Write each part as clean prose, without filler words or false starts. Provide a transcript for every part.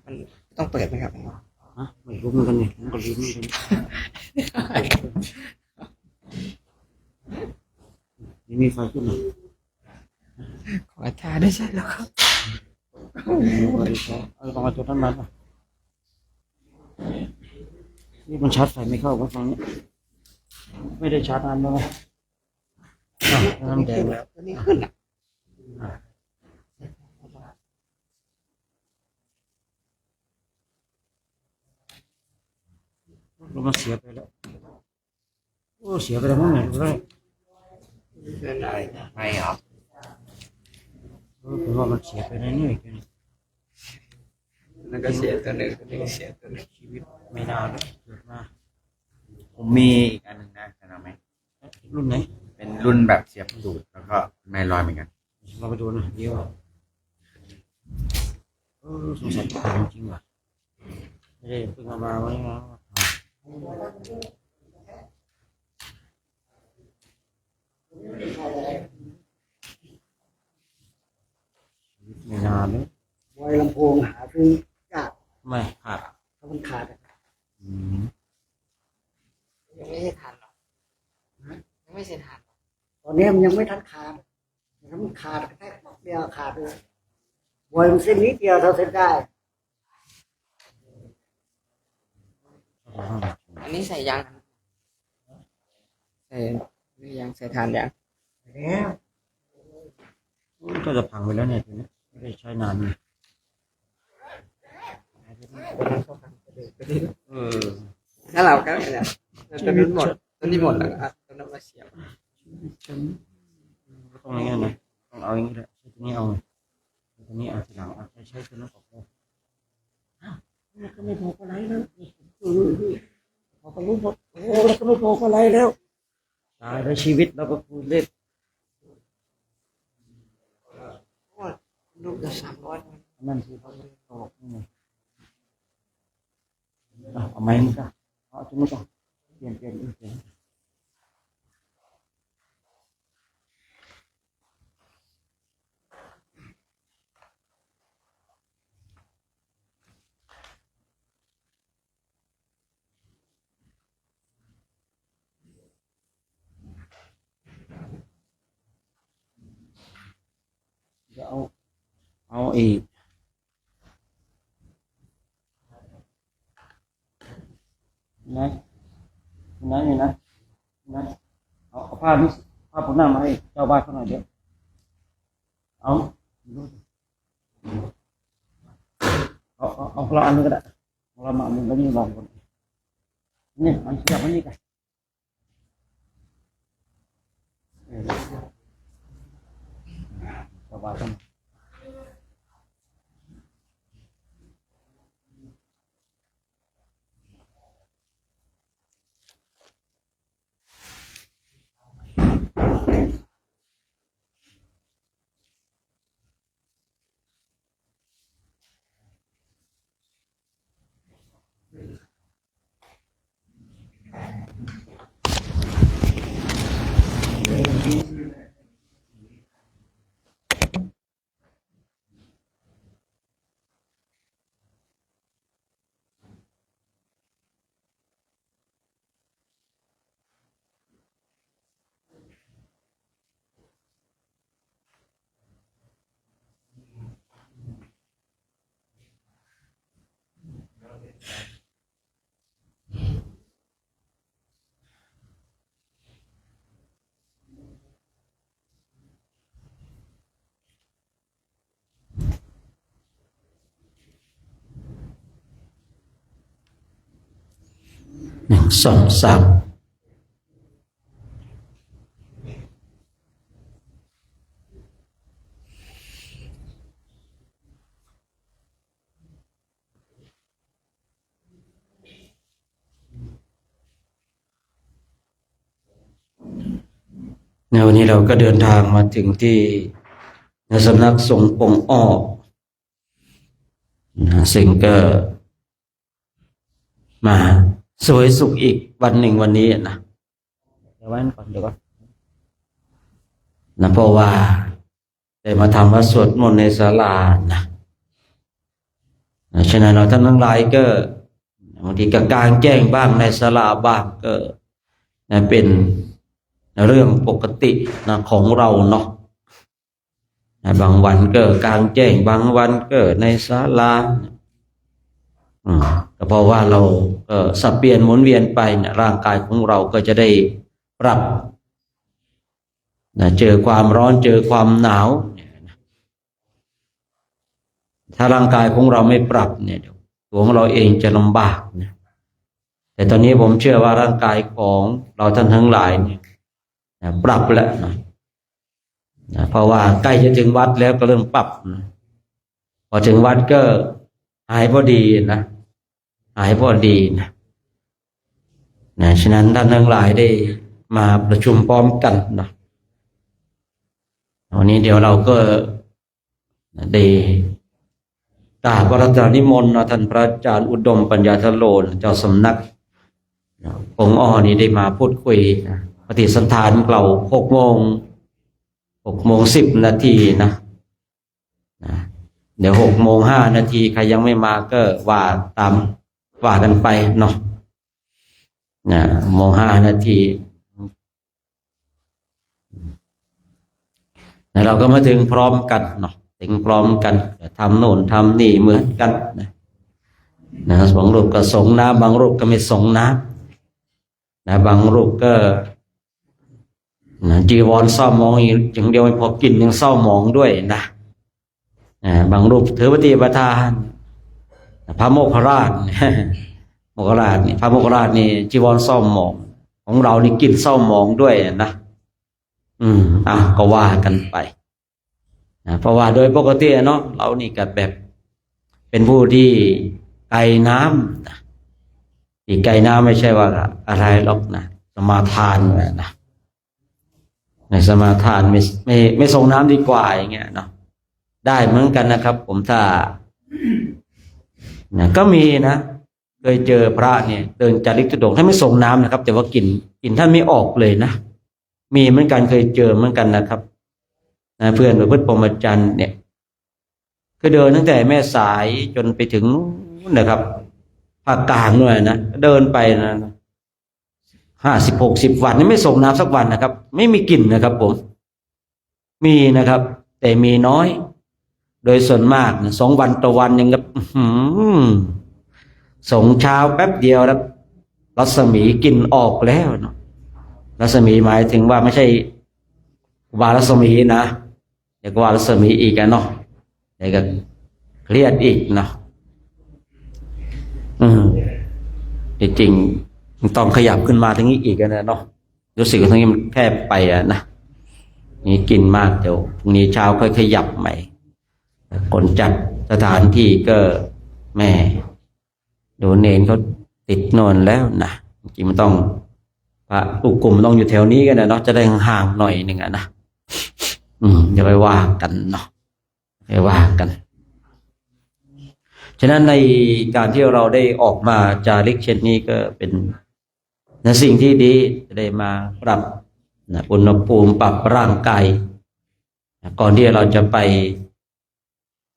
มันต้องเปิดไหมครับฮะไม่รู้เหมือนกันเนี่ยผมก็ลืมเหมือนกันนี่มีไฟขึ้นไหมขอทานได้ใช่แล้วครับลองเอาตัวนั้นมาป่ะนี่มันชาร์จไฟไม่เข้าว่าฟังนี้ไม่ได้ชาร์จนานแล้วน้ำแดงแล้ว ตัวนี้ขึ้นอ่ะแล้วมันเสียไปแล้วโอ้เสียไปแล้วมั้งเนี่ยเลย เกินอะไรไม่เหรอผมว่ามันเสียไปในนี่อีกนี่ นั่นก็เสียตัวหนึ่งตัวนี้ก็เสียตัวหนึ่ง ชีวิตไม่นานเลยเกิดมา ผมมีอีกอันหนึ่งนะจะเอาไหม รุ่นไหน เป็นรุ่นแบบเสียบสูตรแล้วก็ไม่ลอยเหมือนกัน เราไปดูนะเดี๋ยวสงสัยขาดจริงว่ะไม่ได้เพิ่งเอามาไว้นะไม่นานเลย ไวลำโพงหาซื้อยาก ไม่ขาด ถ้ามันขาดอะ อืม ยังไม่ใช่ทันหรอกยังไม่ใช่ทัน ตอนนี้มันยังไม่ทันขาดถ้ามันขาดแค่เดียวขาดเลยไวมันเส้นนิดเดียวเท่าเส้นได้ อันนี้ใส่ยางใส่นี่ยางใส่ทานยาง แล้ว ก็จะพังไปแล้วเนี่ยทีนี้ไม่ได้ใช้นานเลยเออ ถ้าเราก็เนี่ยตัวนี้หมดตัวนี้หมดแล้วก็ตัวนั้นมาเสียบ ก็ต้องอย่างนี้นะต้องเอาอย่างนี้แหละใช้ตัวนี้เอาไงตัวนี้เอาทีหลังเอาใช้ตัวนั้นก่อนก็ไม่พออะไรแล้วพอก็รู้หมดโอ้แล้วก็ไม่พออะไรแล้วตายแล้วชีวิตเราก็พูดเล่น ลูกจะ300นั่นคือเขาตกนี่ไงเอาไม้มึงก็เอาตัวนี้ก่อนเปลี่ยนจะเอาอีกนะนี่นะเอาผ้านี่ผ้าผมหน้ามาให้เจ้าบ้านเขาหน่อยเดี๋ยวเอาเราอันนี้ก็ได้เรามาอันนึงแล้วนี่วางบนนี่มันจับมันนี่กันเจ้าบ้านต้อง1 2 3ในวันนี้เราก็เดินทางมาถึงที่สำนักสงฆ์ปงอ้อซึ่งก็มาสวยสุขอีกวันหนึ่งวันนี้นะเดี๋ยวไว้ก่อนนะเพราะว่าได้มาทำวัดสวดมนต์ในศาลานะ ฉะนั้นเราท่านทั้งหลายก็บางทีก็กลางแจ้งบ้างในศาลาบ้างก็เป็นเรื่องปกติของเราเนาะบางวันก็กลางแจ้งบางวันก็ในศาลาก็เพราะว่าเราก็สับเปลี่ยนหมุนเวียนไปเนี่ยร่างกายของเราก็จะได้ปรับเจอความร้อนเจอความหนาวถ้าร่างกายของเราไม่ปรับเนี่ยตัวของเราเองจะลำบากนะแต่ตอนนี้ผมเชื่อว่าร่างกายของเราท่านทั้งหลายเนี่ยปรับแล้วนะเพราะว่าใกล้จะถึงวัดแล้วก็เริ่มปรับนะพอถึงวัดก็หายพอดีนะหายพอดีนะฉะนั้นท่านทั้งหลายได้มาประชุมพร้อมกันนะวันนี้เดี๋ยวเราก็ได้กราบพระราชนิมนต์ท่านพระอาจารย์อุดมปัญญาทโลเจ้าสำนักองค์อ้อนี้ได้มาพูดคุยปฏิสันทานเรา6:10 นะเดี๋ยว6:05 ใครยังไม่มาก็ว่ากันไปเนาะ6:05 เราก็มาถึงพร้อมกันเนาะถึงพร้อมกันทำโน่นทำนี่เหมือนกันนะบางรูปก็ส่งน้ำบางรูปก็ไม่ส่งน้ำบางรูปก็จีวรเศร้าหมองอย่างเดียวไม่พอกินยังเศร้าหมองด้วยนะบางรูปถือปฏิปทานพระโมคคัลลาชโมคคัลลาชนี่พระโมคคัลลาชนี่จีวรเศร้าหมองของเรานี่กินเศร้าหมองด้วยนะก็ว่ากันไปเพราะว่าโดยปกติเนาะเรานี่ก็แบบเป็นผู้ที่ไกลน้ำที่ไกลน้ำไม่ใช่ว่าอะไรหรอกนะสมาทานนะในสมาทานไม่ส่งน้ำดีกว่าอย่างเงี้ยเนาะได้เหมือนกันนะครับผมถ้าก็มีนะเคยเจอพระเนี่ยเดินจาริกธุดงค์ท่านไม่ส่งน้ำนะครับแต่ว่ากลิ่นท่านไม่ออกเลยนะมีเหมือนกันเคยเจอเหมือนกันนะครับเพื่อนประพฤติพรหมจรรย์เนี่ยก็เดินตั้งแต่แม่สายจนไปถึงนะครับภาคกลางด้วยนะเดินไปนะ50-60 วันนี่ไม่ส่งน้ำสักวันนะครับไม่มีกลิ่นนะครับผมมีนะครับแต่มีน้อยโดยส่วนมากนะ2 วันต่อวันยังกับส่งเช้าแป๊บเดียวแล้วรัศมีกลิ่นออกแล้วเนาะรัศมีหมายถึงว่าไม่ใช่วารัศมีนะเดี๋ยวก็วารัศมีอีกเนาะเดี๋ยวก็เครียดอีกเนาะจริงๆต้องขยับขึ้นมาทั้งนี้อีกนะเนาะรู้สึกว่าทั้งนี้มันแคบไปนะนี่กินมากเดี๋ยวพรุ่งนี้เช้าค่อยขยับใหม่คนจัดสถานที่ก็แม่ดูเนนเขาติดนอนแล้วนะจริงๆมันต้องพระผู้กลุ่มต้องอยู่แถวนี้กันนะเนาะจะได้ห่างๆหน่อยหนึ่งนะอย่าไปว่ากันเนาะไปว่ากันฉะนั้นในการที่เราได้ออกมาจาริกเช่นนี้ก็เป็นสิ่งที่ดีจะได้มาปรับอุณหภูมิปรับร่างกายก่อนที่เราจะไป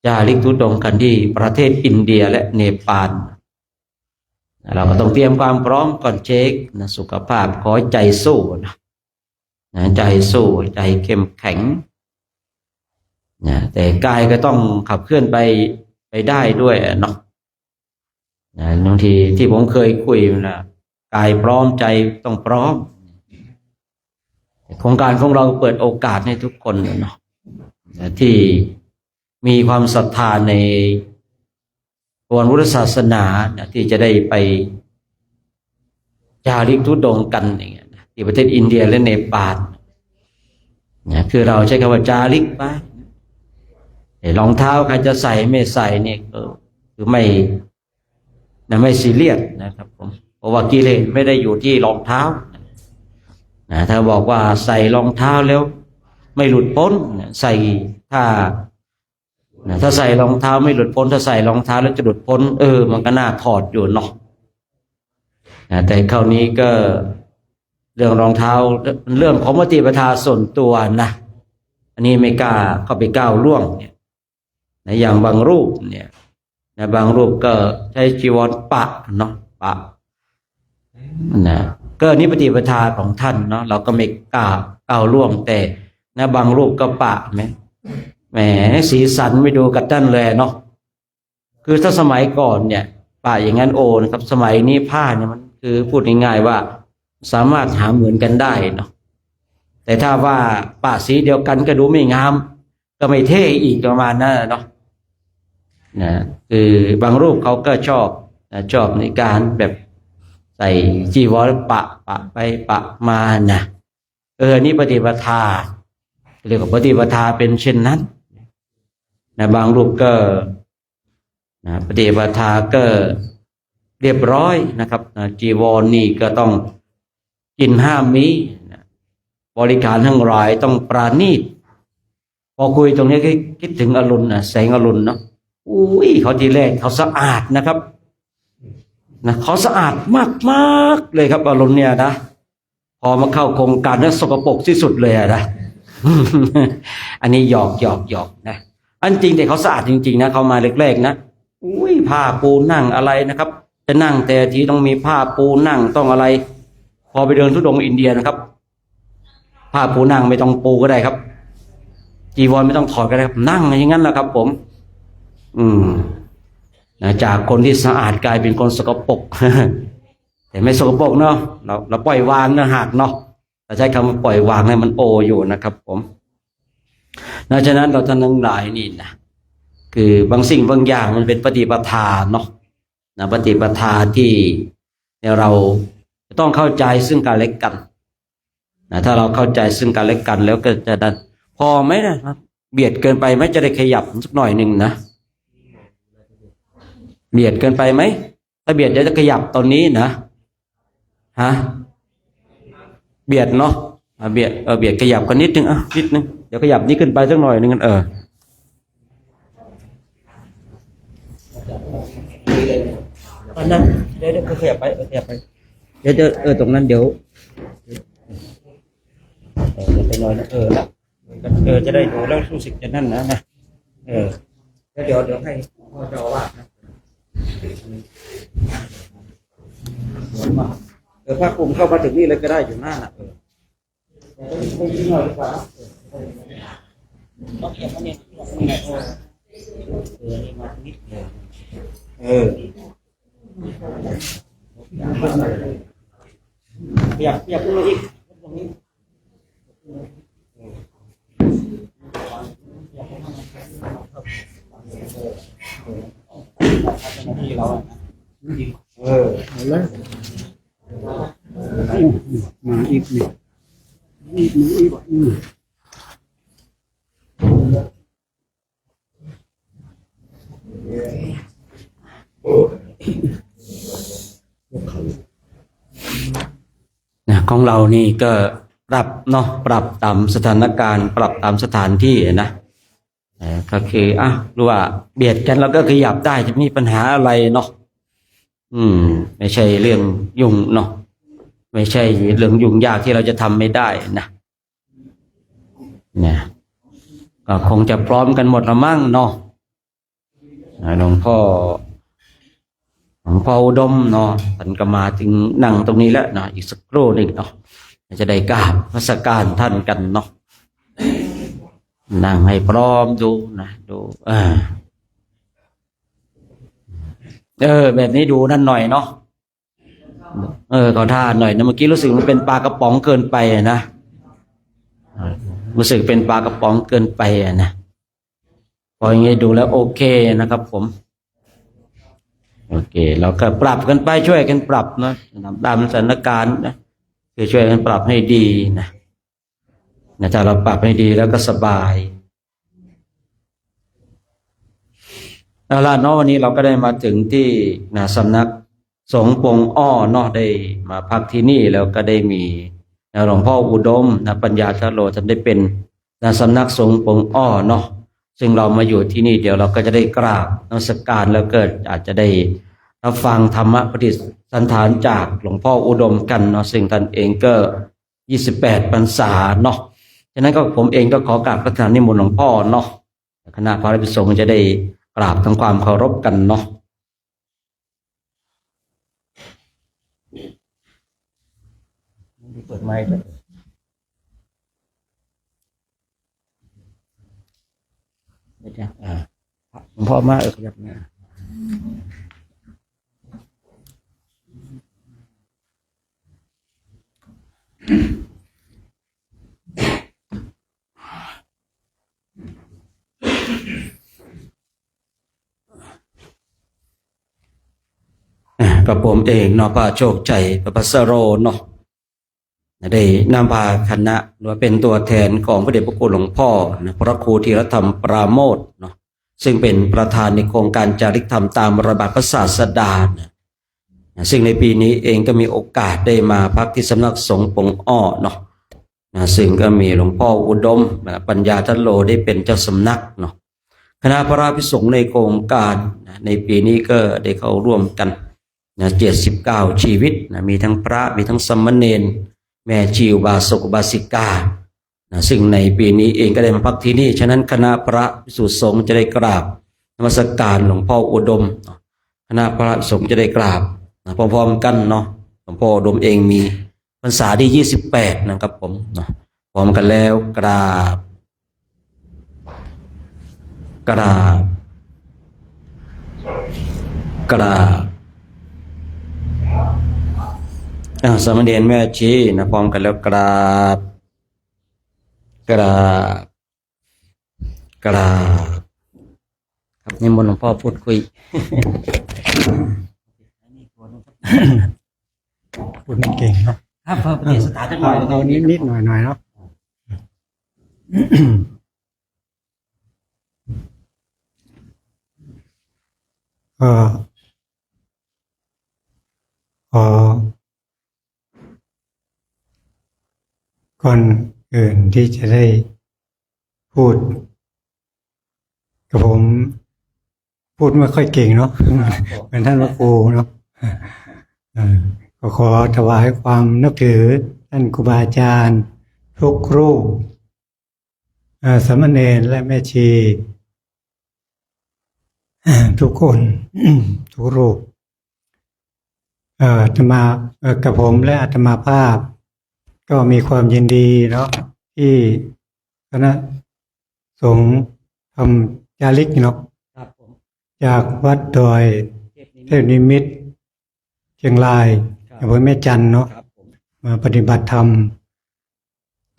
จาริกธุดงค์กันที่ประเทศอินเดียและเนปาลเราก็ต้องเตรียมความพร้อมก่อนเช็คสุขภาพขอใจสู้ใจสู้ใจเข้มแข็งแต่กายก็ต้องขับเคลื่อนไปได้ด้วยเนาะบางทีที่ผมเคยคุยนะกายพร้อมใจต้องพร้อมโครงการของเราเปิดโอกาสให้ทุกคนเนาะที่มีความศรัทธาในพุทธศาสนาที่จะได้ไปจาริกธุดงค์กันอย่างเงี้ยที่ประเทศอินเดียและเนปาลคือเราใช้คำว่าจาริกไปรองเท้าใครจะใส่ไม่ใส่เนี่ยคือไม่ซีเรียสนะครับผมเพราะว่ากิเลสไม่ได้อยู่ที่รองเท้าถ้าบอกว่าใส่รองเท้าแล้วไม่หลุดพ้นใส่ถ้าใส่รองเท้าไม่หลุดพ้นถ้าใส่รองเท้าแล้วจะหลุดพ้นมันก็น่าถอดอยู่เนาะแต่คราวนี้ก็เรื่องรองเท้าเรื่องของปฏิปทาส่วนตัวนะอันนี้ไม่กล้าเข้าไปก้าวล่วงเนี่ยอย่างบางรูปเนี่ย นะบางรูปก็ใช้จีวรปะเนาะปะนะก็นี่ปฏิปทาของท่านเนาะเราก็ไม่ก้าวล่วงแต่นะบางรูปก็ปะแหมสีสันไม่ดูกับท่านเลยเนาะคือถ้าสมัยก่อนเนี่ยปะอย่างนั้นโอนะครับสมัยนี้ผ้าเนี่ยมันคือพูดง่ายๆว่าสามารถหาเหมือนกันได้เนาะแต่ถ้าว่าปะสีเดียวกันก็ดูไม่งามก็ไม่เท่อีกประมาณนั้นเนาะนะคือบางรูปเขาก็ชอบในการแบบใส่จีวรปะไปปะมานะนี่ปฏิปทาเรียกว่าปฏิปทาเป็นเช่นนั้นนะบางรูปก็นะปฏิปทาก็เรียบร้อยนะครับจีวรนี่ก็ต้องกินห้ามมีนะบริการทั้งหลายต้องปราณีตพอคุยตรงนี้ก็คิดถึงอรุณแสงอรุณเนาะอุ้ยเขาทีแรกเขาสะอาดนะครับนะเขาสะอาดมากๆเลยครับอรุณเนี่ยนะพอมาเข้าโครงการแล้วสกปรกที่สุดเลยนะ อันนี้หยอกนะอันจริงแต่เขาสะอาดจริงๆนะเขามาแรกๆนะอุ้ยผ้าปูนั่งอะไรนะครับจะนั่งแต่ทีต้องมีผ้าปูนั่งต้องอะไรพอไปเดินทุดงค์อินเดียนะครับผ้าปูนั่งไม่ต้องปูก็ได้ครับจีวรไม่ต้องถอดก็ได้ครับนั่งอย่างนั้นแหละครับผมนะจากคนที่สะอาดกลายเป็นคนสกปรก แต่ไม่สกปรกเนาะเราปล่อยวางนะหักเนาะแต่ใช้คำว่าปล่อยวางให้มันโออยู่นะครับผมฉะนั้นเราท่านทั้งหลายนี่นะคือบางสิ่งบางอย่างมันเป็นปฏิปทาเนาะนะปฏิปทาที่เราต้องเข้าใจซึ่งกันและกันนะถ้าเราเข้าใจซึ่งกันและกันแล้วก็จะได้พอไหมนะครับเบียดเกินไปไหมจะได้ขยับสักหน่อยหนึ่งนะเบียดเกินไปไหมถ้าเบียดจะขยับตอนนี้นะเบียดเนาะเบียดขยับกันนิดนึงนิดนึงเดี๋ยวขยับนี้ขึ้นไปสักหน่อยนึงตอนนั้นเดี๋ยวขยับไปเดี๋ยวตรงนั้นเดี๋ยวไปหน่อยนะละจะได้ดูแล้วรู้สึกจะนั่นนะแล้วเดี๋ยวให้พ่อเจ้าว่านะผ้าคลุมเข้ามาถึงนี่เลยก็ได้อยู่หน้าไปกินหน่อยดีกว่าต้องเก็บมันเนี่ยนี่มานิดเดียวขยับขึ้นมาอีกตรงนี้ที่เราเอาเลยมาอีกนี่ของเรานี่ก็ปรับเนาะปรับตามสถานการณ์ปรับตามสถานที่นะก็คือรู้ว่าเบียดกันแล้วก็ขยับได้จะมีปัญหาอะไรเนาะไม่ใช่เรื่องยุ่งเนาะไม่ใช่เรื่องยุ่งยากที่เราจะทำไม่ได้นะก็คงจะพร้อมกันหมดละมั่งเนาะหลวงพ่ออุดมเนาะท่านก็มาถึงนั่งตรงนี้แล้วนะอีกสักครู่หนึ่งเนาะจะได้กราบนมัสการท่านกันเนาะนั่งให้พร้อมดูนะดูแบบนี้ดูนั่นหน่อยเนาะขอท่าหน่อยนะเมื่อกี้รู้สึกมันเป็นปลากระป๋องเกินไปนะรู้สึกเป็นปลากระป๋องเกินไปนะพออย่างงี้ดูแล้วโอเคนะครับผมโอเคเราก็ปรับกันไปช่วยกันปรับนะตามสถานการณ์นะคือช่วยกันปรับให้ดีนะถ้าเราปรับให้ดีแล้วก็สบายเอาล่ะเนาะวันนี้เราก็ได้มาถึงที่สำนักสงฆ์ปงอ้อเนาะได้มาพักที่นี่แล้วก็ได้มีหลวงพ่ออุดมปัญญาชโลท่านได้เป็นสำนักสงฆ์ปงอ้อเนาะซึ่งเรามาอยู่ที่นี่เดี๋ยวเราก็จะได้กราบนมัสการแล้วก็อาจจะได้รับฟังธรรมะปฏิสันถานจากหลวงพ่ออุดมกันเนาะซึ่งท่านเองก็28 พรรษาเนาะฉะนั้นก็ผมเองก็ขอกราบพระธานนิมนต์หลวงพ่อเนาะคณะพระภิกษุสงฆ์จะได้ก ราบทำความเคารพกันเนาะเปิดไมค์ด้วยเดี๋ยวหลวงพ่อมาขยับมากับผมเองเนาะพระโชคใจพระพัสโรเนาะได้นำพาคณะหรือเป็นตัวแทนของพระเดชพระคุณหลวงพ่อนะพระครูธีรธรรมปราโมทย์เนาะซึ่งเป็นประธานในโครงการจาริกธรรมตามรอยบาทพระศาสดานะซึ่งในปีนี้เองก็มีโอกาสได้มาพักที่สำนักสงฆ์ปงอ้อเนาะซึ่งก็มีหลวงพ่ออุดมปัญญาทัตโลได้เป็นเจ้าสำนักเนาะคณะพระภิกษุสงฆ์ในโครงการในปีนี้ก็ได้เข้าร่วมกัน79ชีวิตมีทั้งพระมีทั้งสามเณรแม่ชีอุบาสกอุบาสิกาซึ่งในปีนี้เองก็ได้มาพักที่นี่ฉะนั้นคณะพระภิกษุสงฆ์จะได้กราบนมัสการหลวงพ่ออุดมคณะพระภิกษุสงฆ์จะได้กราบพร้อมๆกันเนาะหลวงพ่ออุดมเองมีพรรษาที่28นะครับผมพร้อมกันแล้วกราบสามเณรแม่ชีนะพร้อมกันแล้วกราบครับนิมนต์หลวงพ่อพูดคุยพูดไม่เก่งเนาะครับพระปฏิสถานจังหน่อยเอานิดหน่อยเนาะก่อนอื่นที่จะได้พูดกับผมพูดไม่ค่อยเก่งเนาะเป็นท่านพระครูเนาะก็ขอถวายความนับถือท่านครูบาอาจารย์ทุกรูปสามเณรและแม่ชีทุกคนทุกรูปอาตมากับผมและอาตมาภาพก็มีความยินดีเนาะที่คณะสงฆ์ทำจาริกเนาะจากวัดดอยเทพนิมิตรเชียงรายอำเภอแม่จันเนาะมาปฏิบัติธรรม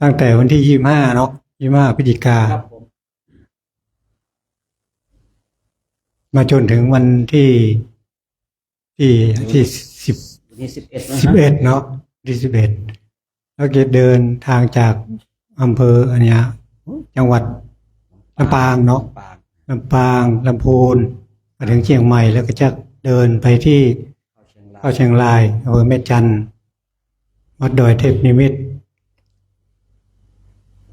ตั้งแต่วันที่25เนาะ25พฤศจิกามาจนถึงวันที่11เนาะที่11แล้วก็เดินทางจากอำเภออันเนี้ยจังหวัดลำปางเนาะลำปางลำพูนมาถึงเชียงใหม่แล้วก็จะเดินไปที่เข้าเชียงรายอำเภอแม่จันทร์วัดดอยเทพนิมิตร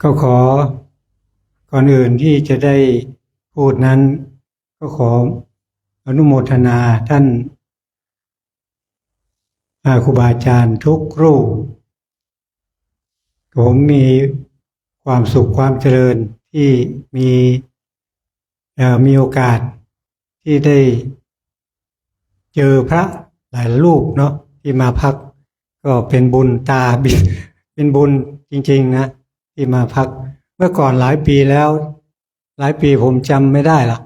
ก็ขอก่อนอื่นที่จะได้พูดนั้นก็ขออนุโมทนาท่านครูบาอาจารย์ทุกรูปผมมีความสุขความเจริญที่มีโอกาสที่ได้เจอพระหลายรูปเนาะที่มาพักก็เป็นบุญตาบิดเป็นบุญจริงๆนะที่มาพักเมื่อก่อนหลายปีแล้วหลายปีผมจำไม่ได้ละ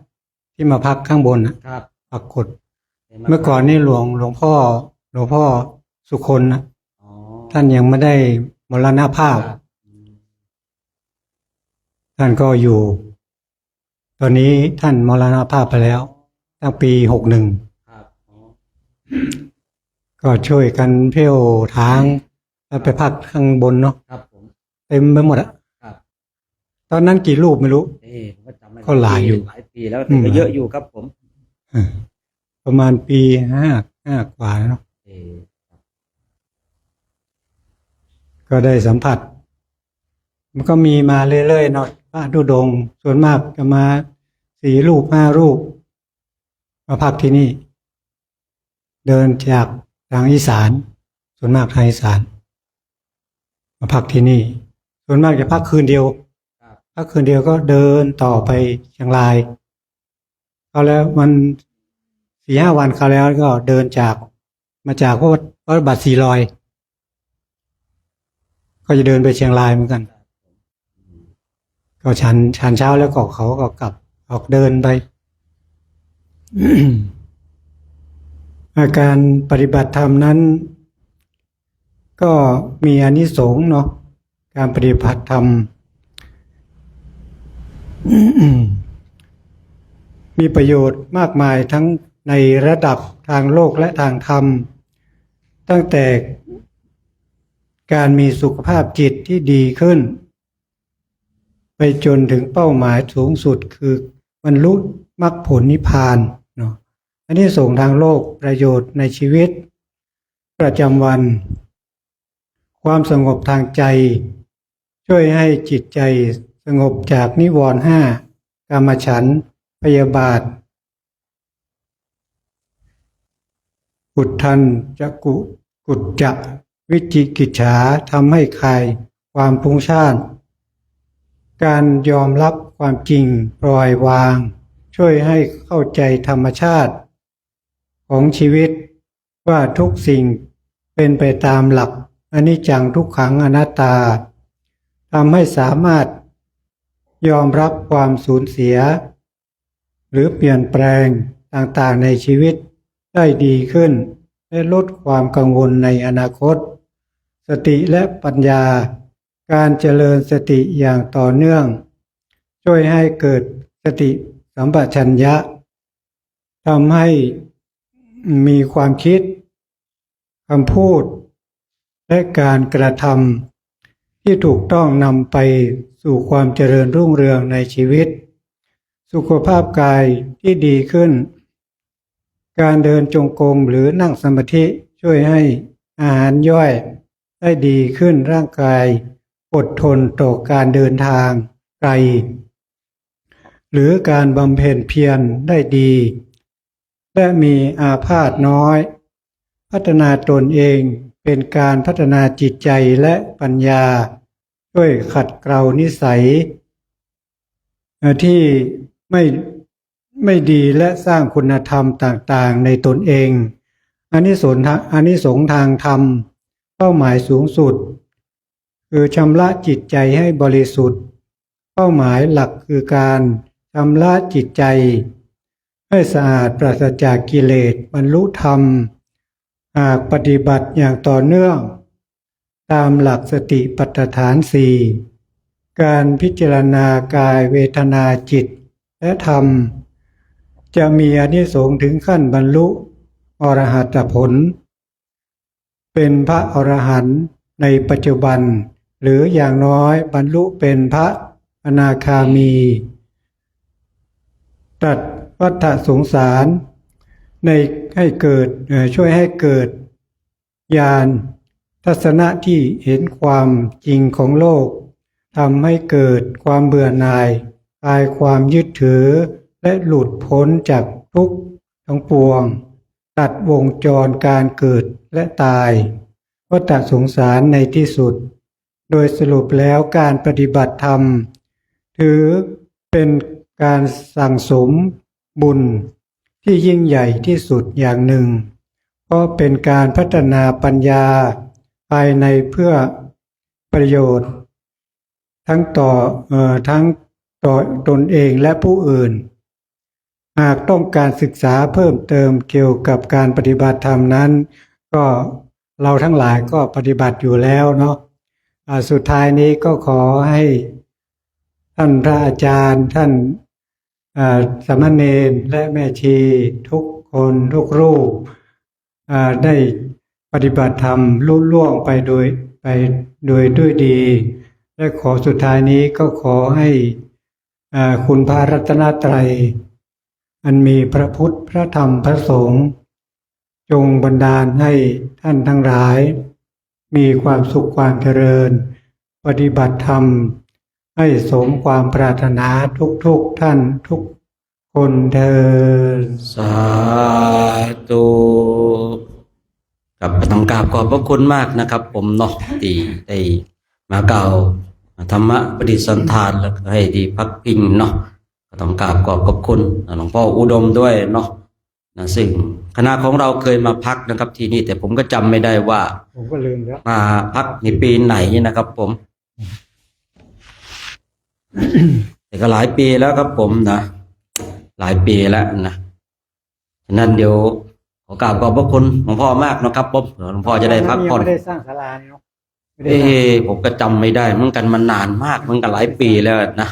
ที่มาพักข้างบนนะครับปรากฏเมื่อก่อนนี่หลวงพ่อสุคนนะท่านยังไม่ได้มรณภาพท่านก็อยู่ตอนนี้ท่านมรณภาพไปแล้วตั้งปี61ก็ช่วยกันเที่ยวทางแล้วไปพักข้างบนเนาะเต็มไปหมดอะตอนนั้นกี่รูปไม่รู้ก็หลายอยู่หลายปีแล้วแต่ก็เยอะอยู่ครับผมประมาณปี5กว่าเนาะก็ได้สัมผัสมันก็มีมาเรื่อยๆเนาะพระธุดงค์ส่วนมากจะมา4 รูป 5 รูปมาพักที่นี่เดินจากทางอีสานส่วนมากทางอีสานมาพักที่นี่ส่วนมากจะพักคืนเดียวก็เดินต่อไปเชียงราย เขาแล้วมัน4-5 วันเขาแล้วก็เดินจากมาจากวัดบาทสีลอยก็จะเดินไปเชียงรายเหมือนกัน ก็ฉันเช้าแล้วก็เขาก็กลับออกเดินไป อาการปฏิบัติธรรมนั้น ก็มีอานิสงส์เนาะการปฏิบัติธรรม มีประโยชน์มากมายทั้งในระดับทางโลกและทางธรรม ตั้งแต่การมีสุขภาพจิตที่ดีขึ้น ไปจนถึงเป้าหมายสูงสุดคือบรรลุมรรคผลนิพพานเนาะอันนี้ส่งทางโลกประโยชน์ในชีวิตประจำวัน ความสงบทางใจ ช่วยให้จิตใจสงบจากนิวรณ์5กามฉันท์พยาบาทอุทธันจะกุจจะวิจิกิจฉาทำให้คลายความฟุ้งซ่านการยอมรับความจริงปล่อยวางช่วยให้เข้าใจธรรมชาติของชีวิตว่าทุกสิ่งเป็นไปตามหลักอนิจจังทุกขังอนัตตาทำให้สามารถยอมรับความสูญเสียหรือเปลี่ยนแปลงต่างๆในชีวิตได้ดีขึ้นและลดความกังวลในอนาคตสติและปัญญาการเจริญสติอย่างต่อเนื่องช่วยให้เกิดสติสัมปชัญญะทำให้มีความคิดคำพูดและการกระทำที่ถูกต้องนำไปสู่ความเจริญรุ่งเรืองในชีวิตสุขภาพกายที่ดีขึ้นการเดินจงกรมหรือนั่งสมาธิช่วยให้อาหารย่อยได้ดีขึ้นร่างกายอดทนต่อการเดินทางไกลหรือการบำเพ็ญเพียรได้ดีและมีอาพาธน้อยพัฒนาตนเองเป็นการพัฒนาจิตใจและปัญญาช่วยขัดเกลานิสัยที่ไม่ดีและสร้างคุณธรรมต่างๆในตนเองอานิสงส์ทางธรรมเป้าหมายสูงสุดคือชำระจิตใจให้บริสุทธิ์เป้าหมายหลักคือการชำระจิตใจให้สะอาดปราศจากกิเลสบรรลุธรรมหากปฏิบัติอย่างต่อเนื่องตามหลักสติปัฏฐาน4การพิจารณากายเวทนาจิตและธรรมจะมีอานิสงส์ถึงขั้นบรรลุอรหัตผลเป็นพระอรหันต์ในปัจจุบันหรืออย่างน้อยบรรลุเป็นพระอนาคามีตัดวัฏสงสารให้เกิดช่วยให้เกิดญาณทัศนะที่เห็นความจริงของโลกทำให้เกิดความเบื่อหน่ายคลายความยึดถือและหลุดพ้นจากทุกข์ทั้งปวงตัดวงจรการเกิดและตายวัฏสงสารในที่สุดโดยสรุปแล้วการปฏิบัติธรรมถือเป็นการสั่งสมบุญที่ยิ่งใหญ่ที่สุดอย่างหนึ่งเพราะเป็นการพัฒนาปัญญาภายในเพื่อประโยชน์ทั้งต่อตนเองและผู้อื่นหากต้องการศึกษาเพิ่มเติมเกี่ยวกับการปฏิบัติธรรมนั้นก็เราทั้งหลายก็ปฏิบัติอยู่แล้วเนาะสุดท้ายนี้ก็ขอให้ท่านพระอาจารย์ท่านสามเณรและแม่ชีทุกคนทุกรูปได้ปฏิบัติธรรมลุล่วงไปโดยด้วยดีและขอสุดท้ายนี้ก็ขอให้คุณพระรัตนตรัยอันมีพระพุทธพระธรรมพระสงฆ์จงบันดาลให้ท่านทั้งหลายมีความสุขความเจริญปฏิบัติธรรมให้สมความปรารถนาทุกท่านทุกคนเถิด สาธุกับต้องกราบขอบพระคุณมากนะครับผมเนาะที่ได้มากล่าวธรรมะปฏิสันทานแล้วก็ให้ดีพักพิงเนาะ ต้องกราบขอบคุณหลวงพ่ออุดมด้วยเนาะนะซึ่งคณะของเราเคยมาพักนะครับที่นี่แต่ผมก็จำไม่ได้ว่า ผมก็ลืมแล้ว มาพักในปีไหนนะครับผม แต่ก็หลายปีแล้วครับผมนะหลายปีแล้วนะฉะนั้นเดี๋ยวขอกราบขอบพระคุณหลวงพ่อมากนะครับผมหลวงพ่อจะได้พักผ่อน ไม่ได้สร้างศาลาเนาะไม่ได้สร้าง ผมก็จำไม่ได้เหมือนกันมานานมากเหมือนกันหลายปีแล้วนะ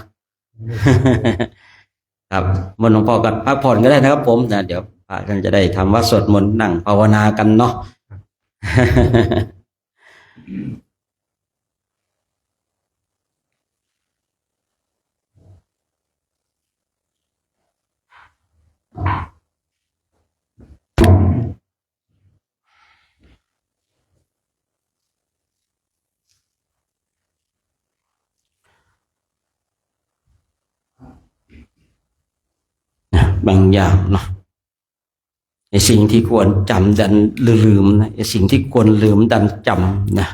ครับมนต์หลวงพ่อกันพักผ่อนก็ได้นะครับผมนะเดี๋ยวพระท่านจะได้ทำวัดสวดมนต์นั่งภาวนากันเนาะ บางอย่างเนาะไอ้สิ่งที่ควรจำดันลืมนะไอ้สิ่งที่ควรลืมดันจำนะ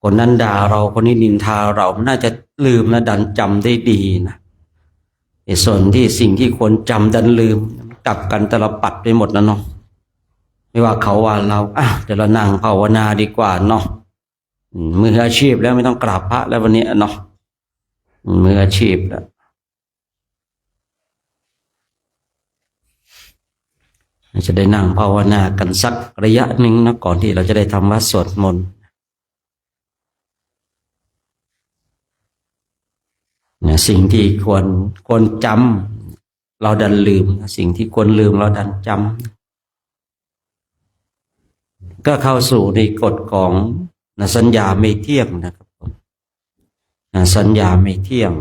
คนนั้นด่าเราคนนี้นินทาเราน่าจะลืมนะดันจำได้ดีนะไอ้ส่วนที่สิ่งที่ควรจำดันลืมกลับกันตลปัดไปหมดนะเนาะไม่ว่าเขาว่าเราเดี๋ยวเรานั่งภาวนาดีกว่าเนาะมืออาชีพแล้วไม่ต้องกราบพระแล้ววันนี้เนาะมืออาชีพแล้วจะได้นั่งภาวนากันสักระยะหนึ่งนะก่อนที่เราจะได้ทำวัดสวดมนต์เนี่ยสิ่งที่ควรจำเราดันลืมสิ่งที่ควรลืมเราดันจำก็เข้าสู่ในกฎของสัญญาไม่เที่ยงนะครับผมสัญญาไม่เที่ยง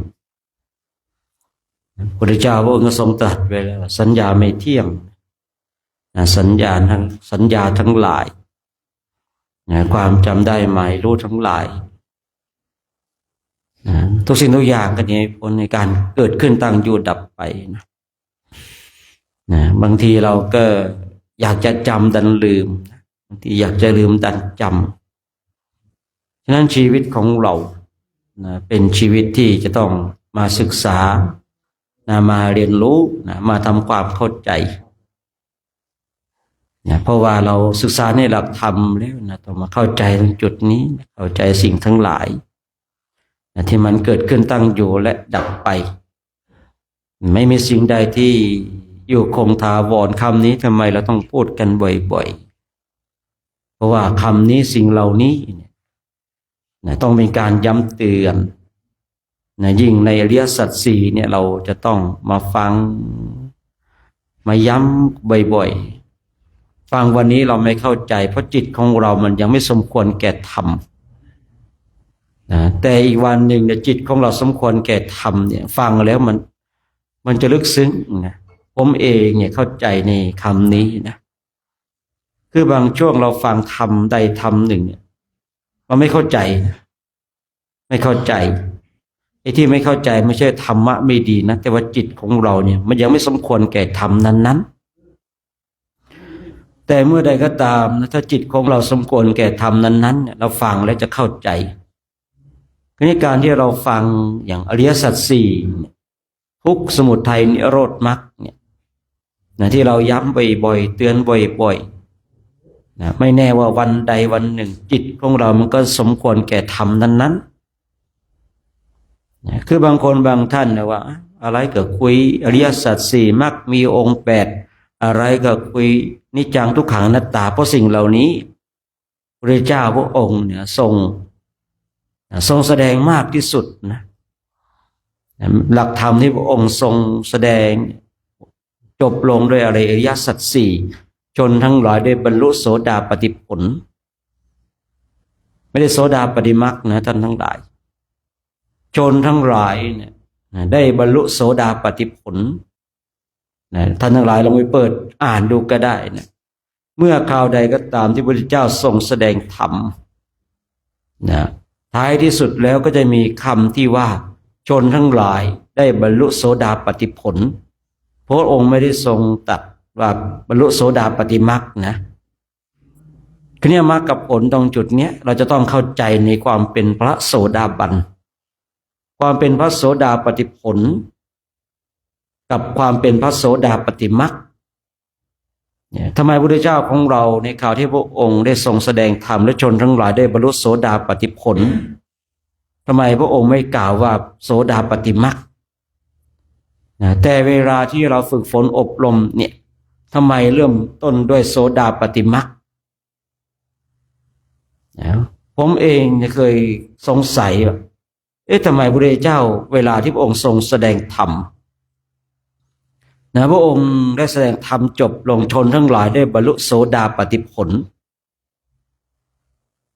พระพุทธเจ้าพระองค์ทรงตรัสไว้แล้วสัญญาไม่เที่ยงสัญญาทั้งหลายความจำได้หมายรู้ทั้งหลายทุกสิ่งทุกอย่างก็มีผลในการเกิดขึ้นตั้งอยู่ดับไปนะบางทีเราก็อยากจะจำดันลืมบางทีอยากจะลืมดันจำฉะนั้นชีวิตของเราเป็นชีวิตที่จะต้องมาศึกษามาเรียนรู้มาทำความเข้าใจเพราะว่าเราศึกษาในหลักธรรมแล้วต้องมาเข้าใจตรงจุดนี้เข้าใจสิ่งทั้งหลายที่มันเกิดขึ้นตั้งอยู่และดับไปไม่มีสิ่งใดที่อยู่คงถาวรคำนี้ทำไมเราต้องพูดกันบ่อยๆเพราะว่าคำนี้สิ่งเหล่านี้ต้องเป็นการย้ำเตือนยิ่งในอริยสัจสี่เนี่ยเราจะต้องมาฟังมาย้ำบ่อยๆฟังวันนี้เราไม่เข้าใจเพราะจิตของเรามันยังไม่สมควรแก่ธรรมแต่อีกวันหนึ่งเนี่ยจิตของเราสมควรแก่ธรรมเนี่ยฟังแล้วมันจะลึกซึ้งนะผมเองเนี่ยเข้าใจในคำนี้นะคือบางช่วงเราฟังธรรมใดธรรมหนึ่งเนี่ยเราไม่เข้าใจไม่เข้าใจไอ้ที่ไม่เข้าใจไม่ใช่ธรรมะไม่ดีนะแต่ว่าจิตของเราเนี่ยมันยังไม่สมควรแก่ธรรมนั้นๆแต่เมื่อใดก็ตามนะถ้าจิตของเราสมควรแก่ธรรมนั้นๆเนี่ยเราฟังแล้วจะเข้าใจในการที่เราฟังอย่างอริยสัจสี่ทุกข์สมุทัยนิโรธมรรคเนี่ยที่เราย้ำบ่อยๆเตือนบ่อยๆไม่แน่ว่าวันใดวันหนึ่งจิตของเรามันก็สมควรแก่ธรรมนั้นๆคือบางคนบางท่านนะว่าอะไรก็คุยอริยสัจสี่มรรคมีองค์8อะไรก็คุยนิจจังทุกขังอนัตตาเพราะสิ่งเหล่านี้พระเจ้าพระองค์เนี่ยทรงแสดงมากที่สุดนะหลักธรรมที่พระองค์ทรงแสดงจบลงด้วยอะไรอริยสัจสี่ชนทั้งหลายได้บรรลุโสดาปัตติผลไม่ได้โสดาปัตติมรรคนะท่านทั้งหลายชนทั้งหลายเนี่ยได้บรรลุโสดาปัตติผลท่านทั้งหลายลองไปเปิดอ่านดูก็ได้นะเมื่อคราวใดก็ตามที่พระพุทธเจ้าทรงแสดงธรรมท้ายที่สุดแล้วก็จะมีคำที่ว่าชนทั้งหลายได้บรรลุโสดาปัตติผลพระองค์ไม่ได้ทรงตรัสว่าบรรลุโสดาปัตติมรรคนะคือเนี่ยมรรคกับผลตรงจุดเนี้ยเราจะต้องเข้าใจในความเป็นพระโสดาบันความเป็นพระโสดาปัตติผล กับความเป็นพระโสดาปัตติมรรคเนี่ยทำไมพระพุทธเจ้าของเราในข่าวที่พระองค์ได้ทรงแสดงธรรมและชนทั้งหลายได้บรรลุโสดาปัตติผลทำไมพระองค์ไม่กล่าวว่าโสดาปัตติมรรคแต่เวลาที่เราฝึกฝนอบรมเนี่ยทำไมเริ่มต้นด้วยโสดาปัตติมรรคผมเองเคยสงสัยว่าทำไมพระพุทธเจ้าเวลาที่พระองค์ทรงแสดงธรรมพระองค์ได้แสดงธรรมจบลงชนทั้งหลายได้บรรลุโสดาปัตติผล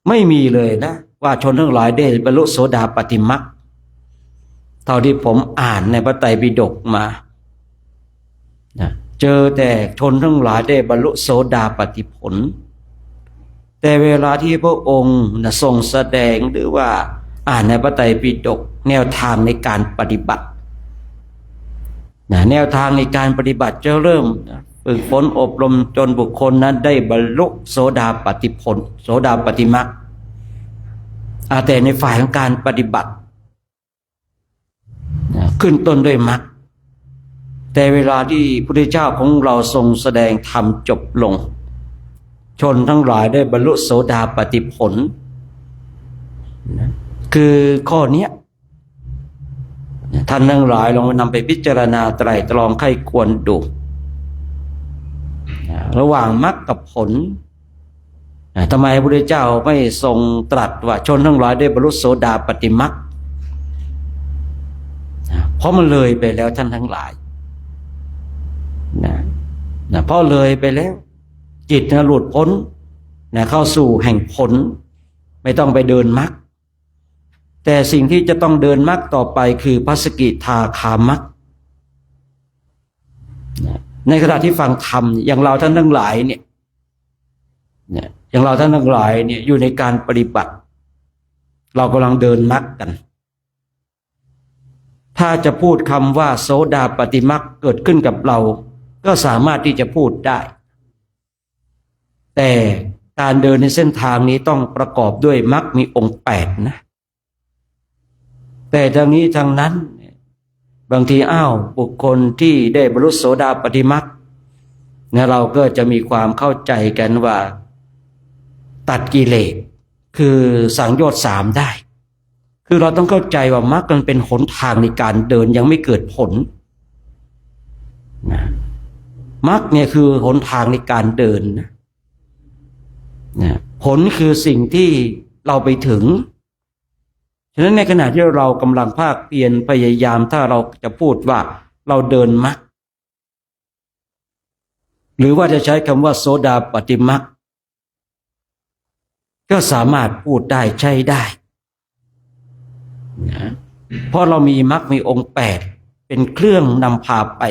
ไม่มีเลยนะว่าชนทั้งหลายได้บรรลุโสดาปัตติมรรคเท่าที่ผมอ่านในพระไตรปิฎกมาเจอแต่ชนทั้งหลายได้บรรลุโสดาปัตติผลแต่เวลาที่พระองค์ทรงแสดงหรือว่าอ่านในพระไตรปิฎกแนวทางในการปฏิบัติแนวทางในการปฏิบัติจะเริ่มฝึกฝนอบรมจนบุคคลนั้นได้บรรลุโสดาปัตติผลโสดาปัตติมรรคแต่ในฝ่ายของการปฏิบัติขึ้นต้นด้วยมรรคแต่เวลาที่พระพุทธเจ้าของเราทรงแสดงธรรมจบลงชนทั้งหลายได้บรรลุโสดาปัตติผลคือข้อนี้ท่านทั้งหลายลองนำไปพิจารณาไตร่ตรองไข้ควรดูระหว่างมรรคกับผลทำไมพระพุทธเจ้าไม่ทรงตรัสว่าชนทั้งหลายได้บรรลุโสดาปัตติมรรคเพราะมันเลยไปแล้วท่านทั้งหลายเพราะเลยไปแล้วจิตหลุดพ้นเข้าสู่แห่งผลไม่ต้องไปเดินมรรคแต่สิ่งที่จะต้องเดินมรรคต่อไปคือพระสกิทาคามรรคในขณะที่ฟังธรรมอย่างเราท่านทั้งหลายเนี่ยอย่างเราท่านทั้งหลายเนี่ยอยู่ในการปฏิบัติเรากำลังเดินมรรคกัน ถ้าจะพูดคำว่าโสดาปัตติมรรคเกิดขึ้นกับเราก็สามารถที่จะพูดได้แต่การเดินในเส้นทางนี้ต้องประกอบด้วยมรรคมีองค์8นะแต่ทางนี้ทางนั้นบางทีบุคคลที่ได้บรรลุโสดาปัตติมรรคเราก็จะมีความเข้าใจกันว่าตัดกิเลสคือสังโยชน์3ได้คือเราต้องเข้าใจว่ามรรคมันเป็นหนทางในการเดินยังไม่เกิดผลมรรคเนี่ยคือหนทางในการเดินผลคือสิ่งที่เราไปถึงฉะนั้นในขณะที่เรากำลังภาคเพียรพยายามถ้าเราจะพูดว่าเราเดินมรรคหรือว่าจะใช้คำว่าโสดาปัตติมรรคก็สามารถพูดได้ใช้ได้เพราะเรามีมรรคมีองค์8เป็นเครื่องนำพาไป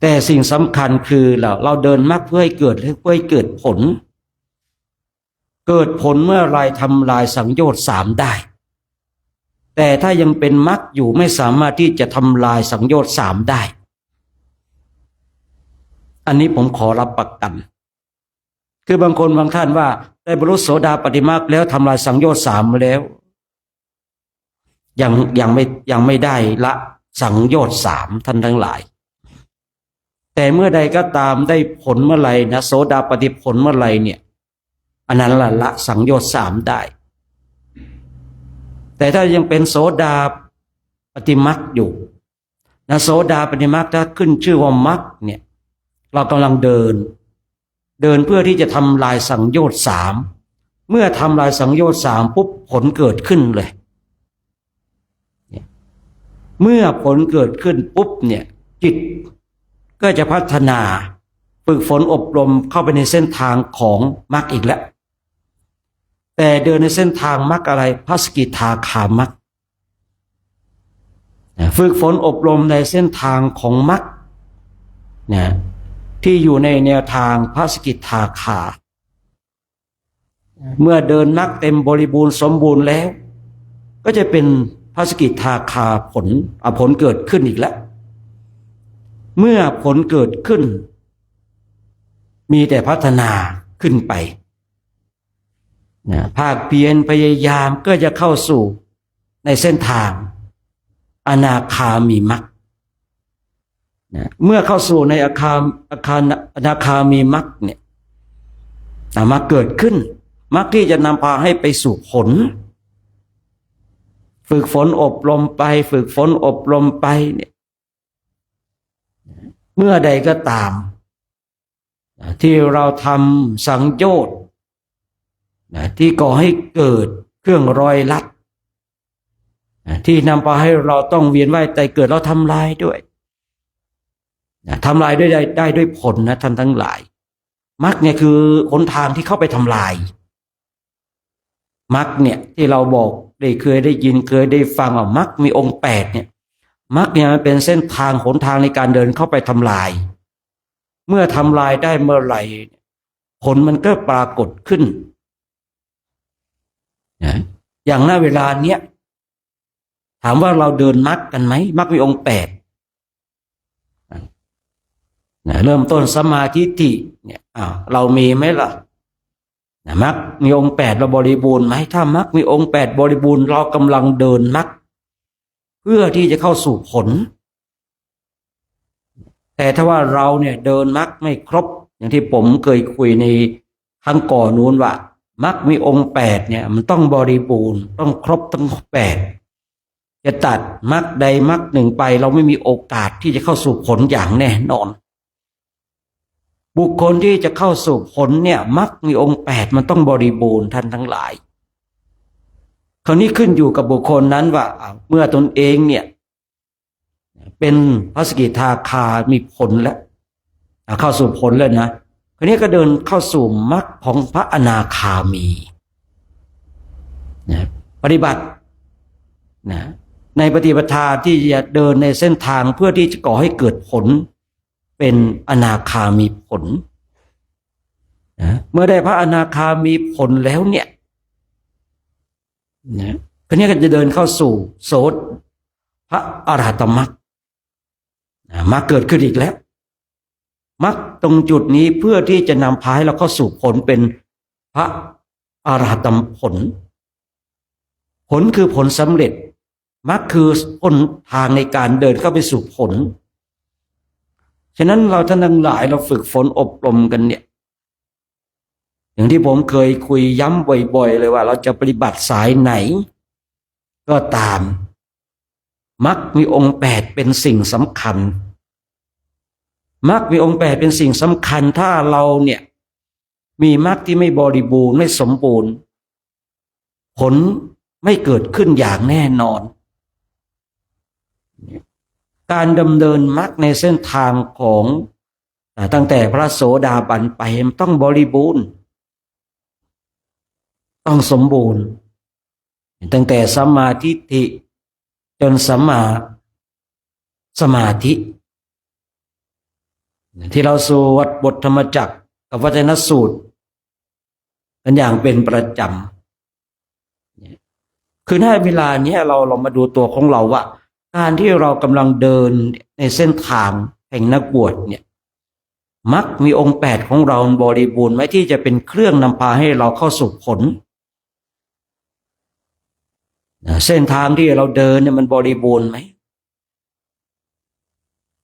แต่สิ่งสำคัญคือเราเดินมรรคเพื่อให้เกิดผลเกิดผลเมื่อไรทำลายสังโยชน์3ได้แต่ถ้ายังเป็นมรรคอยู่ไม่สามารถที่จะทำลายสังโยชน์3ได้อันนี้ผมขอรับประกันคือบางคนบางท่านว่าได้บรรลุโสดาปัตติมรรคแล้วทำลายสังโยชน์3แล้วยังไม่ได้ละสังโยชน์3ท่านทั้งหลายแต่เมื่อใดก็ตามได้ผลเมื่อไหร่นะโสดาปัตติผลเมื่อไหร่เนี่ยอันนั้นละสังโยชน์3ได้แต่ถ้ายังเป็นโสดาปัตติมรรคอยู่นะโสดาปัตติมรรคถ้าขึ้นชื่อว่ามรรคเนี่ยเรากำลังเดินเพื่อที่จะทำลายสังโยชน์3เมื่อทำลายสังโยชน์3ปุ๊บผลเกิดขึ้นเลยเมื่อผลเกิดขึ้นปุ๊บเนี่ยจิตก็จะพัฒนาฝึกฝนอบรมเข้าไปในเส้นทางของมรรคอีกแล้วแต่เดินในเส้นทางมรรคอะไรพระสกิทาคามรรคฝึกฝนอบรมในเส้นทางของมรรคที่อยู่ในแนวทางพระสกิทาคาเมื่อเดินมรรคเต็มบริบูรณ์สมบูรณ์แล้วก็จะเป็นพระสกิทาคาผลเกิดขึ้นอีกแล้วเมื่อผลเกิดขึ้นมีแต่พัฒนาขึ้นไปภาคเพียรพยายามก็จะเข้าสู่ในเส้นทาง อนาคามีมรรคนะเมื่อเข้าสู่ในอนาคามีมรรคเนี่ยมาเกิดขึ้นมรรคที่จะนำพาให้ไปสู่ผลฝึกฝนอบรมไปฝึกฝนอบรมไปเนี่ยเมื่อใดก็ตามที่เราทำสังโยชน์ที่ก่อให้เกิดเครื่องรอยลัดที่นำพาให้เราต้องเวียนว่ายตายเกิดเราทำลายด้วยทำลายด้วยได้ด้วยผลนะท่านทั้งหลายมรรคเนี่ยคือหนทางที่เข้าไปทำลายมรรคเนี่ยที่เราบอกเคยได้ยินเคยได้ฟังว่ามรรคมีองค์8เนี่ยมรรคเนี่ยมันเป็นเส้นทางหนทางในการเดินเข้าไปทำลายเมื่อทำลายได้เมื่อไหร่ผลมันก็ปรากฏขึ้นอย่างณเวลาเนี้ยถามว่าเราเดินมรรคกันไหมมรรคมีองค์8เริ่มต้นสมาธิเนี่ยเรามีไหมล่ะมรรคมีองค์8เราบริบูรณ์ไหมถ้ามรรคมีองค์8บริบูรณ์เรากำลังเดินมรรคเพื่อที่จะเข้าสู่ผลแต่ถ้าว่าเราเนี่ยเดินมรรคไม่ครบอย่างที่ผมเคยคุยในครั้งก่อนนู้นว่ามรรคมีองค์8เนี่ยมันต้องบริบูรณ์ต้องครบทั้ง8จะตัดมรรคใดมรรคหนึ่งไปเราไม่มีโอกาสที่จะเข้าสู่ผลอย่างแน่นอนบุคคลที่จะเข้าสู่ผลเนี่ยมรรคมีองค์8มันต้องบริบูรณ์ท่านทั้งหลายคราวนี้ขึ้นอยู่กับบุคคลนั้นว่าเมื่อตนเองเนี่ยเป็นพระสกิทาคามีผลแล้วเข้าสู่ผลแล้วนะคราวนี้ก็เดินเข้าสู่มรรคของพระอนาคามีนะปฏิบัตินะในปฏิปทาที่จะเดินในเส้นทางเพื่อที่จะก่อให้เกิดผลเป็นอนาคามีผลนะเมื่อได้พระอนาคามีผลแล้วเนี่ยนะคนนี้ก็จะเดินเข้าสู่โสดพระอรหัตมรรคมาเกิดขึ้นอีกแล้วมรรคตรงจุดนี้เพื่อที่จะนำพาให้เราเข้าสู่ผลเป็นพระอรหัตผลผลคือผลสำเร็จมรรคคือหนทางในการเดินเข้าไปสู่ผลฉะนั้นเราท่านทั้งหลายเราฝึกฝนอบรมกันเนี่ยอย่างที่ผมเคยคุยย้ำบ่อยๆเลยว่าเราจะปฏิบัติสายไหนก็ตามมรรคมีองค์8เป็นสิ่งสำคัญมรรคมีองค์8เป็นสิ่งสำคัญถ้าเราเนี่ยมีมรรคที่ไม่บริบูรณ์ไม่สมบูรณ์ผลไม่เกิดขึ้นอย่างแน่นอนการดำเนินมรรคในเส้นทางของตั้งแต่พระโสดาบันไปมันต้องบริบูรณ์ต้องสมบูรณ์ตั้งแต่สัมมาทิฏฐิจนสัมมาสมาธิที่เราสวดบทธรรมจักรกับวัจนสูตรกันอย่างเป็นประจำคือในเวลานี้เรามาดูตัวของเราว่าการที่เรากำลังเดินในเส้นทางแห่งนักบวชเนี่ยมรรคมีองค์8ของเราบริบูรณ์ไหมที่จะเป็นเครื่องนำพาให้เราเข้าสู่ผลเส้นทางที่เราเดินเนี่ยมันบริบูรณ์ไหม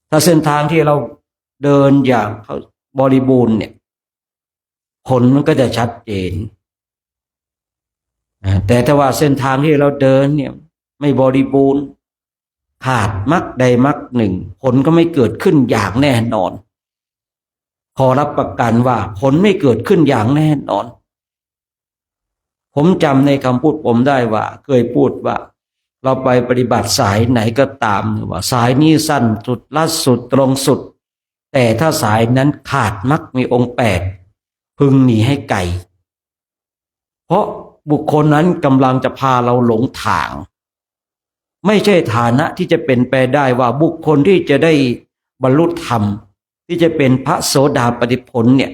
ถ้าเส้นทางที่เราเดินอย่างบริบูรณ์เนี่ยผลมันก็จะชัดเจนแต่ถ้าว่าเส้นทางที่เราเดินเนี่ยไม่บริบูรณ์ขาดมรรคใดมรรคหนึ่งผลก็ไม่เกิดขึ้นอย่างแน่นอนขอรับประกันว่าผลไม่เกิดขึ้นอย่างแน่นอนผมจำในคำพูดผมได้ว่าเคยพูดว่าเราไปปฏิบัติสายไหนก็ตามว่าสายนี้สั้นสุดลัดสุดตรงสุดแต่ถ้าสายนั้นขาดมรรคมีองค์8พึงหนีให้ไกลเพราะบุคคลนั้นกำลังจะพาเราหลงทางไม่ใช่ฐานะที่จะเป็นไปได้ว่าบุคคลที่จะได้บรรลุธรรมที่จะเป็นพระโสดาปัตติผลเนี่ย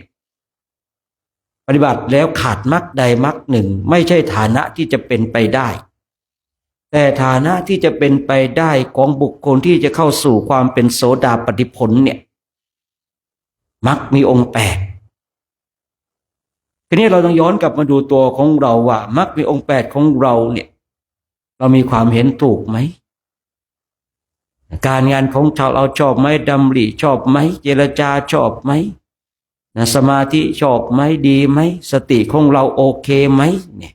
ปฏิบัติแล้วขาดมรรคใดมรรคหนึ่งไม่ใช่ฐานะที่จะเป็นไปได้แต่ฐานะที่จะเป็นไปได้ของบุคคลที่จะเข้าสู่ความเป็นโสดาปัตติผลเนี่ยมรรคมีองค์8ทีนี้เราต้องย้อนกลับมาดูตัวของเราว่ามรรคมีองค์8ของเราเนี่ยเรามีความเห็นถูกไหม การงานของเราชอบไหมดำริชอบไหมเจรจาชอบไหมนะสมาธิชอบไหมดีไหมสติของเราโอเคไหมเนี่ย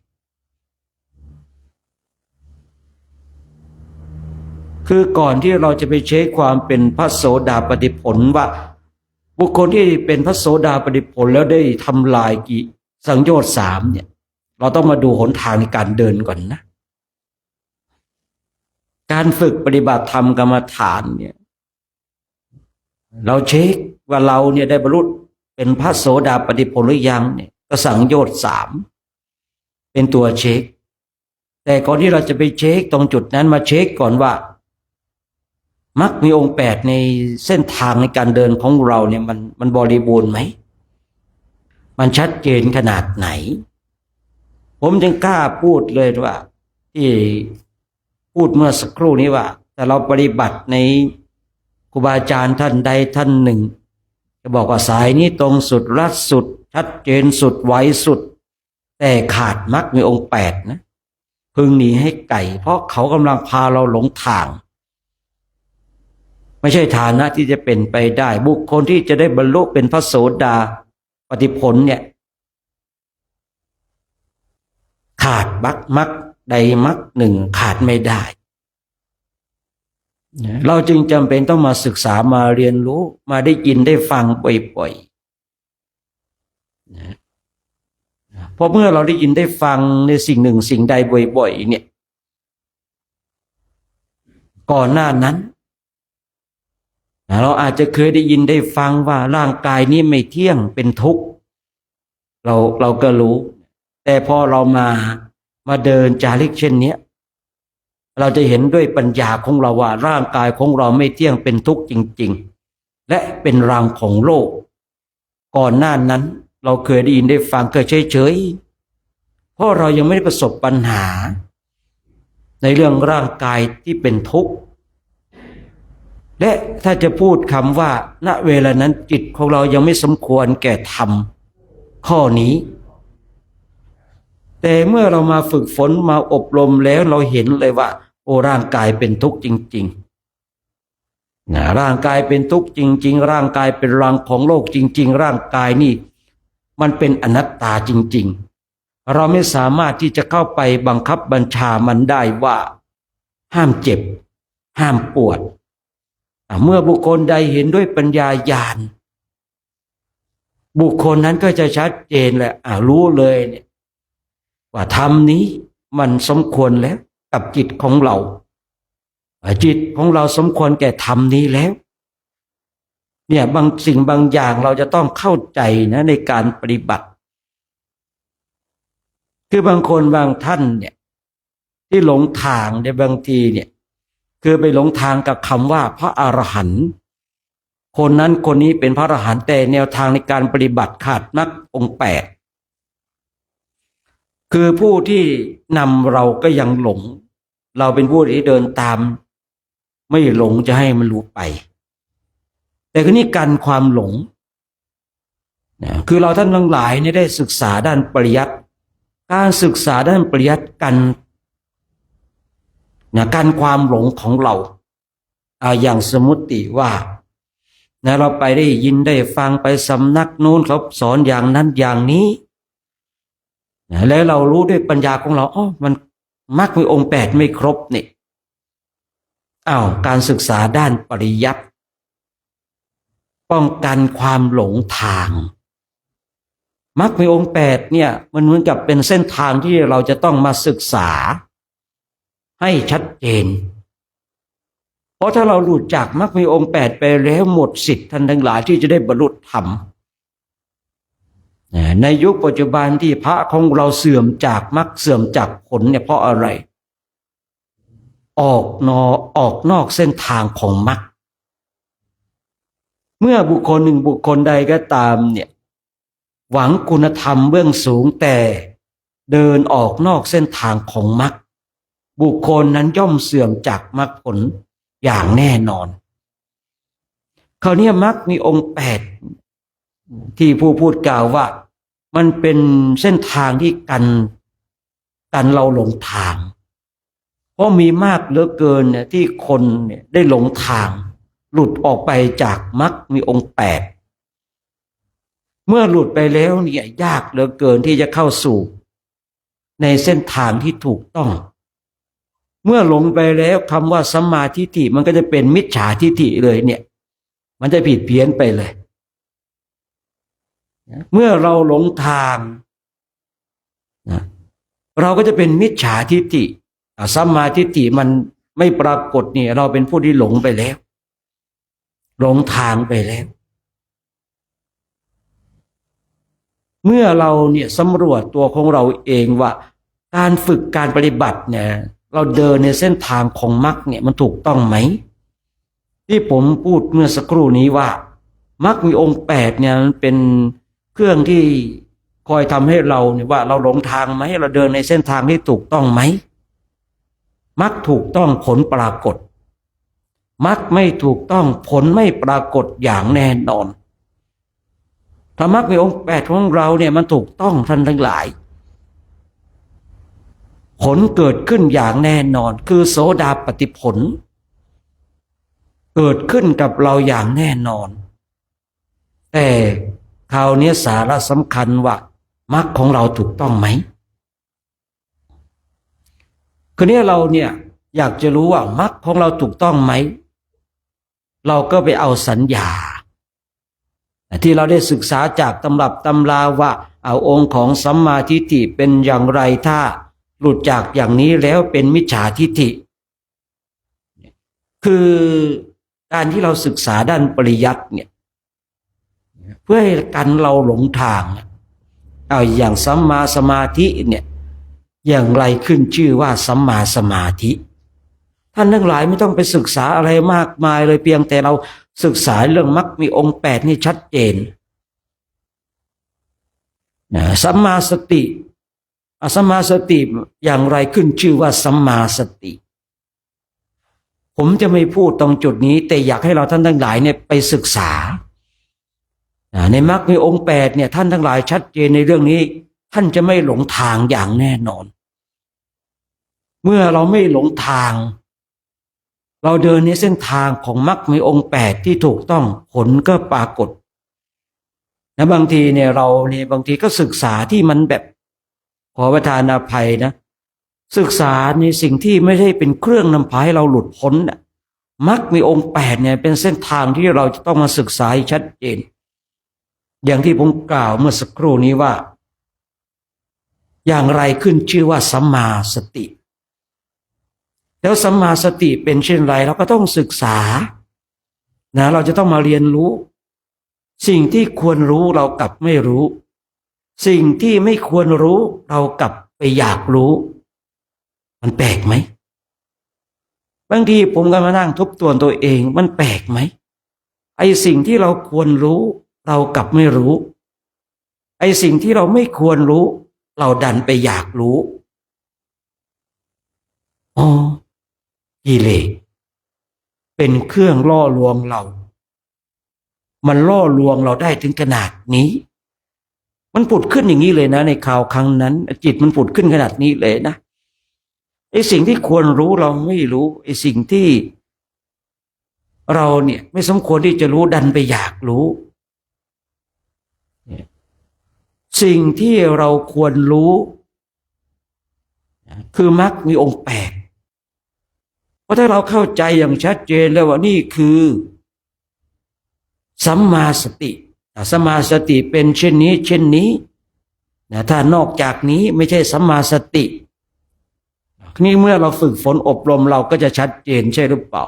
คือก่อนที่เราจะไปเช็คความเป็นพระโสดาปัตติผลว่าบุคคลที่เป็นพระโสดาปัตติผลแล้วได้ทำลายกี่สังโยชน์3เนี่ยเราต้องมาดูหนทางในการเดินก่อนนะการฝึกปฏิบัติธรรมกรรมฐานเนี่ยเราเช็คว่าเราเนี่ยได้บรรลุเป็นพระโสดาปัตติผลหรือยังเนี่ยก็สังโยชน์3เป็นตัวเช็คแต่ก่อนที่เราจะไปเช็คตรงจุดนั้นมาเช็คก่อนว่ามรรคมีองค์8ในเส้นทางในการเดินของเราเนี่ยมันบริบูรณ์ไหมมันชัดเจนขนาดไหนผมจึงกล้าพูดเลยว่าที่พูดเมื่อสักครู่นี้ว่าแต่เราปฏิบัติในครูบาอาจารย์ท่านใดท่านหนึ่งจะบอกว่าสายนี้ตรงสุดรัดสุดชัดเจนสุดไวสุดแต่ขาดมรรคมีองค์8นะพึงหนีให้ไกลเพราะเขากำลังพาเราหลงทางไม่ใช่ฐานะที่จะเป็นไปได้บุคคลที่จะได้บรรลุเป็นพระโสดาปัตติผลเนี่ยขาดมรรคใดมรรคหนึ่งขาดไม่ได้เราจึงจำเป็นต้องมาศึกษามาเรียนรู้มาได้ยินได้ฟังบ่อยๆเพราะเมื่อเราได้ยินได้ฟังในสิ่งหนึ่งสิ่งใดบ่อยๆเนี่ยก่อนหน้านั้นเราอาจจะเคยได้ยินได้ฟังว่าร่างกายนี้ไม่เที่ยงเป็นทุกข์เราก็รู้แต่พอเรามาเดินจาริกเช่นนี้เราจะเห็นด้วยปัญญาของเราว่าร่างกายของเราไม่เที่ยงเป็นทุกข์จริงๆและเป็นรังของโลกก่อนหน้านั้นเราเคยได้ยินได้ฟังก็เฉยๆเพราะเรายังไม่ได้ประสบปัญหาในเรื่องร่างกายที่เป็นทุกข์และถ้าจะพูดคำว่าณเวลานั้นจิตของเรายังไม่สมควรแก่ธรรมข้อนี้แต่เมื่อเรามาฝึกฝนมาอบรมแล้วเราเห็นเลยว่าโอ้ร่างกายเป็นทุกข์จริงๆนะร่างกายเป็นทุกข์จริงๆร่างกายเป็นรังของโลกจริงๆร่างกายนี่มันเป็นอนัตตาจริงๆเราไม่สามารถที่จะเข้าไปบังคับบัญชามันได้ว่าห้ามเจ็บห้ามปวดเมื่อบุคคลใดเห็นด้วยปัญญาญาณบุคคลนั้นก็จะชัดเจนแหละรู้เลยเนี่ยว่าธรรมนี้มันสมควรแล้วกับจิตของเราจิตของเราสมควรแก่ธรรมนี้แล้วเนี่ยบางสิ่งบางอย่างเราจะต้องเข้าใจนะในการปฏิบัติคือบางคนบางท่านเนี่ยที่หลงทางในบางทีเนี่ยคือไปหลงทางกับคำว่าพระอรหันต์คนนั้นคนนี้เป็นพระอรหันต์แต่แนวทางในการปฏิบัติขาดมรรคองค์8คือผู้ที่นำเราก็ยังหลงเราเป็นผู้ที่เดินตามไม่หลงจะให้มันรู้ไปแต่ก็นี่กันความหลงคือเราท่านทั้งหลายนี่ได้ศึกษาด้านปริยัติการศึกษาด้านปริยัติกันความหลงของเราอย่างสมมติว่าเราไปได้ยินได้ฟังไปสำนักนู้นเขาสอนอย่างนั้นอย่างนี้แล้วเรารู้ด้วยปัญญาของเรามันมรรคมีองค์8ไม่ครบนี่การศึกษาด้านปริยัติป้องกันความหลงทางมรรคมีองค์8เนี่ยมันเหมือนกับเป็นเส้นทางที่เราจะต้องมาศึกษาให้ชัดเจนเพราะถ้าเราหลุดจากมรรคมีองค์8ไปแล้วหมดสิทธิ์ท่านทั้งหลายที่จะได้บรรลุธรรมในยุคปัจจุบันที่พระของเราเสื่อมจากมรรคเสื่อมจากผลเนี่ยเพราะอะไรออกนอกเส้นทางของมรรคเมื่อบุคคลหนึ่งบุคคลใดก็ตามเนี่ยหวังคุณธรรมเบื้องสูงแต่เดินออกนอกเส้นทางของมรรคบุคคลนั้นย่อมเสื่อมจากมรรคผลอย่างแน่นอนคราวนี้มรรคมีองค์8ที่ผู้พูดกล่าวว่ามันเป็นเส้นทางที่กันเราหลงทางเพ ราะมีมากเหลือเกินเนี่ยที่คนเนี่ยได้หลงทางหลุดออกไปจากมรรคมีองค์แปดเมื่อหลุดไปแล้วเนี่ยยากเหลือเกินที่จะเข้าสู่ในเส้นทางที่ถูกต้อง เมื่อหลงไปแล้วคำว่าสัมมาทิฏฐิมันก็จะเป็นมิจฉาทิฏฐิเลยเนี่ยมันจะผิดเพี้ยนไปเลยเมื่อเราหลงทางนะเราก็จะเป็นมิจฉาทิฏฐิสัมมาทิฏฐิมันไม่ปรากฏเนี่ยเราเป็นผู้ที่หลงไปแล้วหลงทางไปแล้วเมื่อเราเนี่ยสำรวจตัวของเราเองว่าการฝึกการปฏิบัติเนี่ยเราเดินในเส้นทางของมรรคเนี่ยมันถูกต้องไหมที่ผมพูดเมื่อสักครู่นี้ว่ามรรคมีองค์แปดเนี่ยมันเป็นเครื่องที่คอยทำให้เราเนี่ยว่าเราหลงทางไหมเราเดินในเส้นทางที่ถูกต้องไหมมรรคถูกต้องผลปรากฏมรรคไม่ถูกต้องผลไม่ปรากฏอย่างแน่นอนธรรมะมีองค์แปดของเราเนี่ยมันถูกต้องท่านทั้งหลายผลเกิดขึ้นอย่างแน่นอนคือโสดาปัตติผลเกิดขึ้นกับเราอย่างแน่นอนแต่คราวนี้สาระสำคัญว่ามรรคของเราถูกต้องไหมคือนี้เราเนี่ยอยากจะรู้ว่ามรรคของเราถูกต้องไหมเราก็ไปเอาสัญญาที่เราได้ศึกษาจากตำรับตำราว่าเอาองค์ของสัมมาทิฏฐิเป็นอย่างไรถ้าหลุดจากอย่างนี้แล้วเป็นมิจฉาทิฏฐิคือการที่เราศึกษาด้านปริยัติเนี่ยเพื่อให้กันเราหลงทางเอาอย่างสัมมาสมาธิเนี่ยอย่างไรขึ้นชื่อว่าสัมมาสมาธิท่านทั้งหลายไม่ต้องไปศึกษาอะไรมากมายเลยเพียงแต่เราศึกษาเรื่องมรรคมีองค์แปดนี่ชัดเจนสัมมาสติสัมมาสติอย่างไรขึ้นชื่อว่าสัมมาสติผมจะไม่พูดตรงจุดนี้แต่อยากให้เราท่านทั้งหลายเนี่ยไปศึกษาในมรรคมีองค์แปดเนี่ยท่านทั้งหลายชัดเจนในเรื่องนี้ท่านจะไม่หลงทางอย่างแน่นอนเมื่อเราไม่หลงทางเราเดินในเส้นทางของมรรคมีองค์แปดที่ถูกต้องผลก็ปรากฏนะบางทีเนี่ยเราเนี่ยบางทีก็ศึกษาที่มันแบบขอประทานอภัยนะศึกษาในสิ่งที่ไม่ได้เป็นเครื่องนำพาให้เราหลุดพ้นมรรคมีองค์แปดเนี่ยเป็นเส้นทางที่เราจะต้องมาศึกษาให้ชัดเจนอย่างที่ผมกล่าวเมื่อสักครู่นี้ว่าอย่างไรขึ้นชื่อว่าสัมมาสติแล้วสัมมาสติเป็นเช่นไรเราก็ต้องศึกษาเราจะต้องมาเรียนรู้สิ่งที่ควรรู้เรากลับไม่รู้สิ่งที่ไม่ควรรู้เรากลับไปอยากรู้มันแปลกไหมบางทีผมก็มานั่งทบทวนตัวเองมันแปลกไหมไอ้สิ่งที่เราควรรู้เรากลับไม่รู้ไอ้สิ่งที่เราไม่ควรรู้เราดันไปอยากรู้กิเลสเป็นเครื่องล่อลวงเรามันล่อลวงเราได้ถึงขนาดนี้มันผุดขึ้นอย่างนี้เลยนะในข่าวครั้งนั้นจิตมันผุดขึ้นขนาดนี้เลยนะไอ้สิ่งที่ควรรู้เราไม่รู้ไอ้สิ่งที่เราเนี่ยไม่สมควรที่จะรู้ดันไปอยากรู้สิ่งที่เราควรรู้คือมรรคมีองค์แปดเพราะถ้าเราเข้าใจอย่างชัดเจนแล้วว่านี่คือสัมมาสติสัมมาสติเป็นเช่นนี้เช่นนี้ถ้านอกจากนี้ไม่ใช่สัมมาสตินี่เมื่อเราฝึกฝนอบรมเราก็จะชัดเจนใช่หรือเปล่า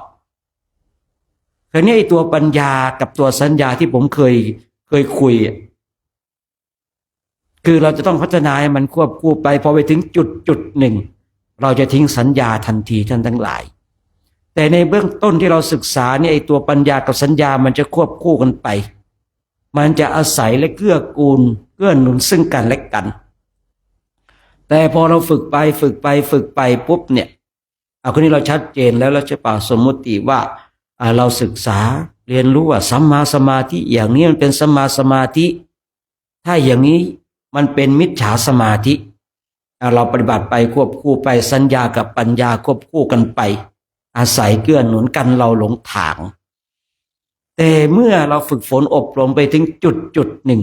คราวนี้ไอ้ตัวปัญญากับตัวสัญญาที่ผมเคยคุยคือเราจะต้องพัฒนาให้มันควบคู่ไปพอไปถึงจุดหนึ่งเราจะทิ้งสัญญาทันทีท่านทั้งหลายแต่ในเบื้องต้นที่เราศึกษาเนี่ยไอ้ตัวปัญญากับสัญญามันจะควบคู่กันไปมันจะอาศัยและเกื้อกูลเกื้อหนุนซึ่งกันและกันแต่พอเราฝึกไปปุ๊บเนี่ยคนนี้เราชัดเจนแล้วเราจะป่าสมมติว่าเราศึกษาเรียนรู้ว่าสัมมาสมาธิอย่างนี้มันเป็นสัมมาสมาธิถ้าอย่างนี้มันเป็นมิจฉาสมาธิ เราปฏิบัติไปควบคู่ไปสัญญากับปัญญาควบคู่กันไป อาศัยเกื้อหนุนกันเราหลงทาง แต่เมื่อเราฝึกฝนอบรมไปถึงจุดหนึ่ง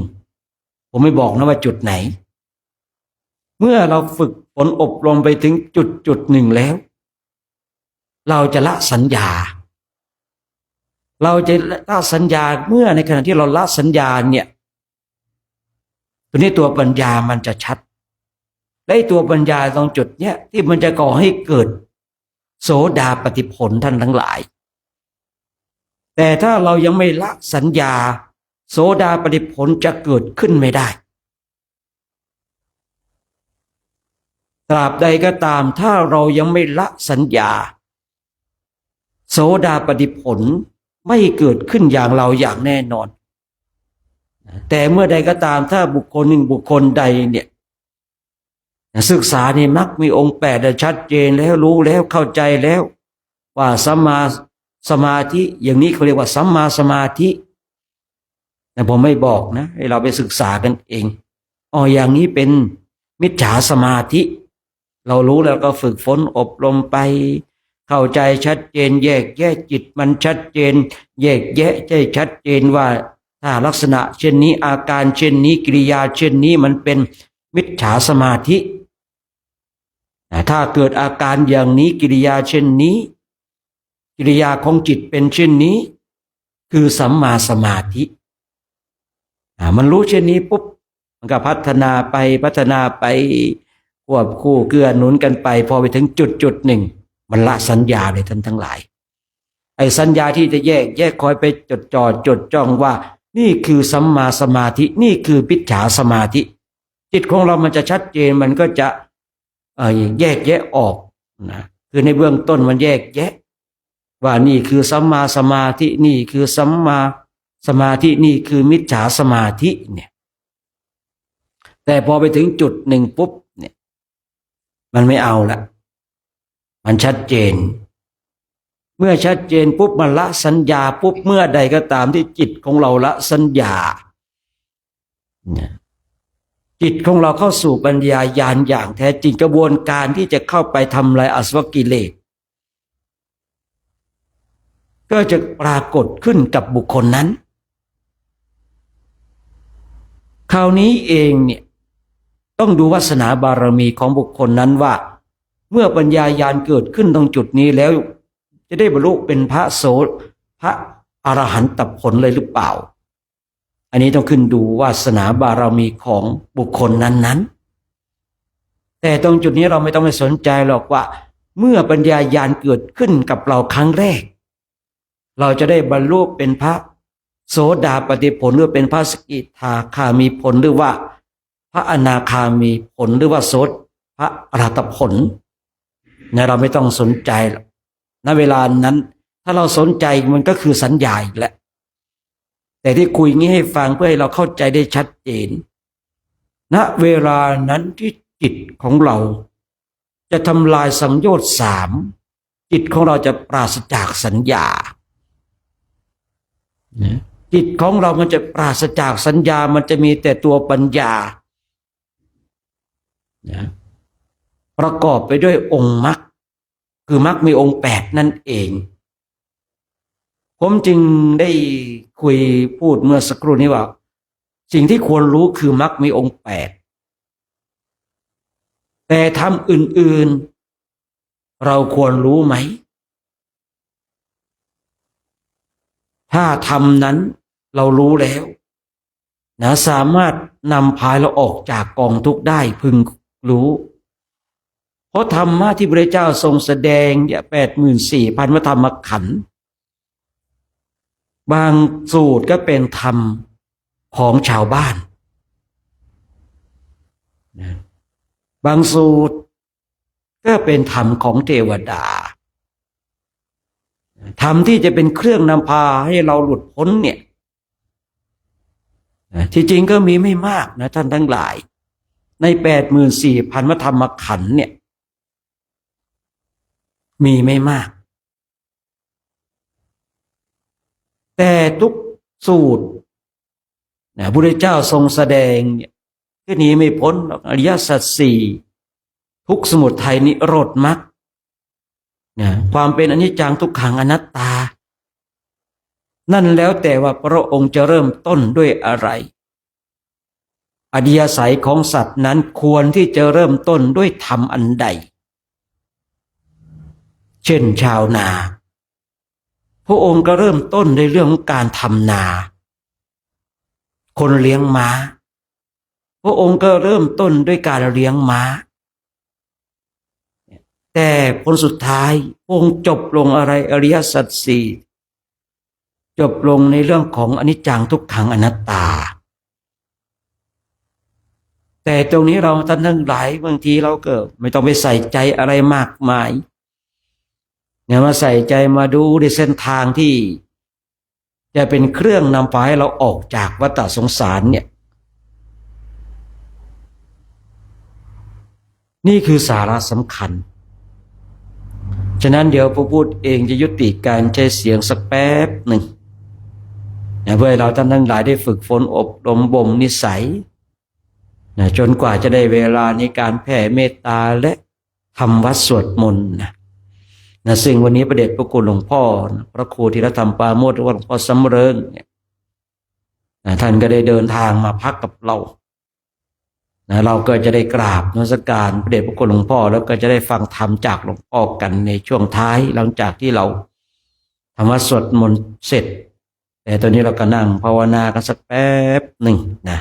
ผมไม่บอกนะว่าจุดไหน เมื่อเราฝึกฝนอบรมไปถึงจุดหนึ่งแล้ว เราจะละสัญญา เราจะละสัญญาเมื่อในขณะที่เราละสัญญาเนี่ยตัวนี้ตัวปัญญามันจะชัดและตัวปัญญาตรงจุดเนี้ยที่มันจะก่อให้เกิดโสดาปฏิผลท่านทั้งหลายแต่ถ้าเรายังไม่ละสัญญาโสดาปฏิผลจะเกิดขึ้นไม่ได้ตราบใดก็ตามถ้าเรายังไม่ละสัญญาโสดาปฏิผลไม่เกิดขึ้นอย่างเราอย่างแน่นอนแต่เมื่อใดก็ตามถ้าบุคคลหนึ่งบุคคลใดเนี่ยศึกษาในมรรคมีองค์แปดชัดเจนแล้วรู้แล้วเข้าใจแล้วว่าสัมมาสมาธิอย่างนี้เขาเรียกว่าสัมมาสมาธิแต่ผมไม่บอกนะให้เราไปศึกษากันเองอย่างนี้เป็นมิจฉาสมาธิเรารู้แล้วก็ฝึกฝนอบรมไปเข้าใจชัดเจนแยกแยะจิตมันชัดเจนแยกแยะใจชัดเจนว่าถ้าลักษณะเช่นนี้อาการเช่นนี้กิริยาเช่นนี้มันเป็นมิจฉาสมาธิถ้าเกิดอาการอย่างนี้กิริยาเช่นนี้กิริยาของจิตเป็นเช่นนี้คือสัมมาสมาธิมันรู้เช่นนี้ปุ๊บมันก็พัฒนาไปควบคู่เกื้อหนุนกันไปพอไปถึงจุดหนึ่งมันละสัญญาเลยท่านทั้งหลายไอ้สัญญาที่จะแยกคอยไปจดจ้องว่านี่คือสัมมาสมาธินี่คือมิจฉาสมาธิจิตของเรามันจะชัดเจนมันก็จะแยกแยะออกนะคือในเบื้องต้นมันแยกแยะว่านี่คือสัมมาสมาธินี่คือสัมมาสมาธินี่คือมิจฉาสมาธิเนี่ยแต่พอไปถึงจุดหนึ่งปุ๊บเนี่ยมันไม่เอาละมันชัดเจนเมื่อชัดเจนปุ๊บมันละสัญญาปุ๊บเมื่อใดก็ตามที่จิตของเราละสัญญาจิตของเราเข้าสู่ปัญญาญาณอย่างแท้จริงกระบวนการที่จะเข้าไปทำลายอาสวะกิเลสก็จะปรากฏขึ้นกับบุคคลนั้นคราวนี้เองเนี่ยต้องดูวาสนาบารมีของบุคคลนั้นว่าเมื่อปัญญาญาณเกิดขึ้นตรงจุดนี้แล้วจะได้บรรลุเป็นพระอรหันตผลเลยหรือเปล่าอันนี้ต้องขึ้นดูวาสนาบารมีของบุคคลนั้นแต่ตรงจุดนี้เราไม่ต้องไปสนใจหรอกว่าเมื่อปัญญาญาณเกิดขึ้นกับเราครั้งแรกเราจะได้บรรลุเป็นพระโสดาปฏิผลหรือเป็นพระสกิทาคามีผลหรือว่าพระอนาคามีผลหรือว่าพระอรหัตผลเนี่ยเราไม่ต้องสนใจหรอกณเวลานั้นถ้าเราสนใจมันก็คือสัญญาอีกแล้วแต่ที่คุยงี้ให้ฟังเพื่อให้เราเข้าใจได้ชัดเจนณเวลานั้นที่จิตของเราจะทำลายสังโยชน์3จิตของเราจะปราศจากสัญญาจิตของเรามันจะปราศจากสัญญามันจะมีแต่ตัวปัญญาประกอบไปด้วยองค์มรรคคือมรรคมีองค์8นั่นเองผมจึงได้คุยพูดเมื่อสักครู่นี้ว่าสิ่งที่ควรรู้คือมรรคมีองค์8แต่ทำอื่นๆเราควรรู้ไหมถ้าทำนั้นเรารู้แล้วนะสามารถนำพาเราออกจากกองทุกข์ได้พึงรู้เพราะธรรมะที่พระเจ้าทรงแสดงเนี่ย84,000 พระธรรมขันธ์บางสูตรก็เป็นธรรมของชาวบ้านบางสูตรก็เป็นธรรมของเทวดาธรรมที่จะเป็นเครื่องนำพาให้เราหลุดพ้นเนี่ยที่จริงก็มีไม่มากนะท่านทั้งหลายใน84,000 พระธรรมขันธ์เนี่ยมีไม่มากแต่ทุกสูตรพระพุทธเจ้าทรงแสดงเนี่ยก็หนีไม่พ้นอริยสัจ ทุกข์สมุทัยนิโรธมรรคเนี่ยความเป็นอนิจจังทุกขังอนัตตา นั่นแล้วแต่ว่าพระองค์จะเริ่มต้นด้วยอะไรอริยสัยของสัตว์นั้นควรที่จะเริ่มต้นด้วยธรรมอันใดเช่นชาวนาพระองค์ก็เริ่มต้นในเรื่องของการทำนา คนเลี้ยงม้าพระองค์ก็เริ่มต้นด้วยการเลี้ยงม้าแต่ผลสุดท้ายพระองค์จบลงอะไรอริยสัจสี่จบลงในเรื่องของอนิจจังทุกขังอนัตตาแต่ตรงนี้เราท่านทั้งหลายบางทีเราก็ไม่ต้องไปใส่ใจอะไรมากมายเนี่ยมาใส่ใจมาดูในเส้นทางที่จะเป็นเครื่องนำพาให้เราออกจากวัฏสงสารเนี่ยนี่คือสาระสำคัญฉะนั้นเดี๋ยวพระพูดเองจะยุติการใช้เสียงสักแป๊บหนึ่งเพื่อให้เราท่านทั้งหลายได้ฝึกฝนอบรมบ่มนิสัยจนกว่าจะได้เวลาในการแผ่เมตตาและทำวัดสวดมนต์ซึ่งวันนี้พระเดชพระคุณหลวงพ่อพระครูธีรธรรมปราโมทย์หรือว่าหลวงพ่อสำเริงเนี่ยท่านก็ได้เดินทางมาพักกับเราเราก็จะได้กราบนมัสการพระเดชพระคุณหลวงพ่อแล้วก็จะได้ฟังธรรมจากหลวงพ่อกันในช่วงท้ายหลังจากที่เราทำวัดสวดมนต์เสร็จแต่ตอนนี้เราก็นั่งภาวนากันสักแป๊บหนึ่งนะ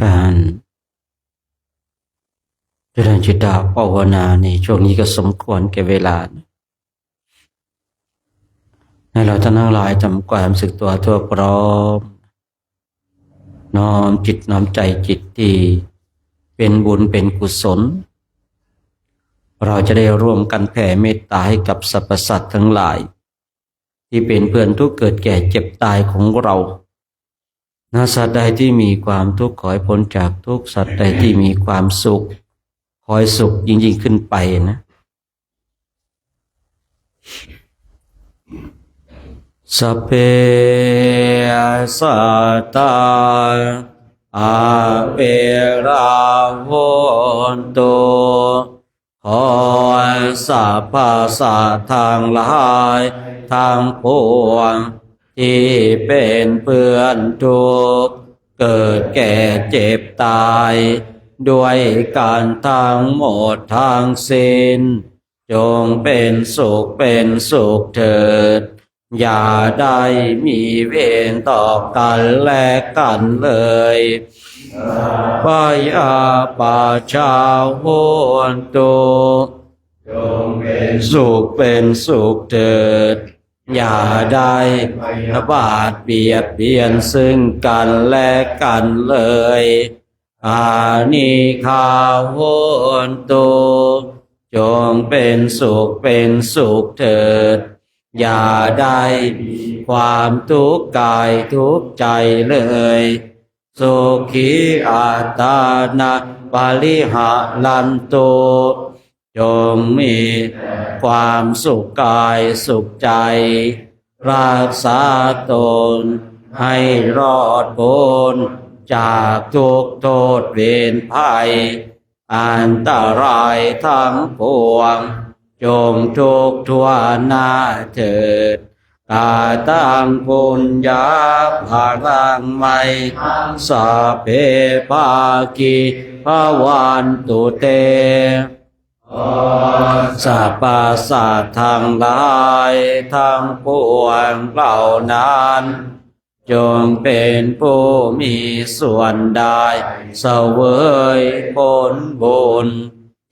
การเจริญ ญจิตตภาวนาในช่วงนี้ก็สมควรแก่เวลาให้เราท่านทั้งหลายทำความสึกตัวทั่วพร้อมน้อมจิตน้อมใจจิตที่เป็นบุญเป็นกุศลเราจะได้ร่วมกันแผ่เมตตาให้กับสรรพสัตว์ทั้งหลายที่เป็นเพื่อนทุกข์เกิดแก่เจ็บตายของเราสัตว์ใดที่มีความทุกข์ขอให้พ้นจากทุกข์สัตว์ใดที่มีความสุขขอให้สุขยิ่งขึ้นไปนะสัพเพสัตตาอาเปราโหนตุขอสัพพสัตว์ทั้งหลายทั้งปวงที่เป็นเพื่อนทุกข์เกิดแก่เจ็บตายด้วยกันทั้งหมดทั้งสิ้นจงเป็นสุขเถิดอย่าได้มีเวรต่อกันและกันเลยพยาปาชาโหนตุจงเป็นสุขเถิดอย่าได้บาดเบียดเบียนซึ่งกันและกันเลยอานิคาโหนตุจงเป็นสุขเถิดอย่าได้ความทุกข์กายทุกข์ใจเลยสุขีอัตตานะปาลิหะลันตุจงมีความสุขกายสุขใจรักษาตนให้รอดพ้นจากทุกโทษเวรภัยอันตรายทั้งปวงจงทุกทั่วหน้าเถิดกาตังปุญญาภารังไมสัพเพปากิภวันตุเตสัพพสัตว์ทั้งหลายทั้งปวงเหล่านั้นจงเป็นผู้มีส่วนได้เสวยผลบุญ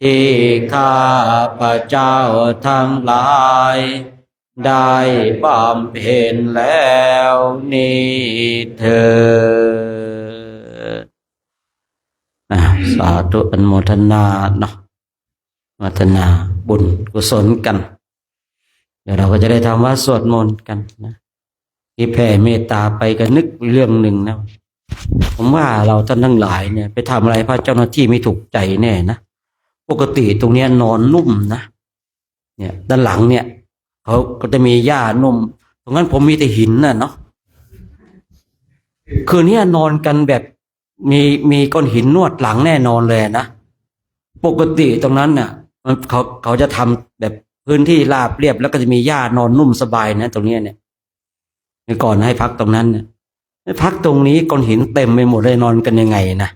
ที่ข้าพเจ้าทั้งหลายได้บำเพ็ญแล้วนี้เถิดสาธุอนุโมทนาเนาะอนุโมทนาบุญกุศลกันเดี๋ยวเราก็จะได้ทำว่าสวดมนต์กันนะที่แผ่เมตตาไปก็นึกเรื่องหนึ่งนะผมว่าเราท่านทั้งหลายเนี่ยไปทำอะไรพระเจ้าหน้าที่ไม่ถูกใจแน่นะปกติตรงเนี้ยนอนนุ่มนะเนี่ยด้านหลังเนี่ยเขาก็จะมีหญ้านุ่มตรงนั้นผมมีแต่หินน่ะเนาะคืนนี้นอนกันแบบมีก้อนหินนวดหลังแน่นอนเลยนะปกติตรงนั้นน่ะมันเขาจะทำแบบพื้นที่ราบเรียบแล้วก็จะมีหญ้านอนนุ่มสบายนะตรงนี้เนี่ยก่อนให้พักตรงนั้นเนี่ยพักตรงนี้ก้อนหินเต็มไปหมดเลยนอนกันยังไงนะ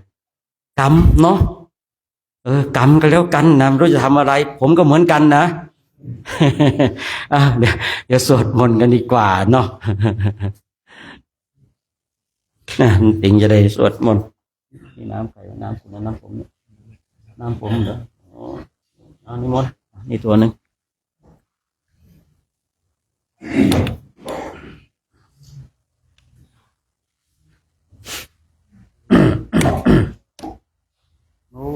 กรรมเนาะกรรมกันแล้วกันนะไม่รู้จะทำอะไรผมก็เหมือนกันนะ เดี๋ยวสวดมนต์กันดีกว่าเนาะ ติงจะได้สวดมนต์นี่น้ำใครน้ำผมน้ำผมน้ำผมเหรออ๋อนี่มนต์นี่ตัวหนึ่ง โอ้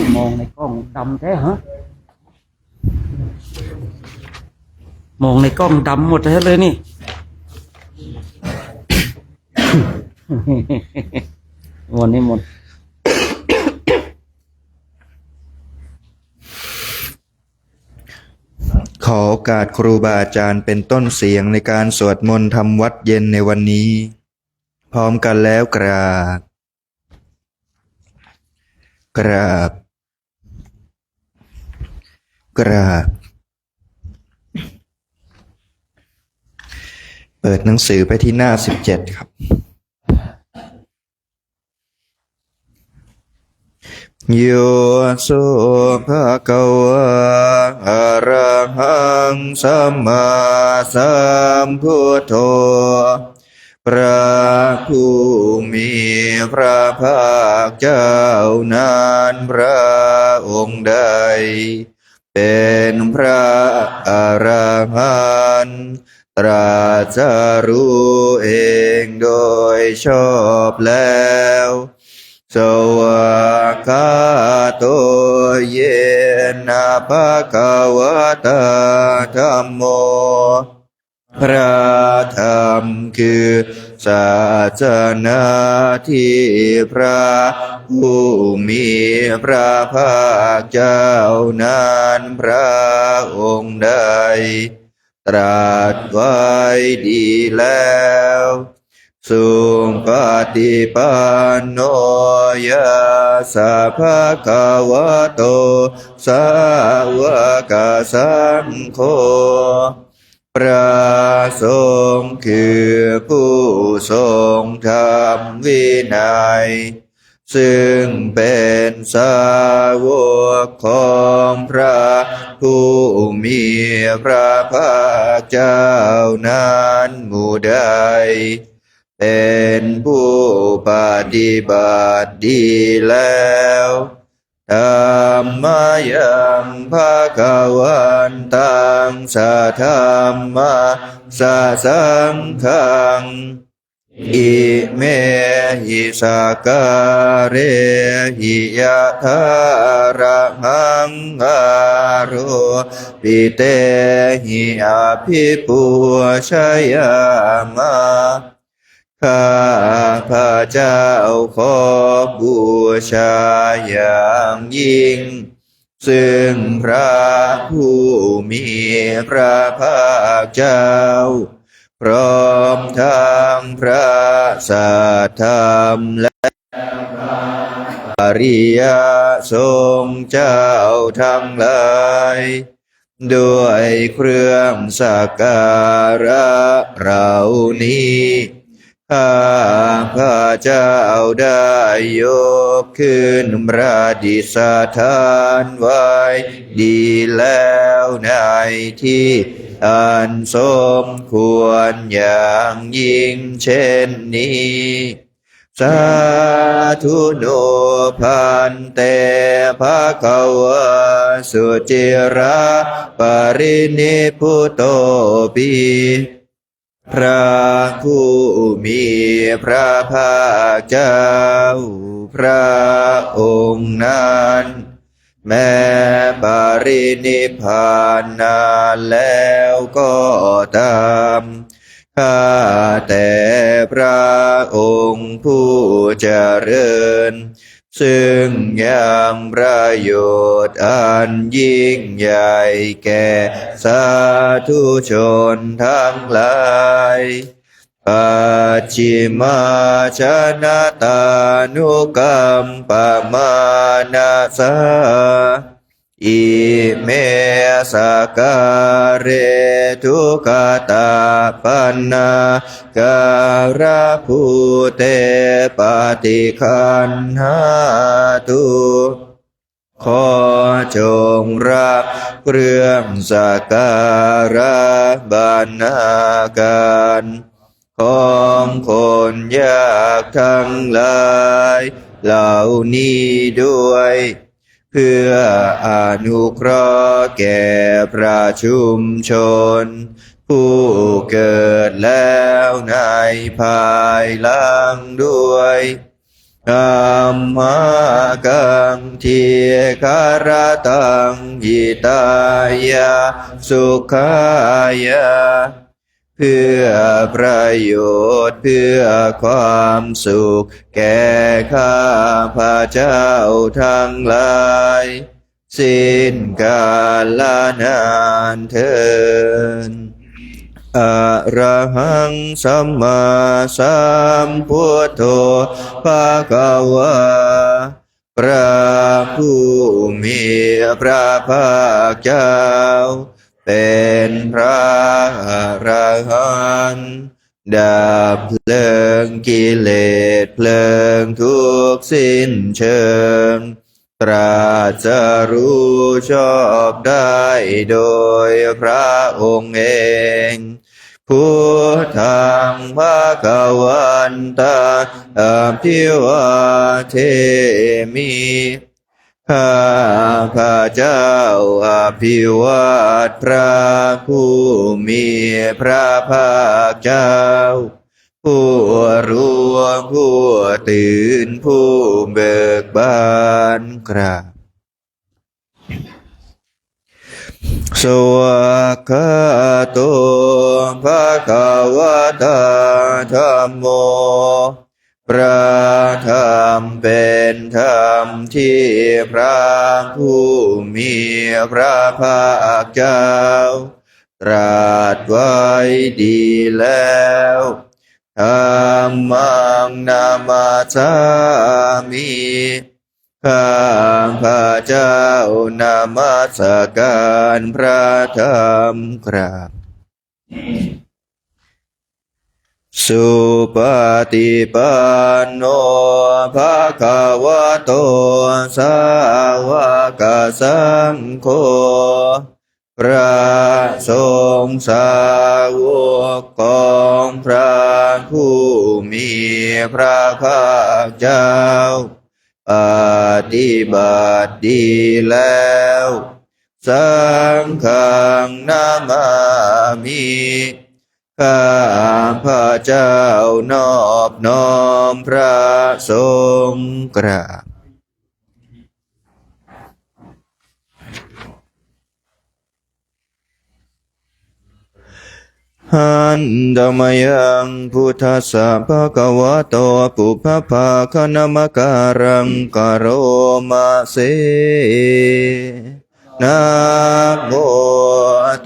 ยมองในกล้องดำแท้ฮะมองในกล้องดำหมดเลยนี่ มนนี่มน ขอโอกาสครูบาอาจารย์เป็นต้นเสียงในการสวดมนต์ทำวัดเย็นในวันนี้ พร้อมกันแล้วกราบกราบกราบเปิดหนังสือไปที่หน้า17ครับโยโสภะคะวะอะระหังสัมมาสัมพุทโธพ พระผู้มีพระภาคเจ้านานพระองค์ใดเป็นพระอรหันต์ตรัสรู้เองโดยชอบแล้วสวากาโตเยนะภะคะวะตาธัมโมพระธรรมคือศาสนาที่พระผู้มีพระภาคเจ้านานพระองค์ใดตรัสไว้ดีแล้วสุปฏิปันโนยะสะภะคะวะโตสาวกสังโฆพระสงฆ์คือผู้ทรงธรรมวินัยซึ่งเป็นสาวกของพระผู้มีพระภาคเจ้านั้นหมู่ใดเป็นผู้ปฏิบัติดีแล้วธัมมายังภะคะวันตังสะธัมมาสะสังฆังอิเมหิสาการะหิยะทาระหังอาโรปิเตหิอาภิปุชยามะข้าพระเจ้าขอบูชาอย่างยิ่งซึ่งพระผู้มีพระภาคเจ้าพร้อมทั้งพระสัทธรรมและอริยสงฆ์เจ้าทั้งหลายด้วยเครื่องสักการะเหล่านี้ข้าพระเจ้าได้ยกขึ้นประดิษฐานไว้ดีแล้วในที่อันสมควรอย่างยิ่งเช่นนี้สาธุโนพันเตภะคะวะสุจิระปรินิพพุโตปิพระผู้มีพระภาคเจ้าพระองค์นั้นแม้ปรินิพพานนานแล้วก็ตามข้าแต่พระองค์ผู้เจริญซึ่งยังประโยชน์อันยิ่งใหญ่แก่สาธุชนทั้งหลายปัจฉิมาชนะตานุกรรมปมานาสาอิเมสการะทุกขตาปันนาการะภูเตปฏิคันหาตุขอจงรับเครื่องสักการะบรรณาการของคนยากทั้งหลายเหล่านี้ด้วยเพื่ออนุเคราะห์แก่ประชุมชนผู้เกิดแล้วในภายหลังด้วยธัมมากังทีคารตังหิตายะสุขายะเพื่อประโยชน์เพื่อความสุขแก่ข้าพระเจ้าทั้งหลายสิ้นกาลนานเทินอะระหังสัมมาสัมพุทโธภะคะวะพระผู้มีพระภาคเจ้าเป็นพระอรหันต์ดับเพลิงกิเลสเพลิงทุกข์สิ้นเชิงตรัสรู้ชอบได้โดยพระองค์เอง พุทธังภคะวันตังอภิวาเทมิข้าพระเจ้าอภิวาทพระผู้มีพระภาคเจ้าผู้รู้ผู้ตื่นผู้เบิกบานกราบสวากขาโตภะคะวะตาธัมโมพระธรรมเป็นธรรมที่พระผู้มีพระภาคเจ้าตรัสไว้ดีแล้วธัมมังนามาสามิข้าพระเจ้านมัสการพระธรรมครับสุปฏิปันโนภะคะวะโตสาวกสังโฆพระสงฆ์สาวกของพระผู้มีพระภาคเจ้าปฏิบัติดีแล้วสังฆังนามามิข้าพระเจ้านอบน้อมพระสงฆ์กราบหันธรรมยังพุทธัสสะภะคะวะโตปุพพะคะนะมะการังกะโรมาเสนะโม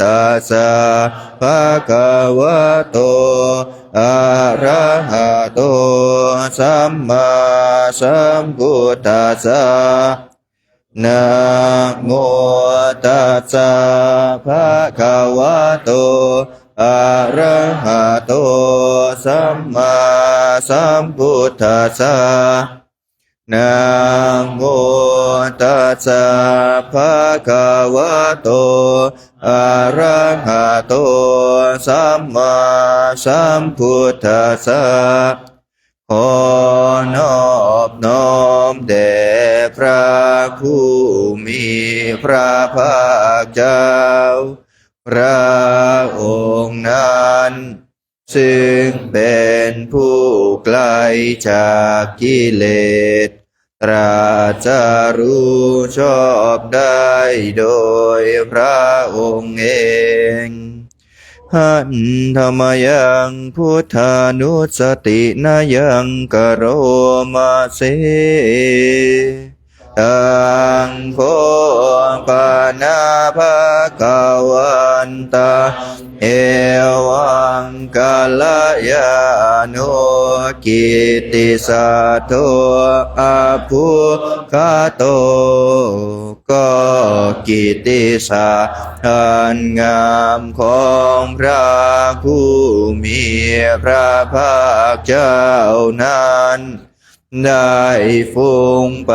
ตัสสะภะคะวะโตอะระหะโตสัมมาสัมพุทธัสสะนะโมตัสสะภะคะวะโตอะระหะโตสัมมาสัมพุทธัสสะนะโมตัสสะภะคะวะโตอะระหะโตสัมมาสัมพุทธัสสะขอนอบน้อมแด่พระผู้มีพระภาคเจ้าพระองค์นั้นซึ่งเป็นผู้ไกลจากกิเลสตรัสรู้ชอบได้โดยพระองค์เองหันธรรมยังพุทธานุสตินายังกโรมาเสตังโคปานาภะคะวันตาเอวังกัลยาโนกิตติสัตโตอะภุคโตก็กิตติศักดิ์อันงามของพระผู้มีพระภาคเจ้านั้นได้ฟุ้งไป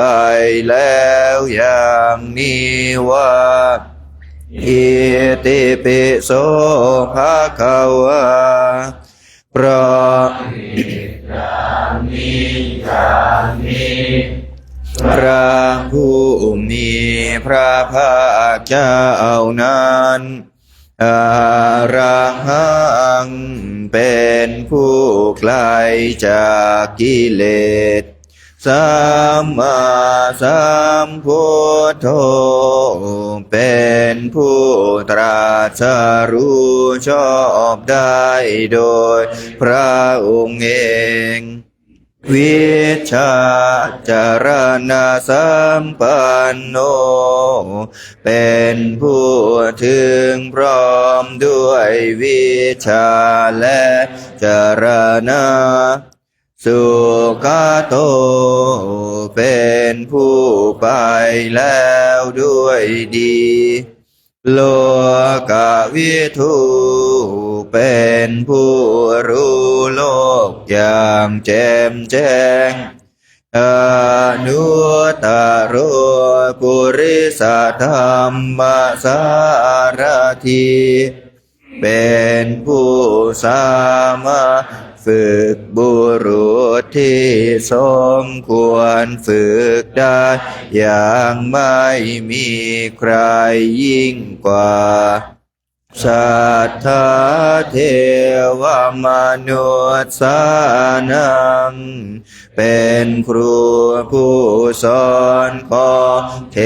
แล้วอย่างนี้ว่าอิติปิโสภะคะวะเพราะพระผู้มีพระภาคเจ้านั้นอะระหังเป็นผู้ไกลจากกิเลสสัมมาสัมพุทโธเป็นผู้ตรัสรู้ชอบได้โดยพระองค์เองวิชาจารณะสัมปันโนเป็นผู้ถึงพร้อมด้วยวิชาและจารณะสุขโตเป็นผู้ไปแล้วด้วยดีโลกวิทูเป็นผู้รู้โลกอย่างแจ่มแจ้งอนุตตรปุริสธรรมสารถี เป็นผู้สามารถฝึกบุรุษที่สมควรฝึกได้อย่างไม่มีใครยิ่งกว่าสัทธาเทวมนุษย์สานังเป็นครูผู้สอนของเท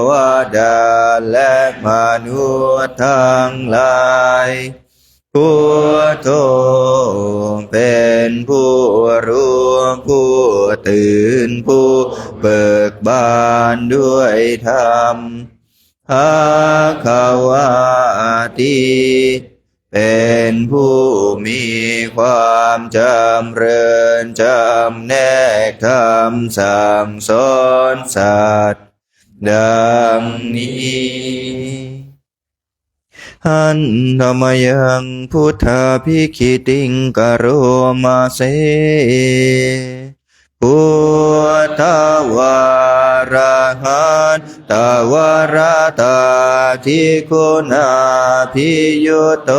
วดาและมนุษย์ทั้งหลายพุทโธเป็นผู้รู้ผู้ตื่นผู้เบิกบานด้วยธรรมภควาติเป็นผู้มีความจำเริญจำแนกธรรมสั่งสอนสัตว์ดังนี้หันธรรมยังพุทธาภิกขิติงกโรมาเสพุทธวารหันตวรตาทิคุณาภิยุตโต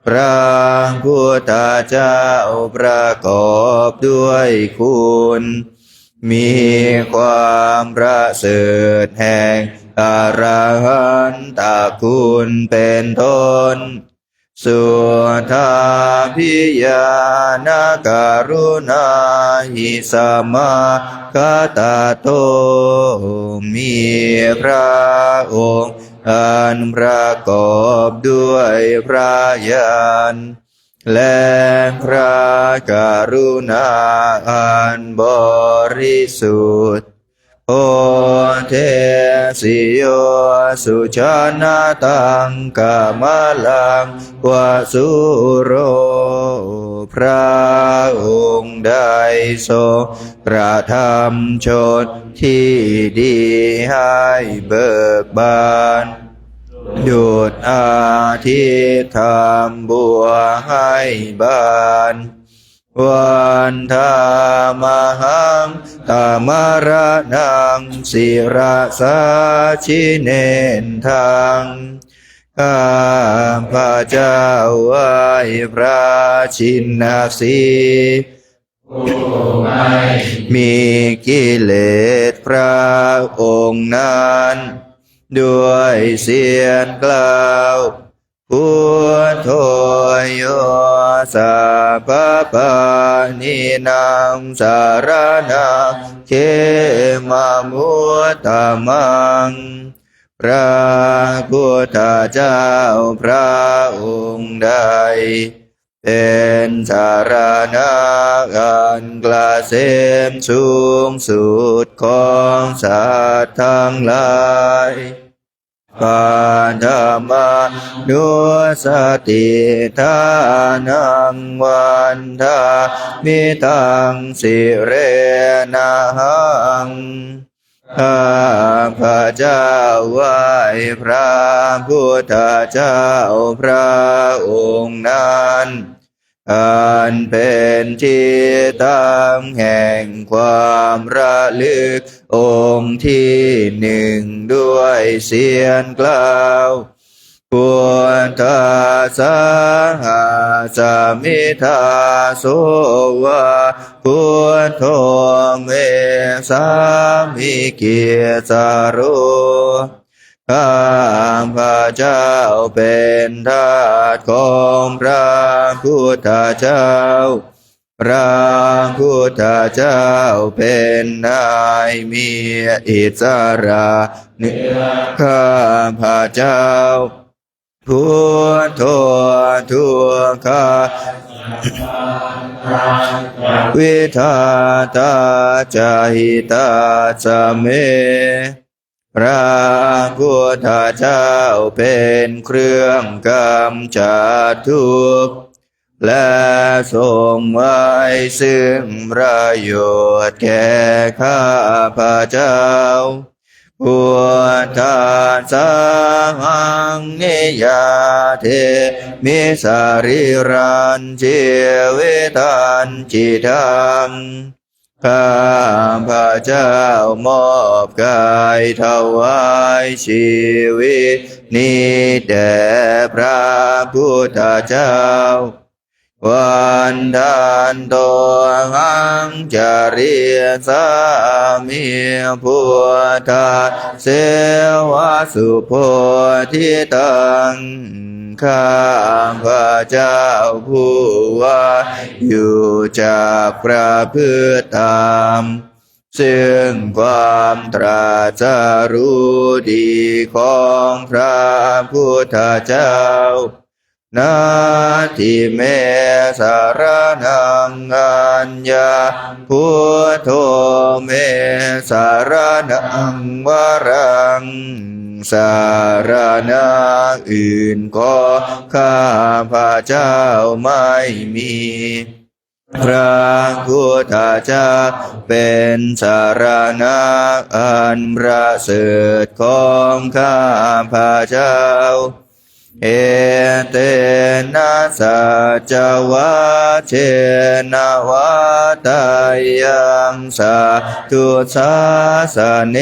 พระพุทธเจ้าประกอบด้วยคุณมีความประเสริฐแห่งอรหันตคุณเป็นต้นสุทาภิญาณการุณาหิสมาคตาโตมีพระองค์อันประกอบด้วยพระญาณและพระกรุณาอันบริสุทธิ์โอเทสิโยสุชนะตังกามลังวสุโรพระองค์ได้ทรงกระทำชนที่ดีให้เบิกบานดุจอาทิตย์ทำบัวให้บานวันธามหังตามรนังศิราสาชิเนนทังข้าพระเจ้าไหว้พระชินสีมีกิเลสพระองค์นั้นด้วยเสียงกล่าวพุทโธโยสัพพปานินังสารนังเขมามุตตมังพระพุทธเจ้าพระองค์ใดเป็นสารณะอันกลาเสมสูงสุดของสัตว์ทั้งหลายปาธรรมานุสติทานังวันทามิตังสิเรนะหังข้าพระเจ้าไหว้พระพุทธเจ้าพระองค์นั้นอันเป็นที่ตั้งแห่งความระลึกองค์ที่หนึ่งด้วยเสียงกล่าวพุทธาสาหาสมิทาโสวะพุทโธเมสามิเกียจารุข้าพระเจ้าเป็นทาสของพระพุทธเจ้าพระพุทธเจ้าเป็นนายมีอิสระเหนือข้าพระเจ้าพุทโธทุกขาวิทาตาจาหิตาสเมพระพุทธเจ้าเป็นเครื่องกำจัดทุกข์และทรงไว้ซึ่งประโยชน์แก่ข้าพระเจ้าพุทธาสาหังนิยาเทมิสาริรันเจเวตันจิตัง ข้าพระเจ้ามอบกายถวายชีวิตนี้แด่พระพุทธเจ้าวันทานตัวหังจริยสามีพุทธาเสวะสุโพธิตังข้าพระเจ้าผู้ว่าอยู่จากพระพุทธธรรมซึ่งความตรัสรู้ดีของพระพุทธเจ้านาทิเมสารนังอัญญาพุทโธเมสารนังวรังสารณะอื่นก็ข้าพระเจ้าไม่มีพระพุทธเจ้าเป็นสารณะอันประเสริฐของข้าพระเจ้าเอเตนะสัจวะเชนะวะตายังสาธุสาสเน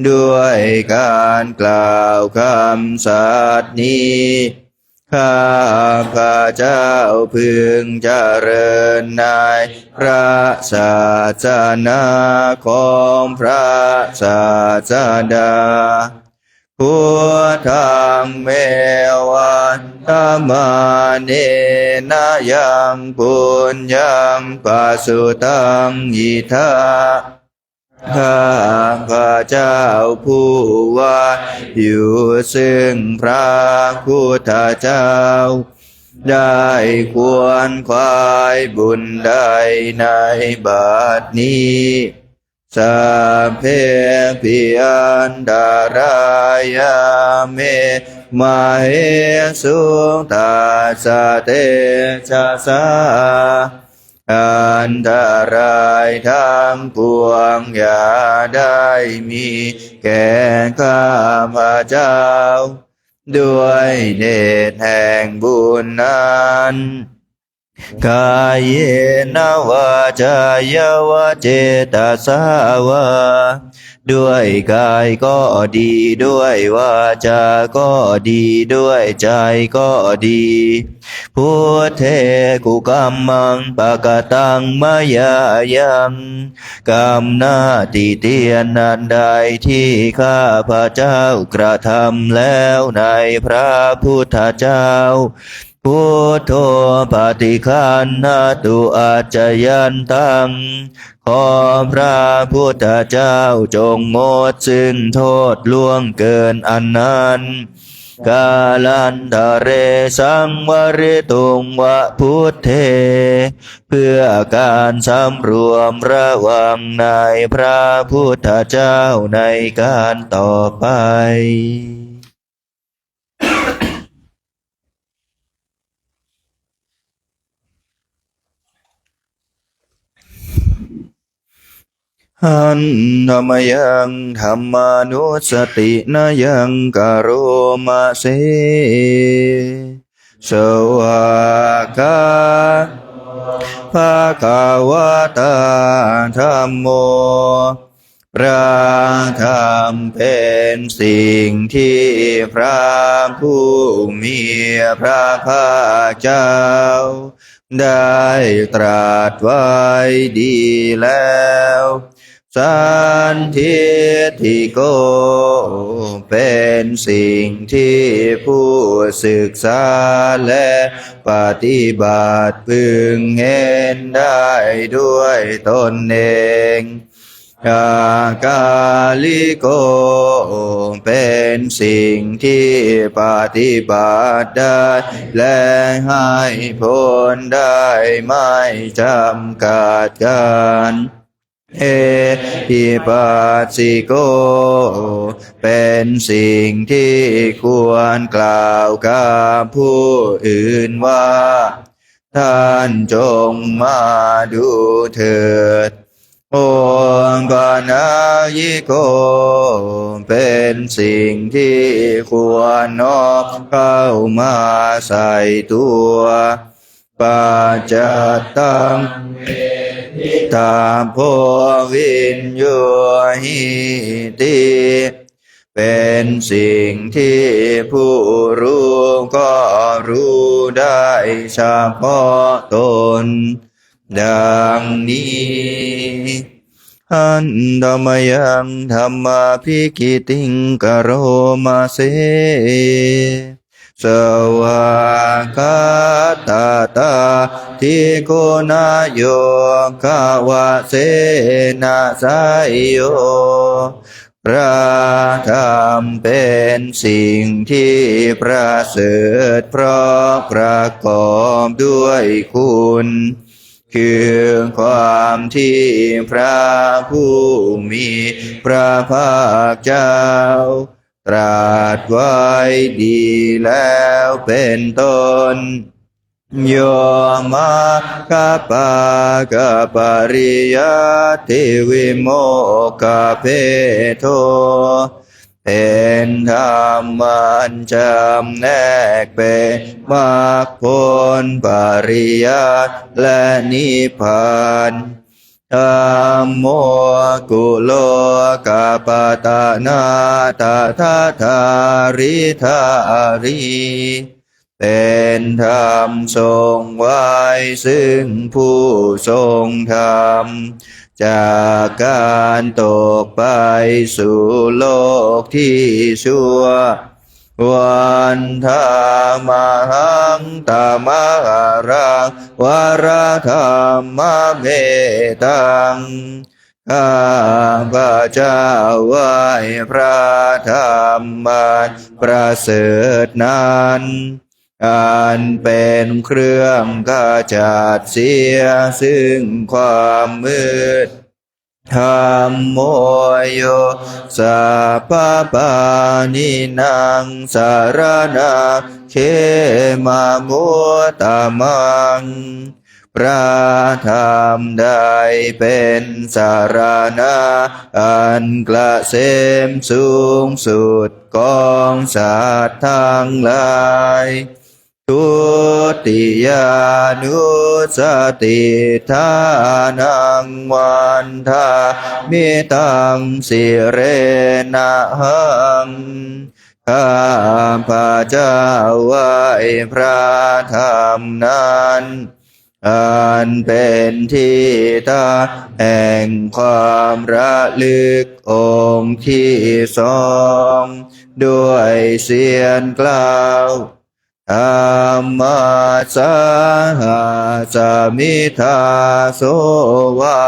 ด้วยการกล่าวคำสัตย์นี้ข้าพระเจ้าพึงเจริญในพระศาสนาของพระศาสดาพุทธังเมวันธรรมาเนนะยังปุญญังปัสสุตังอิทาข้าพระเจ้าผู้ว่าอยู่ซึ่งพระพุทธเจ้าได้ควรควายบุญใดในบัดนี้สัพเพปิอันดารายาเมมาเหสุตาสเตชะสาอันตรายทั้งปวงอย่าได้มีแก่ข้าพระเจ้าด้วยเดชแห่งบุญนั้นกายเยนะวาจายวะเจตสาวาด้วยกายก็ดีด้วยวาจาก็ดีด้วยใจก็ดีพุทเทกุกัมมังปะกตังมายายังกรรมหน้าติเตียนนันใดที่ข้าพระเจ้ากระทำแล้วในพระพุทธเจ้าพุทโธปฏิคันหตุอาจยันตังขอพระพุทธเจ้าจงงดซึ่งโทษล่วงเกินอันนั้นกาลันทะเรสังวริตุงวะพุทเทเพื่อการสำรวมระวังในพระพุทธเจ้าในการต่อไปหันธรรมยังธรรมานุสตินยังกโรมาเสสวากาภะคะวะตาธัมโมพระธรรมเป็นสิ่งที่พระผู้มีพระภาคเจ้าได้ตรัสไว้ดีแล้วสันทิฏฐิโกเป็นสิ่งที่ผู้ศึกษาและปฏิบัติพึงเห็นได้ด้วยตนเองกากาลิโกเป็นสิ่งที่ปฏิบัติได้และให้ผลได้ไม่จำกัดการเอหิปัสสิโกเป็นสิ่งที่ควรกล่าวกับผู้อื่นว่าท่านจงมาดูเถิดองค์ปานายิโกเป็นสิ่งที่ควรน้อมเข้ามาใส่ตัวปัจจตังเว ตาโพวินโยหิติเป็นสิ่งที่ผู้รู้ก็รู้ได้เฉพาะตนดังนี้อันธรรมยังธรรมาภิกิติงกโรมาเสสวากาตาตาทิโกนาโยกาวะเสนาสายโยพระธรรมเป็นสิ่งที่ประเสริฐเพราะประกอบด้วยคุณคือความที่พระผู้มีพระภาคเจ้าตรัสไว้ดีแล้วเป็นต้นโยมาคปากปริยัติวิโมกขเพโทเป็นธรรมันจำแนกเป็นมรรคผลปริยัติและนิพพานธัมโมกุโลกาปตานาตถาทาริธารีเป็นธรรมทรงไว้ซึ่งผู้ทรงธรรมจากการตกไปสู่โลกที่ชั่ววันธามาหังตามหารังวรธรรมเมตังข้าพระเจ้าไหว้พระธรรมมันประเสริฐนั้นอันเป็นเครื่องขจัดเสียซึ่งความมืดธัมโมโยสัพพปานินังสารนังเขมามุตตมังพระธรรมใดเป็นสารณะอันเกษมสูงสุดของสัตว์ทั้งหลายทุติยานุสติทานังวันทามิตังสิเรนะหังข้าพระเจ้าไหว้พระธรรมนั้นอันเป็นที่ตั้งแห่งความระลึกองค์ที่สองด้วยเสียงกล่าวธัมมัสสหาสมิทาโสวา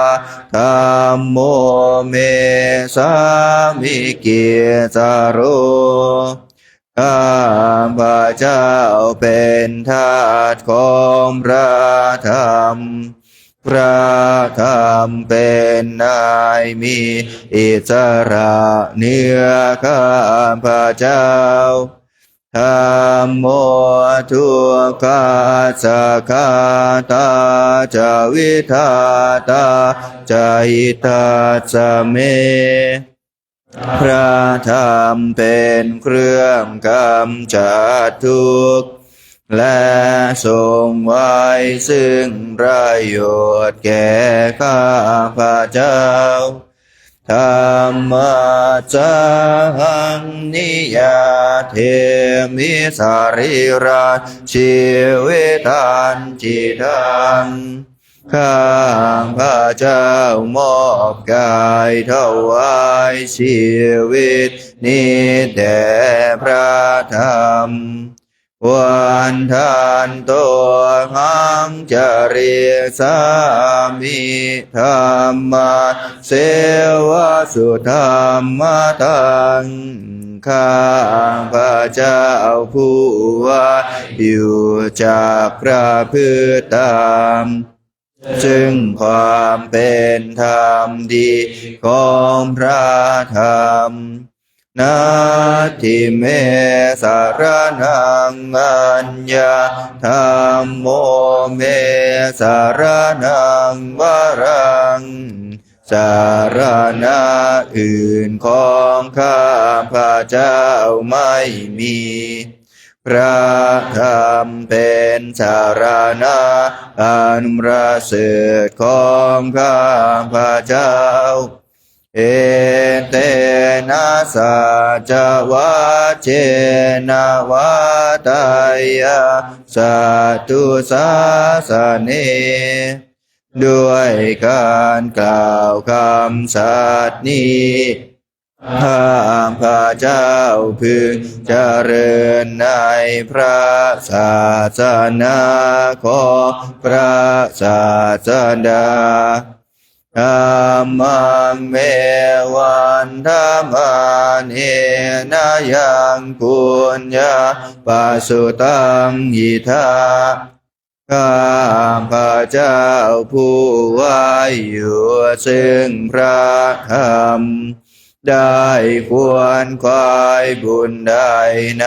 ธัมโมเมสามิกิจาโรข้าพระเจ้าเป็นทาสของพระธรรมพระธรรมเป็นนายมีอิสระเหนือข้าพระเจ้าธัมโมทุกขาสคาตาจาวิทาตาจาหิตาสเมพระธรรมเป็นเครื่องกำจัดทุกข์และทรงไว้ซึ่งประโยชน์แก่ข้าพระเจ้าธัมมัสสหังนิยาเทมิสาริราชีวิตันจิตังข้าพระเจ้ามอบกายถวายชีวิตนี้แด่พระธรรมวันทานตัวหังจะเรียกสามิธรรมะเสวะสุธรรมะตังข้าพระเจ้าผู้ว่าอยู่จากพระพฤติตามซึ่งความเป็นธรรมดีของพระธรรมนาทิเมสารนังอัญญาธัมโมเมสารนังวรังสารณะอื่นของข้าพระเจ้าไม่มีพระธรรมเป็นสารณะ อันประเสริฐของข้าพระเจ้าเอเตนะสัจวะเจนะวะตายะสัตตุสาสเนด้วยการกล่าวคำสัตย์นี้ข้าพระเจ้าพึงเจริญในพระศาสนาของพระศาสดาธัมมังเมวันธัมมาเนนะยังปุญญาปัสสุตังหิทาข้าพระเจ้าผู้ไว้อยู่ซึ่งพระธรรมได้ควรควายบุญได้ใน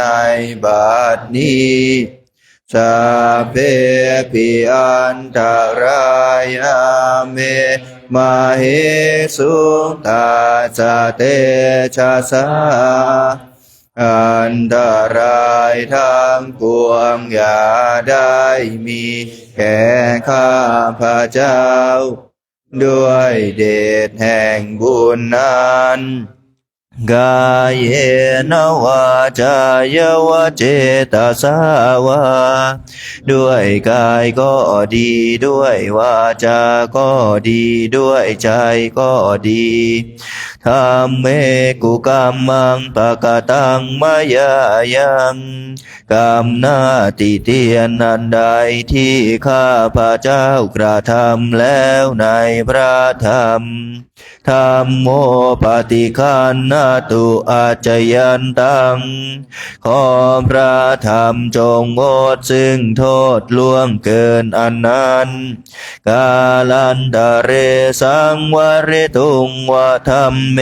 บัดนี้สัพเพปิอันตรายาเมมาเหสุตาสเตชะสาอันตรายทั้งปวงอย่าได้มีแก่ข้าพระเจ้าด้วยเดชแห่งบุญนั้นกายเยนวาจายวเจตสาวาด้วยกายก็ดีด้วยวาจาก็ดีด้วยใจก็ดีธรรมเมกุกรรมังปะกตังมายายังกรรมหน้าติเตียนนันใดที่ข้าพระเจ้ากระทำแล้วในพระธรรมธัมโมปฏิคันนาตุอาจยันตังขอพระธรรมจงงดซึ่งโทษล่วงเกินอันนั้นกาลันตะเรสังวริตุงวะธัมเม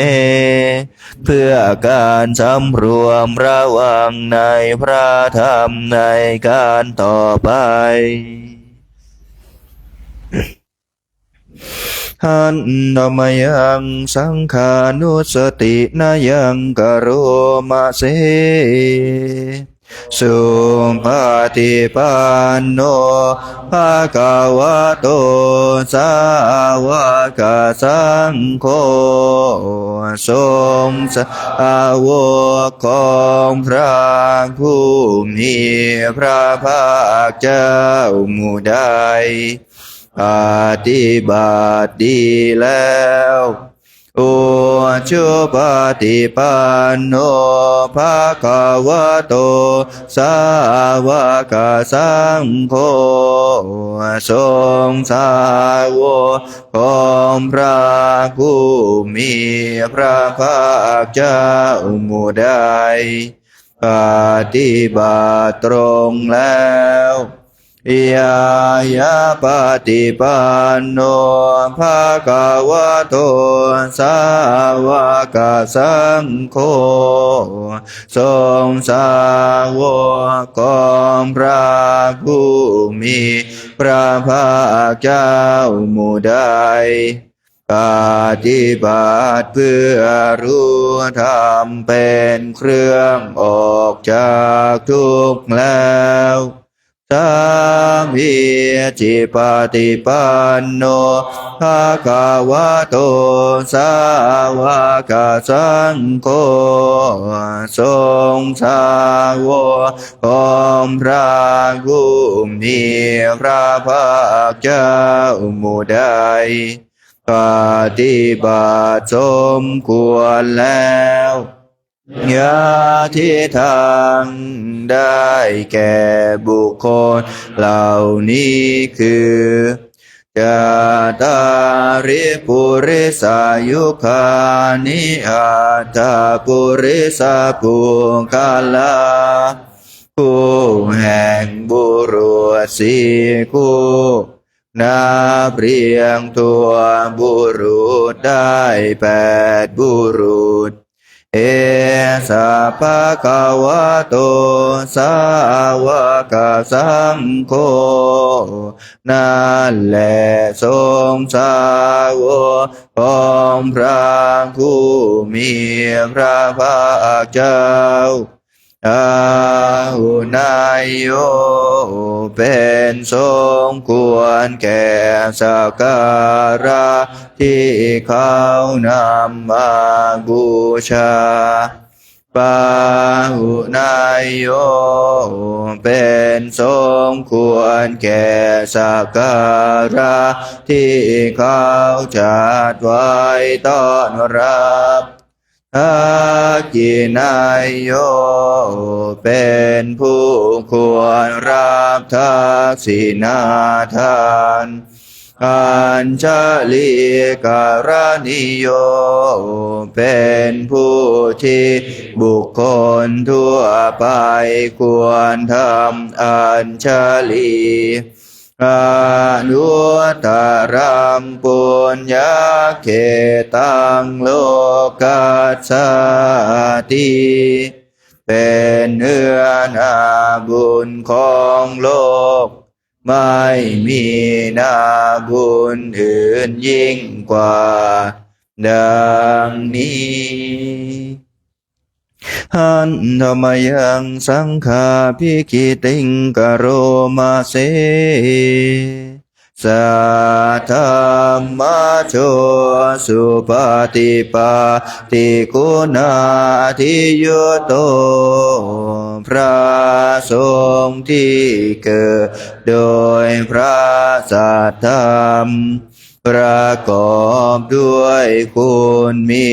เพื่อการสำรวมระวังในพระธรรมในการต่อไปหันธรรมยังสังขานุสตินายังกโรมาเสสุปฏิปันโนภะคะวะโตสาวกสังโฆทรงสาวกของพระผู้มีพระภาคเจ้าหมู่ใดปฏิบัติดีแล้วอุชุปฏิปันโนภะคะวะโตสาวกสังโฆทรงสาวกของพระผู้มีพระภาคเจ้าหมู่ใดปฏิบัติตรงแล้วยายาปฏิปันโนภะคะวะโตสาวกสังโฆทรงสาวกของพระผู้มีพระภาคเจ้าหมู่ใดปฏิบัติเพื่อรู้ธรรมเป็นเครื่องออกจากทุกข์แล้วสัมมิจิปฏิปันโนภะคะวะโตสาวกสังโฆทรงสาวกของพระผู้มีพระภาคเจ้าหมู่ใดปฏิบัติสมควรแล้วญาทิทางได้แก่บุคคลเหล่านี้คือจาตาริปุริสายุคานิอัตถปุริสาปุคลาคู่แห่งบุรุษสี่คู่นับเรียงตัวบุรุษได้8บุรุษเอสะภะคะวะโตสาวกสังโฆนั่นแหละทรงสาวกของพระผู้มีพระภาคเจ้า อาหุนายโยเป็นสมควรแก่สักการะที่เขานำมาบูชาปาหุนายโยเป็นสมควรแก่สักการะที่เขาจัดไว้ต้อนรับทักขินายโยเป็นผู้ควรรับทักษิณาทานอัญชลีการณิโยเป็นผู้ที่บุคคลทั่วไปควรทำอัญชลีอนุตตรัมปุญญเขตังโลกัสสติเป็นเนื้อนาบุญของโลกไม่มีนาบุญอื่นยิ่งกว่าดังนี้หันธรรมยังสังฆาภิกิติงกโรมาเสสัทธรรมโชสุปฏิปันติคุณาทิยุตโตพระสงฆ์ที่เกิดโดยพระสัทธรรมประกอบด้วยคุณมี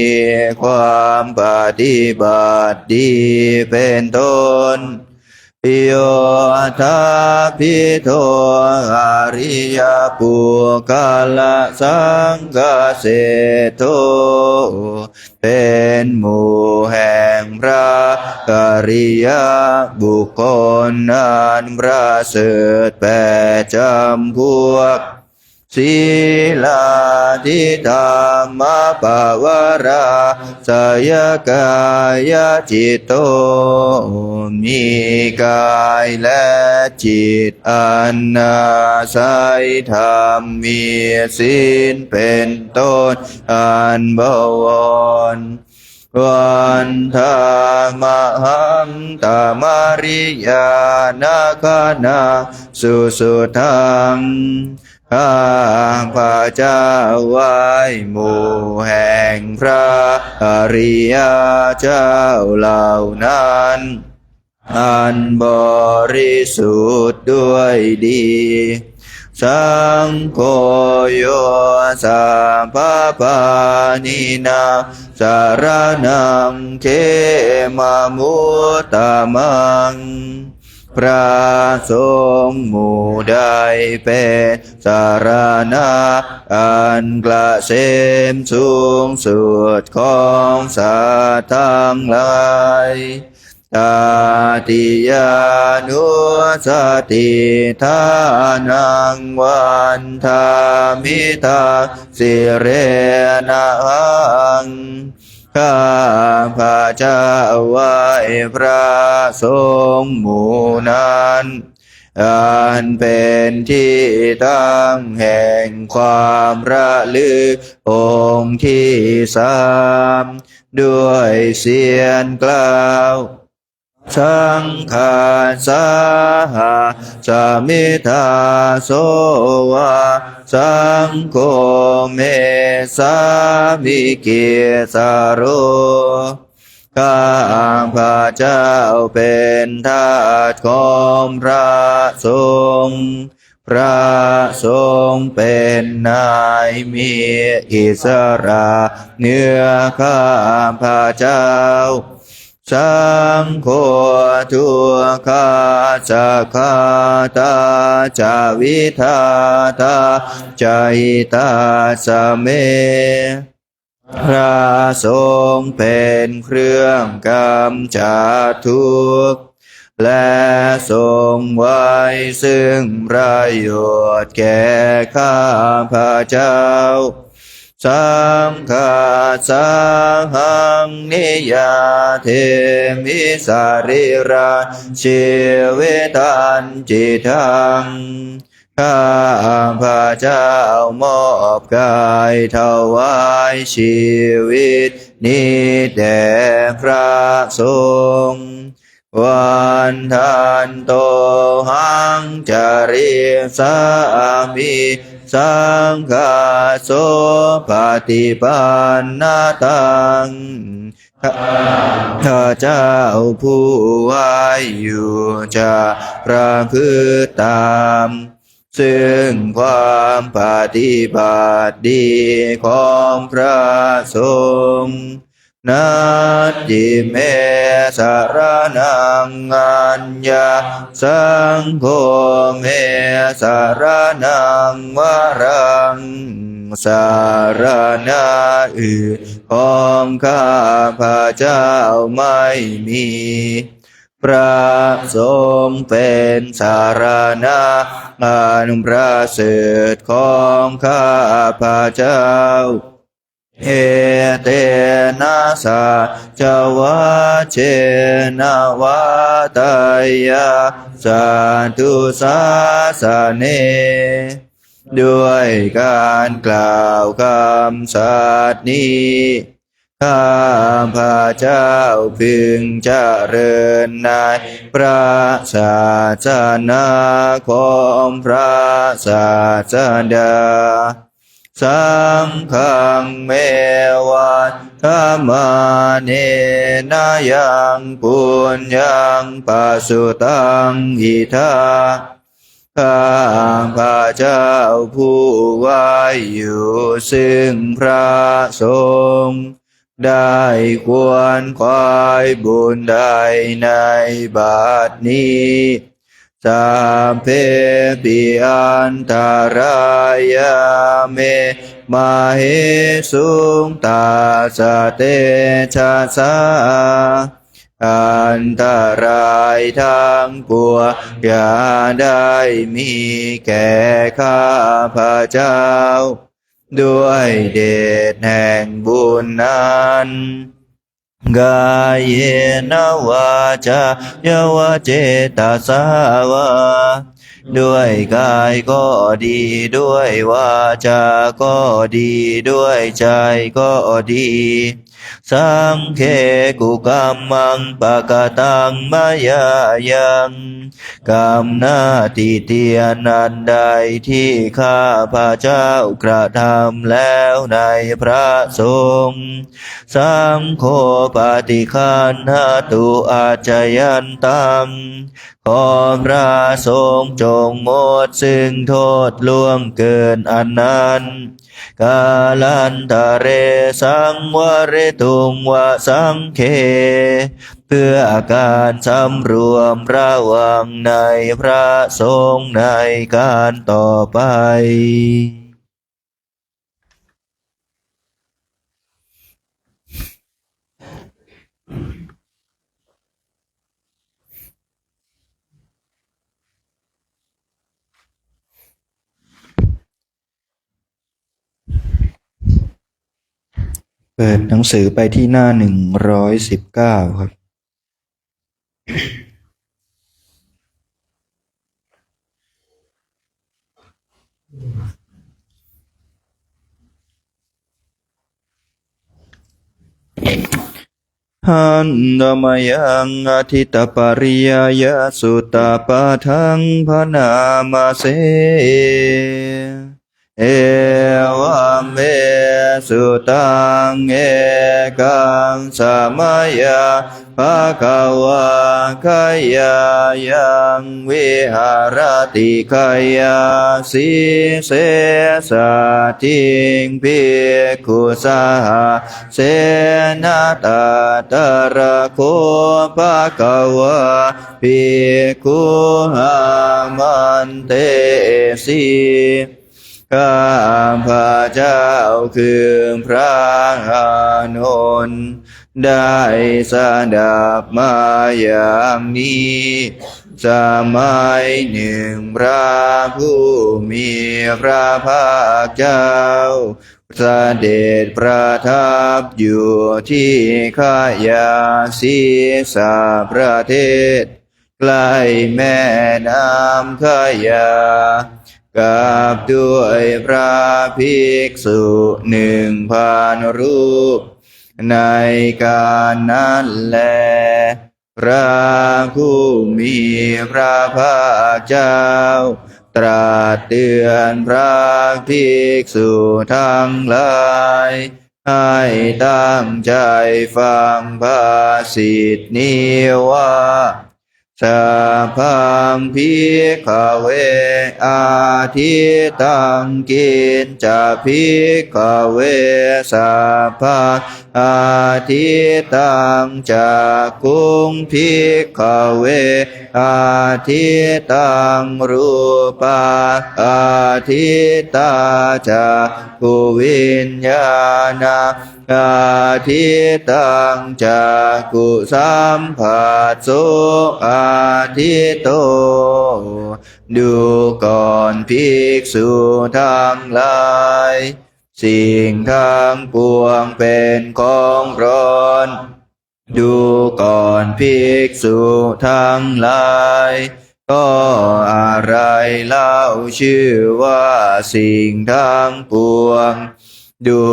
ความปฏิบัติดีเป็นต้นโยธาภิโทอริยปุคลสังฆเสโทเป็นหมู่แห่งพระอริยบุคคลนั้นประเสริฐแปดจำพวกศีลาทิธรรมปวาราสยกายจิตโตมีกายและจิตอันอาศัยธรรมมีศีลเป็นต้นอันบวรวันธามหังตามาริยานาคานาสุสุทังข้าพระเจ้าไหว้หมู่แห่งพระอริยเจ้าเหล่านั้นอันบริสุทธิ์ด้วยดีสังโฆโยสัพพปานินาสารนังเขมามุตตมังพระสงฆ์หมู่ใดเป็นสารณะอันกระเสมสูงสุดของสัตว์ทั้งหลายตาติยานุสติทานังวันทามิทาสิเรนะหังข้าพระเจ้าไหว้พระสงฆ์หมู่นั้นอันเป็นที่ตั้งแห่งความระลึกองค์ที่สามด้วยเสียงกล่าวสังฆาสาหาสามิทาโสวาสังโฆเมสามิกิสาโรข้าพระเจ้าเป็นทาสของพระสงฆ์พระสงฆ์เป็นนายมีอิสระเหนือข้าพระเจ้าสังโฆทุกขาสักขาตาจาวิทาตาใจตาสเมพระสงฆ์เป็นเครื่องกำจัดทุกข์และทรงไว้ซึ่งประโยชน์แก่ข้าพระเจ้าสังฆาสังหังนิยาเทมิสาริราชีวิตันจิตังข้าพระเจ้ามอบกายถวายชีวิตนี้แด่พระสงฆ์ วันทันโตหังจาริสามิสังฆาโสปฏิปันนาตังข้าเจ้าผู้ไหวอยู่จะประพฤติตามซึ่งความปฏิบัติดีของพระสงฆ์นัตถิเมสารนังอัญญาสังโฆเมสารนังวรังสารณะอื่นของข้าพระเจ้าไม่มีพระสงฆ์เป็นสารณะอันประเสริฐของข้าพระเจ้าเอเตนะสะจวะเชนะวะตายาสันตุสาสะเนด้วยการกล่าวคำสัตย์นี้ข้าพระเจ้าพึงเจริญในพระศาสนาของพระศาสดาสังฆังเมวัตธรรมาเนนะยังปุญญังปัสสุตังอิทาข้าพระเจ้าผู้ไหวอยู่ซึ่งพระสงฆ์ได้ควรควายบุญใดในบัดนี้สัพเพปิอันตรายาเมมาเหสุงตาสเตชะสาอันตรายทั้งปวงอย่าได้มีแก่ข้าพระเจ้าด้วยเดชแห่งบุญนั้นกายเยนะวาจายวะเจตสาวาด้วยกายก็ดีด้วยวาจาก็ดีด้วยใจก็ดีสังเคกุกรรมังปะกตังมายายังกรรมหน้าที่เตียนนันใดที่ข้าพระเจ้ากระทำแล้วในพระสงฆ์สังโฆปฏิคันหตุอาจยันตังขอพระสงฆ์จงหมดซึ่งโทษล่วงเกินอันนั้นกาลันตะเรสังวรตุงวะสังเคเพื่อการสำรวมระวังในพระสงฆ์ในการต่อไปเปิดหนังสือไปที่หน้า119ครับหันธมยังอธิตปริยายสุตตปะทังพนามาเสเอวเมสุตังเอกังสมัยยาภะคะวะขยายังวิหารติขยาสิเสสะทิงภิกขุสหเสนาตตระโคภะคะวะภิกขุหามันเตสีข้าพระเจ้าคือพระอานนท์ได้สดับมาอย่างนี้สมัยหนึ่งพระผู้มีพระภาคเจ้าเสด็จประทับอยู่ที่ขยาสีสาประเทศใกล้แม่น้ำขยากับด้วยพระภิกษุ1,000 รูปในการนั้นแล พระผู้มีพระภาคเจ้าตรัสเตือนพระภิกษุทั้งหลายให้ตั้งใจฟังภาษิตนี้ว่าสัพพังภิกขเวอาทิตังกินจะภิกขเวสัพพังอาทิตังจะกุงภิกขเวอาทิตังรูปาอาทิตาจะกุวิญญาณังอาทิตังจะกุสัมผัสโสอาทิโตดูก่อนภิกษุทั้งหลายสิ่งทั้งปวงเป็นของร้อนดูก่อนภิกษุทั้งหลายก็อะไรเล่าชื่อว่าสิ่งทั้งปวงดู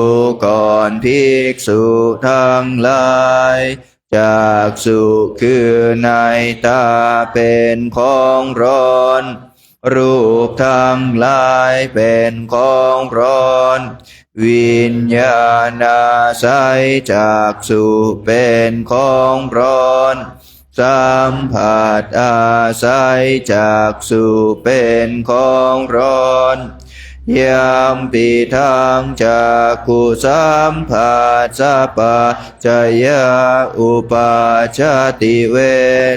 ก่อนภิกษุทั้งหลายจักษุคือในตาเป็นของร้อนรูปทั้งหลายเป็นของร้อนวิญญาณอาศัยจักษุเป็นของร้อนสัมผัสอาศัยจักษุเป็นของร้อนยามปิทางจักขุสัมผัสสัพพะจยาอุปาชติเว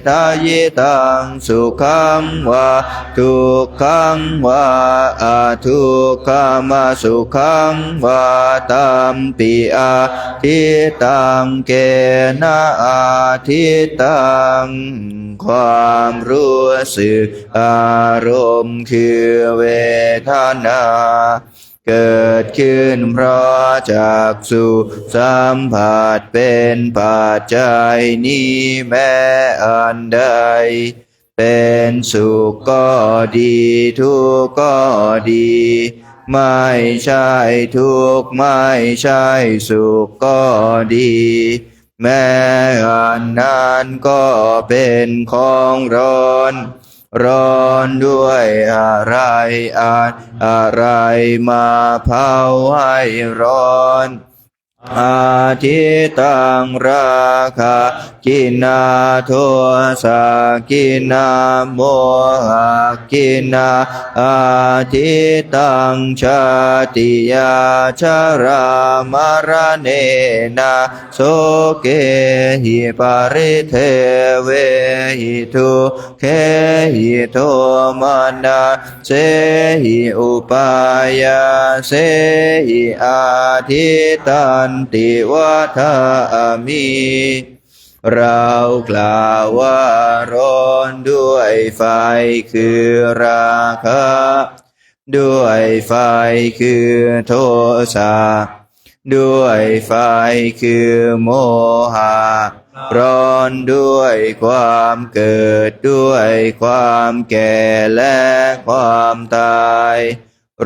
ทายตังสุขังวะทุกขังวะอาทุกขมสุขังวะตัมปิอาทิตังเกนะอาทิตังความรู้สึกอารมณ์คือเวทนาเกิดขึ้นเพราะจักษุสัมผัสเป็นปัจจัยนี้แม้อันใดเป็นสุขก็ดีทุกข์ก็ดีไม่ใช่ทุกข์ไม่ใช่สุขก็ดีแม้อันนั้นก็เป็นของร้อนร้อนด้วยอะไรมาเผาให้ร้อนอาทิตังราคะกินาโทสะกินาโมหะกินาอาทิตังชาติยาชรามรณเนนะโสเกหิปาริเทเวหิทุเคหิโทมานาเสหิอุปายาเสหิอาทิตันติวัฏามิเรากล่าวว่าร้อนด้วยไฟคือราคะด้วยไฟคือโทสะด้วยไฟคือโมหะร้อนด้วยความเกิดด้วยความแก่และความตาย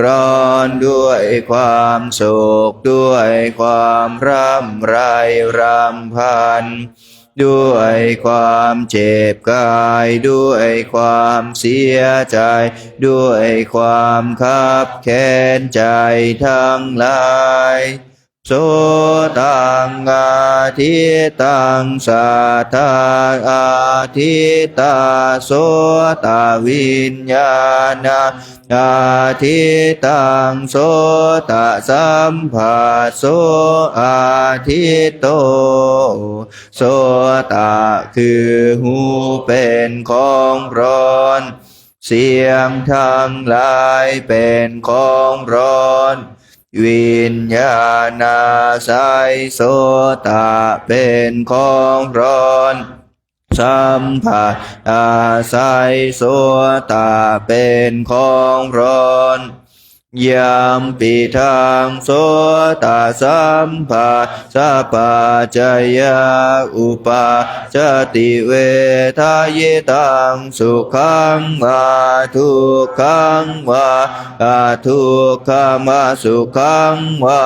ร้อนด้วยความโศกด้วยความร่ำไรรำพันด้วยความเจ็บกายด้วยความเสียใจด้วยความคับแค้นใจทั้งหลายโสตังอาทิตังสัทธาอาทิตาโสตวิญญาณอาทิตังโสตสัมผัสโสอาทิโตโสตคือหูเป็นของร้อนเสียงทั้งหลายเป็นของร้อนวิญญาณอาศัยโสตเป็นของร้อนสัมผัสอาศัยโสตเป็นของร้อน ยามปิทางโสตสัมภาสัพพะจยาอุปาจติเวทายตังสุขังวาทุกขังวาทุกขมาสุขังวา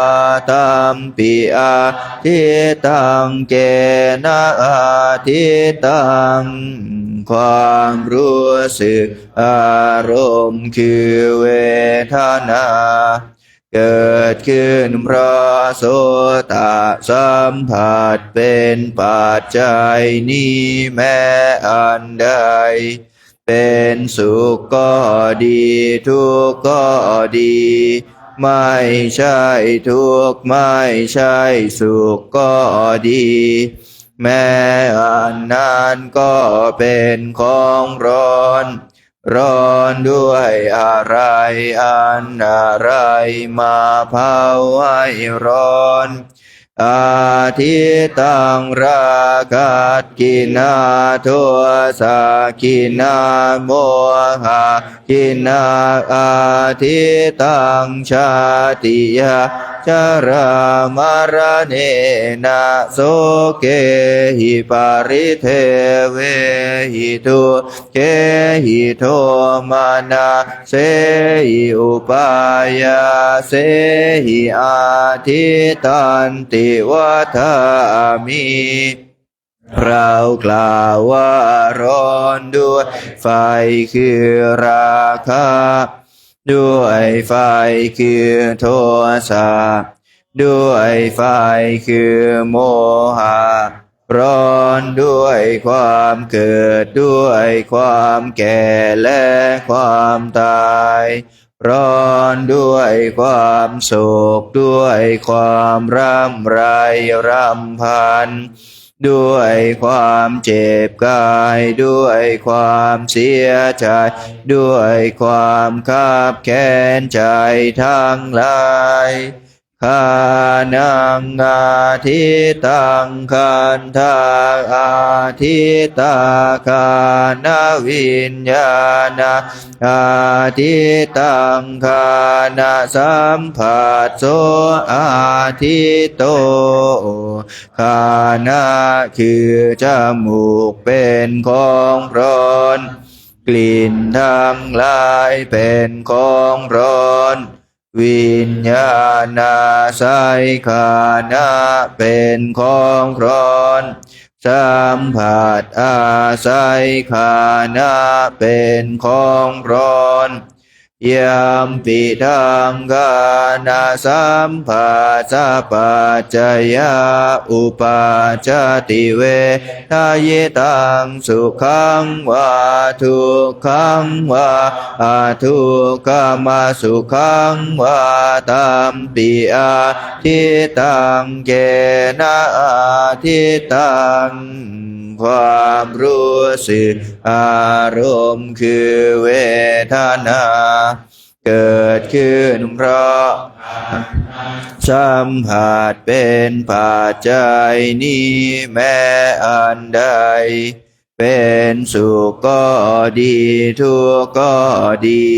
ตัมปิอาทิตังเกนะอาทิตังความรู้สึกอารมณ์คือเวทนาเกิดขึ้นเพราะโสตสัมผัสเป็นปัจจัยนี้แม้อันใดเป็นสุขก็ดีทุกข์ก็ดีไม่ใช่ทุกข์ไม่ใช่สุขก็ดีแม้อันนั้นก็เป็นของร้อนด้วยอะไรอันอะไรมาเผาให้ร้อนอาทิตังราคะกินาโทสะกินาโมหะกินาอาทิตังชาติยาชรามรณเนนะโสเกหิปาริเทเวหิทุเกหิโทมานาเสหิอุปายาเสหิอาทิตันติวัฏามิเรากล่าวว่าร้อนด้วยไฟคือราคะด้วยไฟคือโทสะด้วยไฟคือโมหะร้อนด้วยความเกิดด้วยความแก่และความตายร้อนด้วยความโศกด้วยความร่ำไรรำพันด้วยความเจ็บกายด้วยความเสียใจด้วยความคับแค้นใจทั้งหลายคานังอาทิตังคันธาอาทิตาคานวิญญาณอาทิตังคานาสัมผัสโสอาทิโตคานะคือจมูกเป็นของร้อนกลิ่นทั้งหลายเป็นของร้อนวิญญาณสัยขานะเป็นของร้อนสัมผัสอาศัยขานะเป็นของร้อนยามปิทังกานาสัมผัสสัพพัจจยาอุปาจติเวทายตังสุขังวาทุกขังวาทุกขมาสุขังวาตัมปิอาทิตังเกนะอาทิตังความรู้สึกอารมณ์คือเวทนาเกิดขึ้นเพราะสัมผัสเป็นปัจจัยนี้แม้อันใดเป็นสุขก็ดีทุกข์ก็ดี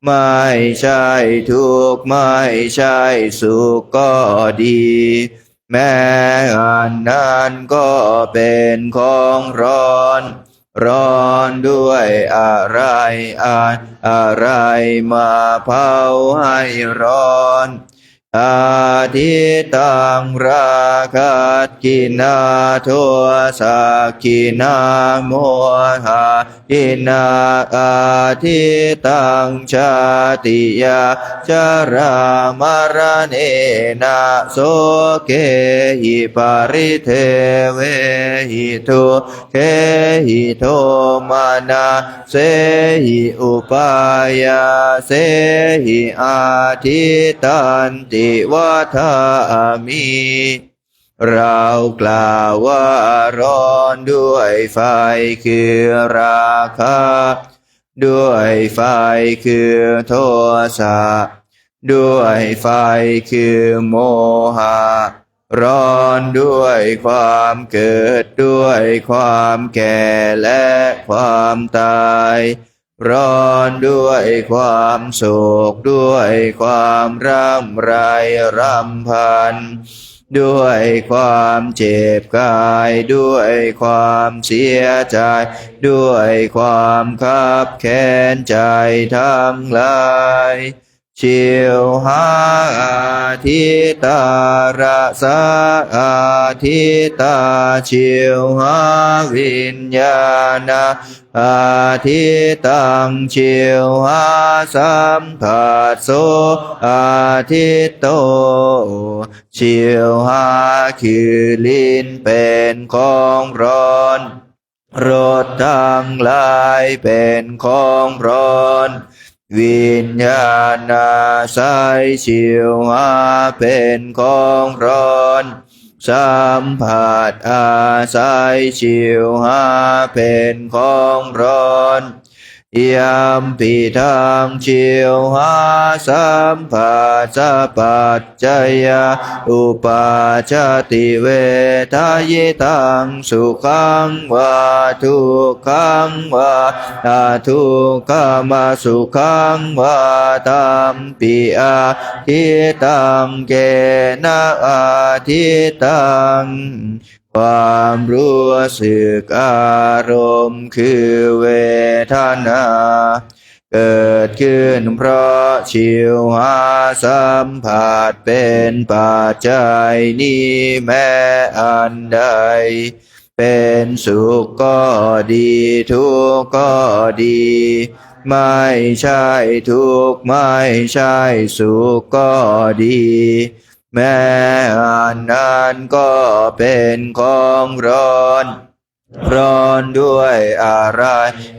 ไม่ใช่ทุกข์ไม่ใช่สุขก็ดีแม้อันนั้นก็เป็นของร้อนด้วยอะไรมาเผาให้ร้อนอาทิตังราคะกินาโทสะกินาโมหะกินาอาทิตังชาติยาชรามรณเนนะโสเกหิปาริเทเวหิทุเกหิโทมานาเสหิอุปายาเสหิอาทิตันติวัฏามิเรากล่าวว่าร้อนด้วยไฟคือราคะด้วยไฟคือโทสะด้วยไฟคือโมหะร้อนด้วยความเกิดด้วยความแก่และความตาย ร้อนด้วยความโศกด้วยความร่ำไรรำพันด้วยความเจ็บกายด้วยความเสียใจด้วยความคับแค้นใจทั้งหลายชิวหาอาทิตาระสาอาทิตาชิวหาวิญญาณอาทิตังชิวหาสัมผัสโสอาทิตโตชิวหาคือลิ้นเป็นของร้อนรสทั้งหลายเป็นของร้อนวิญญาณสายชิวหาเป็นของร้อนสัมผัสอาศัยชิวหาเป็นของร้อนยามปีทางชิวหาสัมผัสสะปัจจยาอุปาจติเวทายตังสุขังวาทุกขังวาทุกขมาสุขังวาตัมปิอาทิตังเกนะอาทิตังความรู้สึกอารมณ์คือเวทนาเกิดขึ้นเพราะชิวหาสัมผัสเป็นปัจจัยนี้แม้อันใดเป็นสุขก็ดีทุกข์ก็ดีไม่ใช่ทุกข์ไม่ใช่สุขก็ดีแม้อันนั้นก็เป็นของร้อนร้อนด้วยอะไร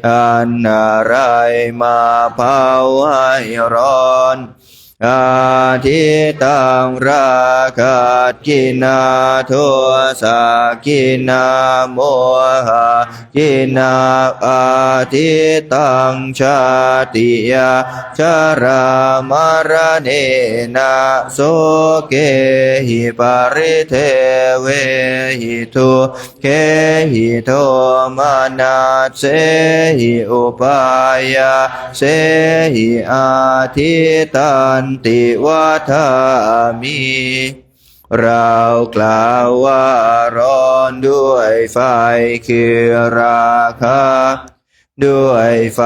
อันอะไรมาเผาให้ร้อนอาทิตังราคะกินาโทสะกินาโมหะกินาอาทิตังชาติยาชรามรณะนะโสเกหิปริเทเวหิทุเกหิโทมานาเสหิอุปายาเสหิอาทิตันติวัฏามิเรากล่าวว่าร้อนด้วยไฟคือราคะด้วยไฟ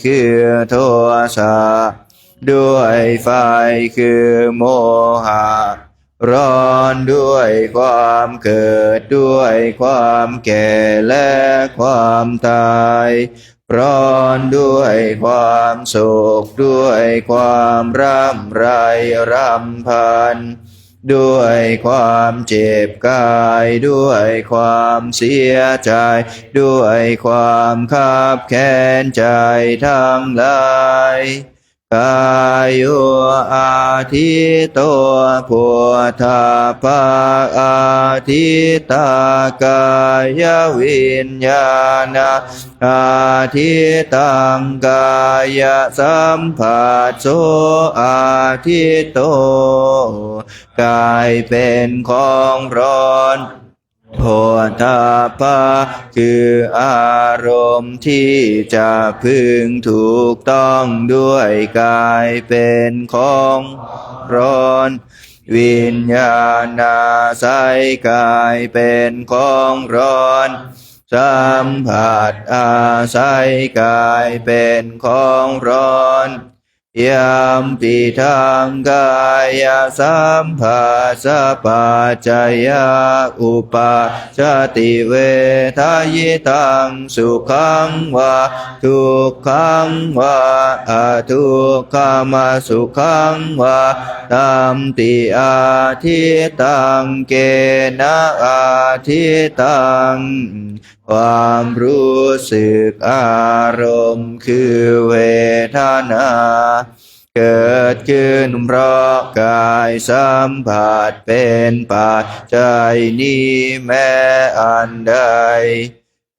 คือโทสะด้วยไฟคือโมหะร้อนด้วยความเกิดด้วยความแก่และความตายร้อนด้วยความโศกด้วยความร่ำไรรำพันด้วยความเจ็บกายด้วยความเสียใจด้วยความคับแค้นใจทั้งหลายกายโยอาทิโตพุทธาภาอาทิตากายวิญญาณอาทิตังกายสัมผัสโสอาทิโตกายเป็นของร้อนโพธาภะคืออารมณ์ที่จะพึงถูกต้องด้วยกายเป็นของร้อนวิญญาณสายกายเป็นของร้อนสัมผัสอาศัยกายเป็นของร้อนยามปิทางกายสัมผัสสะปัจจยาอุปาจติเวทายตังสุขังวาทุกขังวาทุกขมาสุขังวาตัมติอาทิตังเกนะอาทิตังความรู้สึกอารมณ์คือเวทนาเกิดขึ้นเพราะกายสัมผัสเป็นปัจจัยนี้แม้อันใด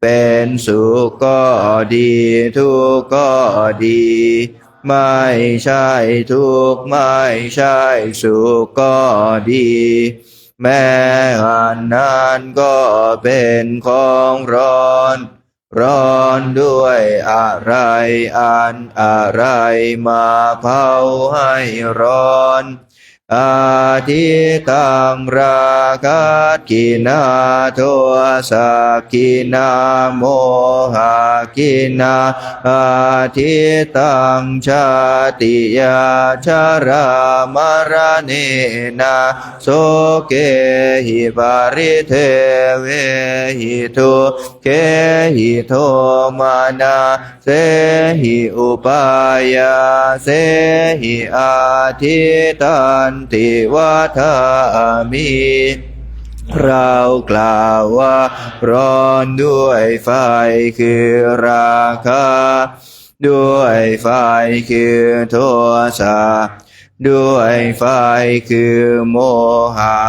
เป็นสุขก็ดีทุกข์ก็ดีไม่ใช่ทุกข์ไม่ใช่สุขก็ดีแม้อันนั้นก็เป็นของร้อน ร้อนด้วยอะไรอันอะไรมาเผาให้ร้อนอาทิตังราคะกินาโทสะกินาโมหะกินาอาทิตังชาติยาชารามรณะนาโสเกหิปาริเทเวหิทุเกหิโทมานาเสหิอุปายาเสหิอาทิตันติวัฏามิเรากล่าวว่าร้อนด้วยไฟคือราคะด้วยไฟคือโทสะด้วยไฟคือโมหะ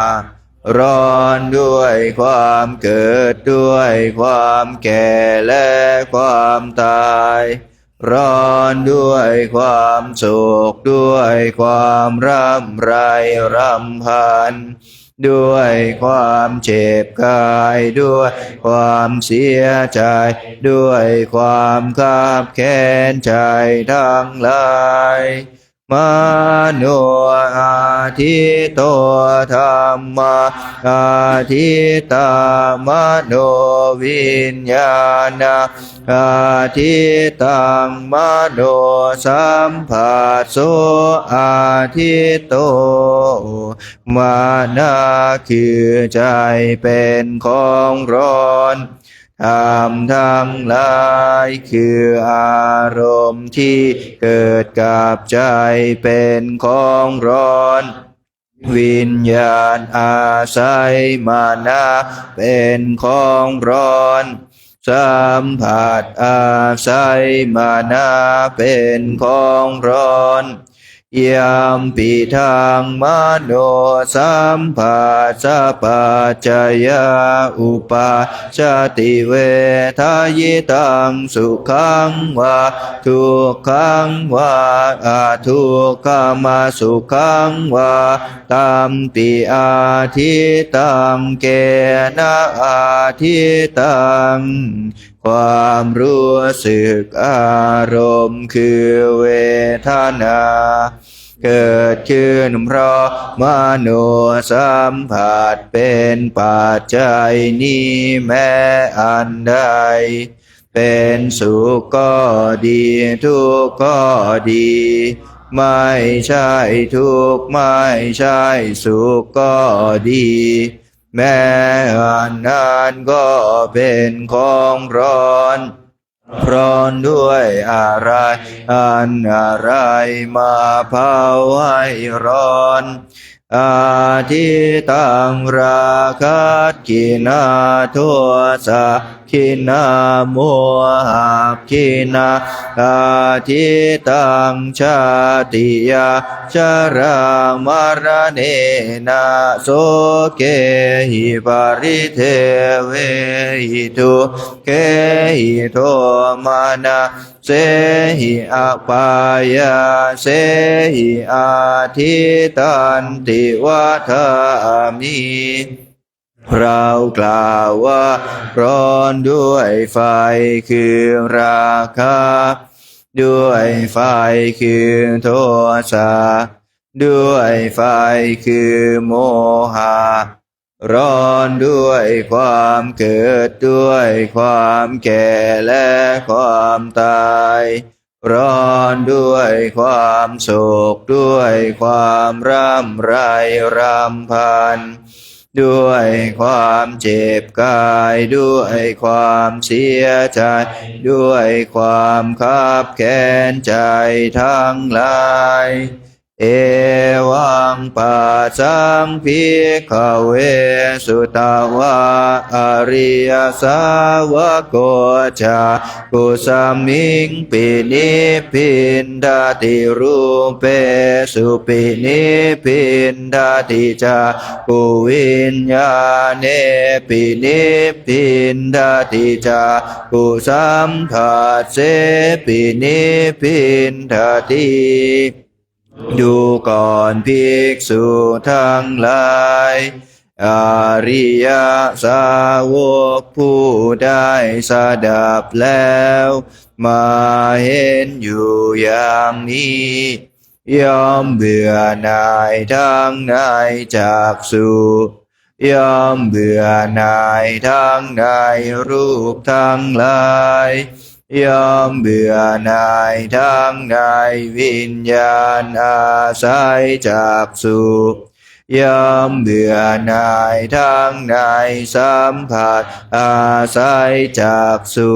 ร้อนด้วยความเกิดด้วยความแก่และความตายร้อนด้วยความโศกด้วยความร่ำไรรำพันด้วยความเจ็บกายด้วยความเสียใจด้วยความคับแค้นใจทั้งหลายมโนอาทิโตธรรมะอาทิตามโนวิญญาณอาทิตังมโนสัมผัสโสอาทิโตมานาคือใจเป็นของร้อนธรรมทั้งหลายคืออารมณ์ที่เกิดกับใจเป็นของร้อนวิญญาณอาศัยมานะเป็นของร้อนสัมผัสอาศัยมานะเป็นของร้อนยามปิทางมโนสัมผัสปัจจยาอุปาชติเวทายตังสุขังวาทุกขังวาอาทุกขมาสุขังวาตัมปิอาทิตังเกนะอาทิตังความรู้สึกอารมณ์คือเวทนาเกิดขึ้นเพราะมโนสัมผัสเป็นปัจจัยนี้แม้อันใดเป็นสุขก็ดีทุกข์ก็ดีไม่ใช่ทุกข์ไม่ใช่สุขก็ดีแม้อันนั้นก็เป็นของร้อนร้อนด้วยอะไรอันอะไรมาเผาให้ร้อนอาทิตังราคะกินาโทสะกินาโมหะกินาอาทิตังชาติยาชรามรณะนาโสเกหิปาริเทเวหิทุเกหิโทมานาเสหิอปายาเสหิอาทิตันติวัฏามิเรากล่าวว่าร้อนด้วยไฟคือราคะด้วยไฟคือโทสะด้วยไฟคือโมหะร้อนด้วยความเกิดด้วยความแก่และความตายร้อนด้วยความโศกด้วยความร่ำไรรำพันด้วยความเจ็บกายด้วยความเสียใจด้วยความคับแค้นใจทั้งหลายเอวังปัสสังภิกขเวสุตวะอริยสาวกจากุสัมมิงปินิพินดาติรูปเปสุปินิพินดาติจากุวิญญาเนปินิพินดาติจากุสัมผัสเสปินิพินดาติดูก่อนภิกษุทั้งหลาย อริยสาวกผู้ได้สดับแล้วมาเห็นอยู่อย่างนี้ย่อมเบื่อหน่ายทั้งในจักษุย่อมเบื่อหน่ายทั้งในรูปทั้งหลายย่อมเบื่อหน่ายทั้งในวิญญาณอาศัยจักษุย่อมเบื่อหน่ายทั้งในสัมผัสอาศัยจักษุ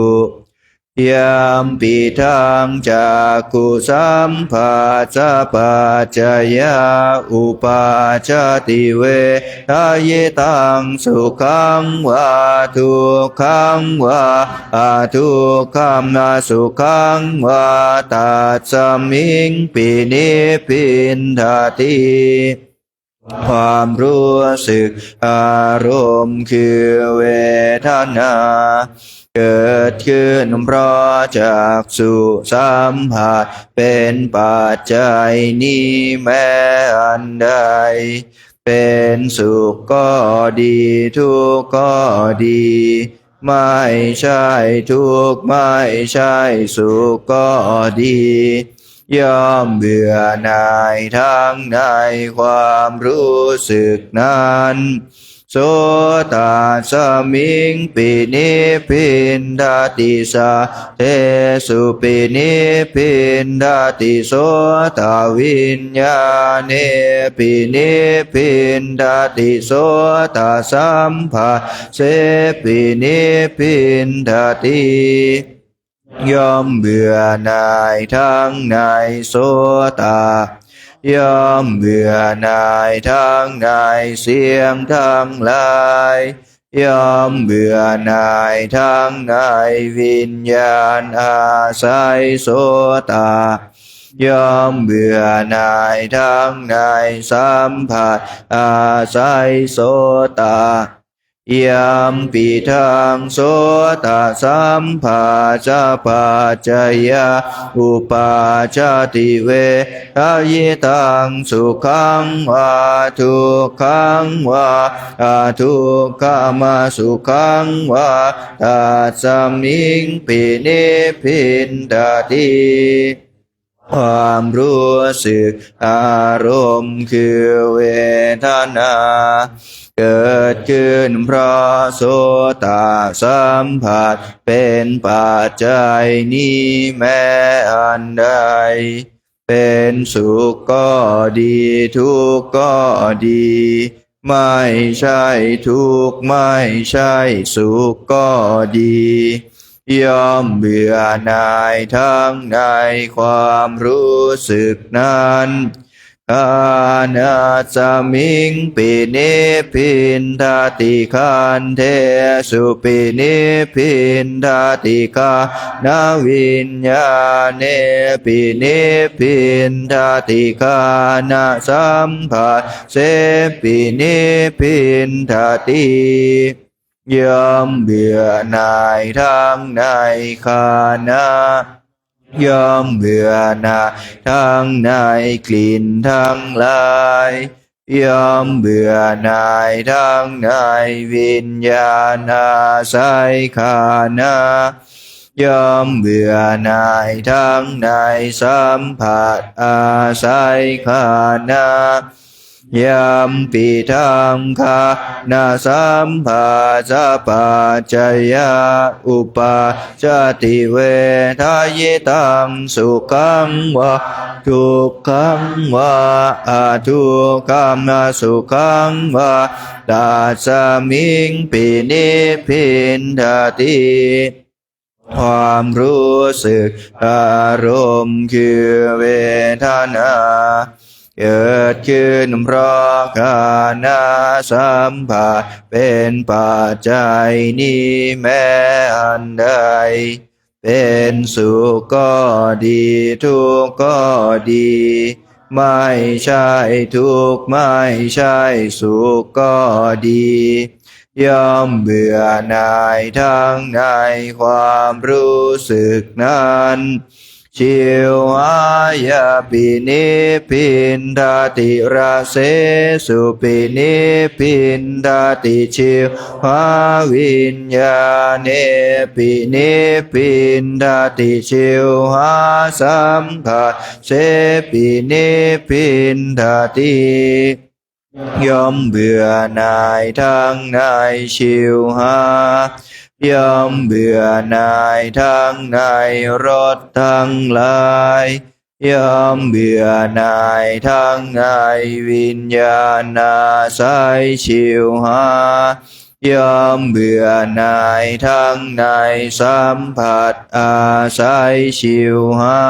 ยามปิทังจากกุสัมผัสปัจจยาอุปาจติเวทายตังสุขังวาทุกขังวาอาทุกขัมนาสุขังวาตัสสมิงปินิพินทาติความรู้สึกอารมณ์คือเวทนาเกิดขึ้นเพราะจากสุสัมผัสเป็นปัจจัยนี้แม้อันใดเป็นสุขก็ดีทุกข์ก็ดีไม่ใช่ทุกข์ไม่ใช่สุขก็ดีย่อมเบื่อหน่ายทั้งในความรู้สึกนั้นโสตสมิงปินิพินทาติสาเทสุปินิพินทาติโสตวิญญาเนปินิพินทาติโสตสัมภะเสปินิพินทาติย่อมเบื่อหน่ายทั้งในโสตย่อมเบื่อหน่ายทั้งในเสียงทั้งหลายย่อมเบื่อหน่ายทั้งในวิญญาณอาศัยโสตย่อมเบื่อหน่ายทั้งในสัมผัสอาศัยโสตยามปิทังโสตสัมภาจปัจจยาอุปาจติเวทายตังสุขังวาทุกขังวาอาทุกขมาสุขังวาตัสสมิงปินิพินทาติความรู้สึกอารมณ์คือเวทนาเกิดขึ้นเพราะโสตสัมผัสเป็นปัจจัยนี้แม้อันใดเป็นสุขก็ดีทุกข์ก็ดีไม่ใช่ทุกข์ไม่ใช่สุขก็ดีย่อมเบื่อหน่ายทั้งในความรู้สึกนั้นกานาสมิงปินิพินทาติขันเทสุปินิพินทาติกานาวิญญาเนปินิพินทาติกานาสัมภะเสปินิพินทาติย่อมเบื่อหน่ายทั้งในขานะย่อมเบื่อหน่ายทั้งในกลิ่นทั้งหลายย่อมเบื่อหน่ายทั้งในวิญญาณอาศัยขานะย่อมเบื่อหน่ายทั้งในสัมผัสอาศัยขานะยามปิทังคานาสัมภาจปัจจยาอุปาจติเวทายตังสุขังวาทุกขังวาอาทุกขัมนาสุขังวาตัสสมิงปินิพินทาติความรู้สึกอารมณ์คือเวทนาเกิดขึ้นเพราะขานาสัมผัสเป็นปัจจัยนี้แม้อันใดเป็นสุขก็ดีทุกข์ก็ดีไม่ใช่ทุกข์ไม่ใช่สุขก็ดีย่อมเบื่อหน่ายทั้งในความรู้สึกนั้นโ ชิวหายาปินิพินทาติราเสสุปินิพินทาติชิวหาวิญญาเนปินิพินทาติชิวหาสัมภะเสปินิพินทาติย่อมเบื่อหน่ายทั้งในชิวหาย่อมเบื่อหน่ายทั้งในรสทั้งหลายย่อมเบื่อหน่ายทั้งในวิญญาณอาศัยชิวหายอมเบื่อหน่ายทั้งในสัมผัสอาศัยชิวหา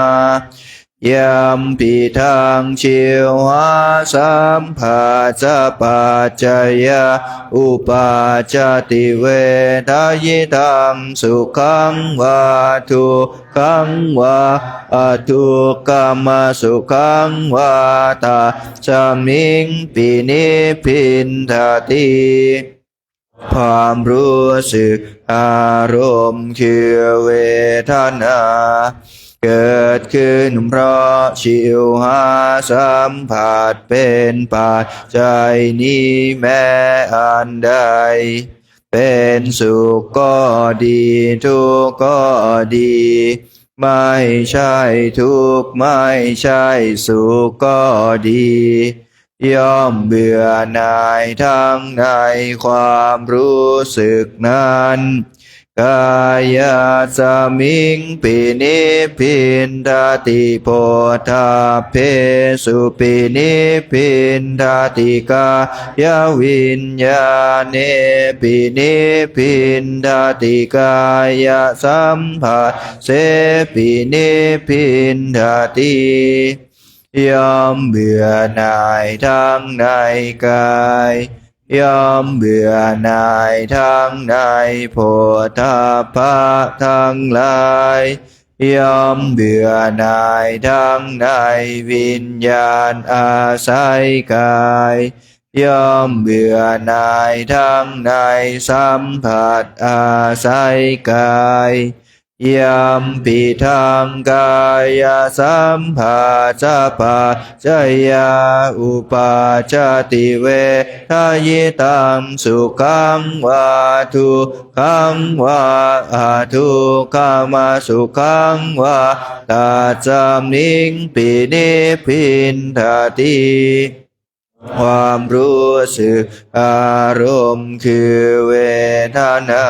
ยามปีทางชิวหาสัมผัสจะปัจจยาอุปาจติเวทายตังสุขังวาทุกขังวาอทุกขมสุขังวาตาจามิงปินิพินทาติความรู้สึกอารมณ์คือเวทนาเกิดขึ้นเพราะชิวหาสัมผัสเป็นปัจจัยนี้แม้อันใดเป็นสุขก็ดีทุกข์ก็ดีไม่ใช่ทุกข์ไม่ใช่สุขก็ดีย่อมเบื่อหน่ายทั้งในความรู้สึกนั้นกายาสมิงปินิพินทาติโพธาเพสุปินิพินทาติกายวิญญาเนปินิพินทาติกายสัมผัสเสปินิพินทาติย่อมเบื่อหน่ายทั้งในกายย่อมเบื่อหน่ายทั้งในโพธาภะทั้งหลายย่อมเบื่อหน่ายทั้งในวิญญาณอาศัยกายย่อมเบื่อหน่ายทั้งในสัมผัสอาศัยกายยามปิทางกายสัมผัสจะปัจจยาอุปาจติเวทายตังสุขังวาทุกขังวาอาทุกขมสุขังวาตาจามิงปินิพินทาติความรู้สึกอารมณ์คือเวทนา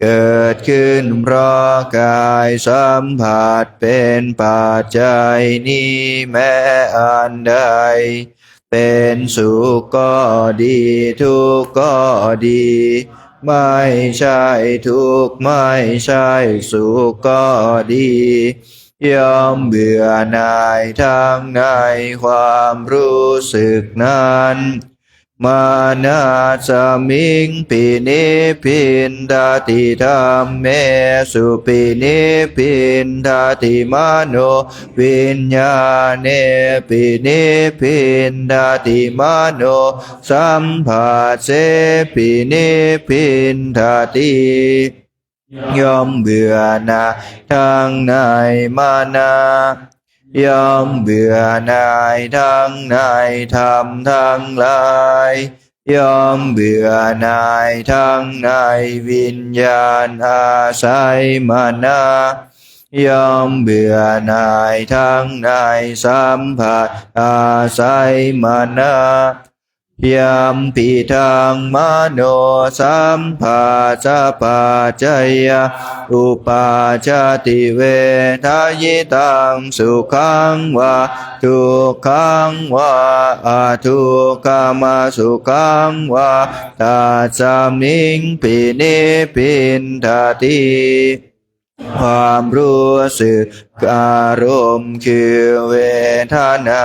เกิดขึ้นเพราะกายสัมผัสเป็นปัจจัยนี้แม้อันใดเป็นสุขก็ดีทุกข์ก็ดีไม่ใช่ทุกข์ไม่ใช่สุขก็ดีย่อมเบื่อหน่ายทั้งในความรู้สึกนั้นมานาสมิงปินิพินทาติธรรมเมสุปินิพินทาติมโนวิญญาเนปินิพินทาติมโนสัมผัสเสปินิพินทาติย่อมเบื่อหน่ายทั้งในมานาย่อมเบื่อหน่ายทั้งในธรรมทั้งหลายย่อมเบื่อหน่ายทั้งในวิญญาณอาศัยมานาย่อมเบื่อหน่ายทั้งในสัมผัสอาศัยมานา ยัมปิทังมโนสัมภาจะปัจจยาอุปาจติเวทายตังสุขังวะทุกขังวะอาทุกขมาสุขังวะตาจามิงปินิพินทาติความรู้สึกอารมณ์คือเวทนา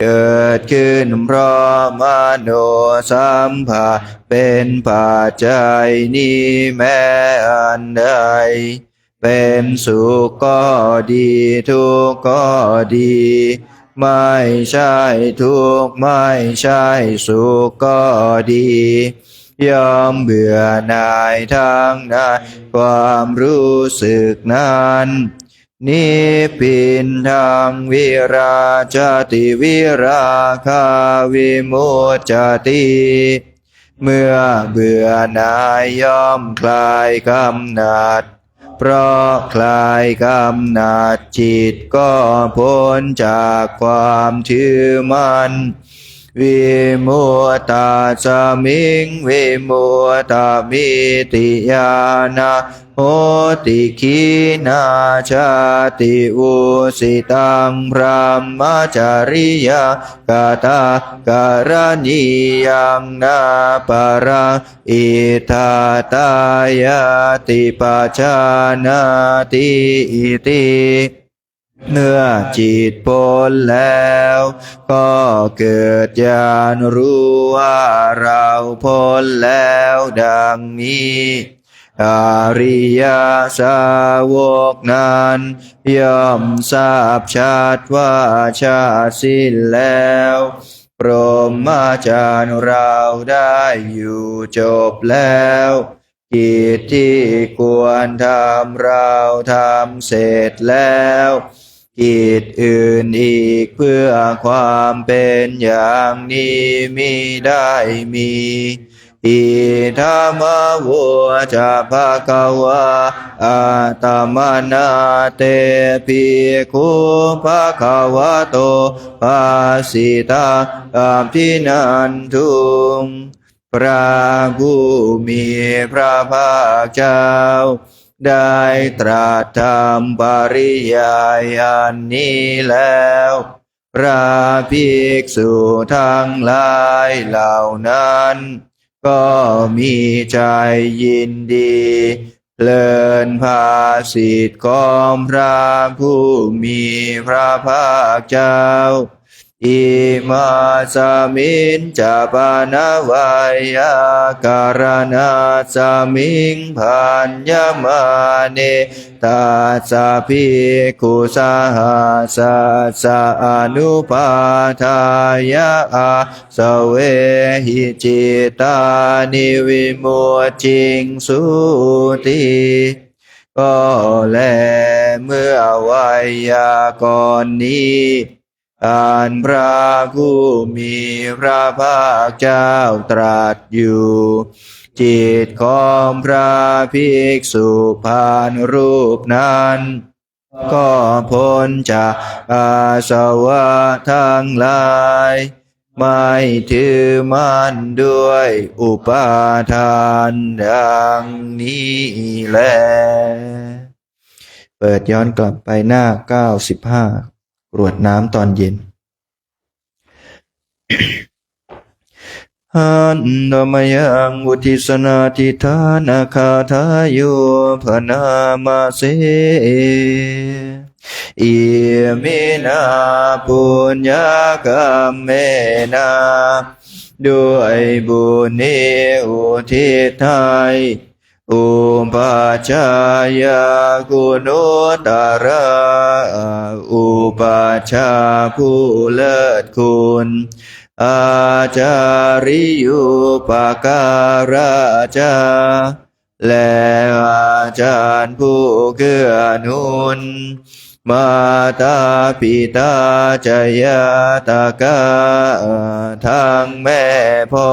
เกิดขึ้นเพราะมโนสัมผัสเป็นปัจจัยนี้แม้อันใดเป็นสุขก็ดีทุกข์ก็ดีไม่ใช่ทุกข์ไม่ใช่สุขก็ดียอมเบื่อหน่ายทางในความรู้สึกนั้น นิพินทางวิราชติวิราคาวิมุจจติเมื่อเบื่อหน่ายย่อมคลายกำหนัดเพราะคลายกำหนัดจิตก็พ้นจากความถือมั่นวิมุตตาสมิงวิมุตตามิติญาณโหติขีนาชาติอุสิตังพระมจาริยกตาการณียังนาปรังอิทาตายาติปัจจานาติอิติเมื่อจิตพ้นแล้วก็เกิดญาณรู้ว่าเราพ้นแล้วดังนี้อริยสาวกนั้นย่อมทราบชัดว่าชาติสิ้นแล้วพรหมจรรย์เราได้อยู่จบแล้วกิจที่ควรทำเราทำเสร็จแล้วกิจอื่นอีกเพื่อความเป็นอย่างนี้มิได้มีอิทัมมะโวจะภะคะวะอะตมนาเตภิกขุภะคะวะโตภาสิตาอัมพินันทุงพระผู้มีพระภาคเจ้าได้ตรัสธรรมปริยายอันนี้แล้วพระภิกษุทั้งหลายเหล่านั้นก็มีใจยินดีเพลินภาสิทธิ์ของพระผู้มีพระภาคเจ้าอิมาสมินจะปานาวายาการณาสมิงพันยมาเนตาสะภิกขุสหสัสสะอนุปาทายาสเวหิจิตานิวิมุตติงสุติก็แลเมื่อไวยากรณ์นี้อันพระผู้มีพระภาคเจ้าตรัสอยู่จิตของพระภิกษุพานรูปนั้นก็พ้นจากอาสวะทั้งหลายไม่ถือมั่นด้วยอุปาทานดังนี้แลเปิดย้อนกลับไปหน้า95กรวดน้ำตอนเย็นหันธรรมยังวุทิสนาทิธานาคาทาโยพนามาเสอิมินาปุญญากรรมเมนาด้วยบุญนี้อุทิศให้อุปชายากุณุตระอุปชาผู้เลิศคุณอาจาริยุปการาจาและอาจารย์ผู้เกื้อหนุนมาตาปิตาจยาตากาทั้งแม่พ่อ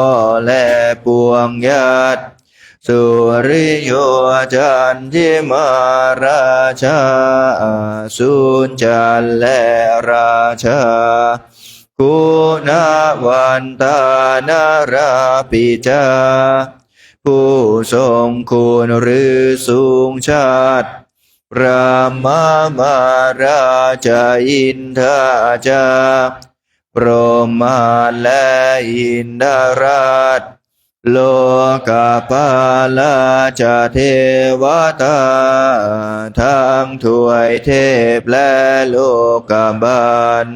และปวงญาติสุริโยจันทิมาราชาสุญจันและราชาคุณวันตานาราปิจาผู้ทรงคุณหรือสูงชาติพระมาราชอินทราชาพรหมาและอินทราชโลกาภาลาจเทวตาทั้งถวยเทพและโลกบาล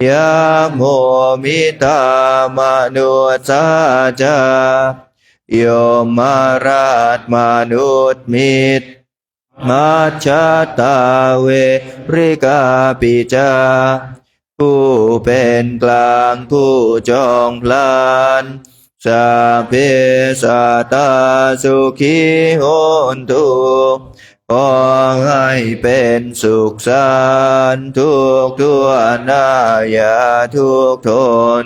ยาโมมิตามนุษย์สาจาโยมาราชมนุษย์มิตรมัจจตาเวริกาปิจาผู้เป็นกลางผู้จองพลานสัพเพสัตตาสุขีโหนตุข ขอให้เป็นสุขสันต์ทุกทั่วหน้าอย่าทุกข์ทน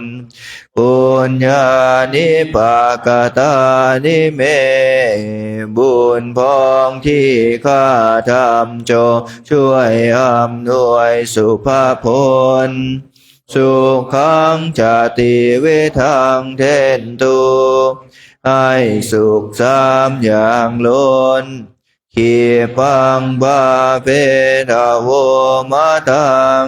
ปุญญานิปากตานิเมบุญพองที่ข้าทำจงช่วยอำนวยสุภาพลสุขังจติวิทังเทนตุให้สุขสามอย่างล้นขีปังบาเปทาโวมาตัง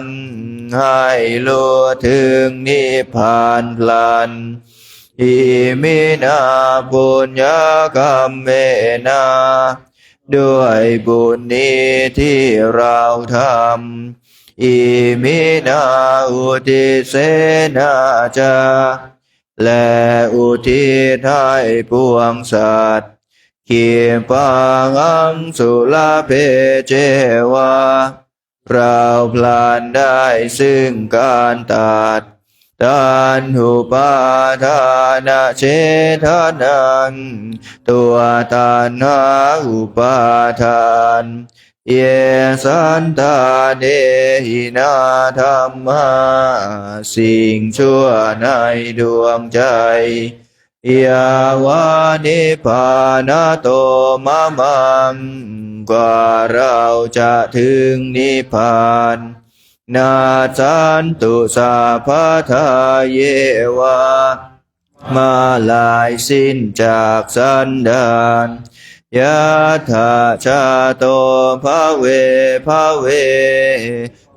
ให้รู้ถึงนิพพานพลันอิมินาปุญญกรรมเมนาด้วยบุญนี้ที่เราทำอิมินาอุทิเสนาจาและอุทิศให้ปวงสัตว์ขีปังอังสุลเพเจวาเราพลานได้ซึ่งการตัดทานหุปาทานาเชทานังตัวทานหาอุปาทานเยสันตาเดหินาธรรมาสิ่งชั่วในดวงใจยาวานิพานาโตมะมังกว่าเราจะถึงนิพพานนาจันตุสาพาทาเยวามาลายสิ้นจากสันดานยะถาชาโตภาเวภาเว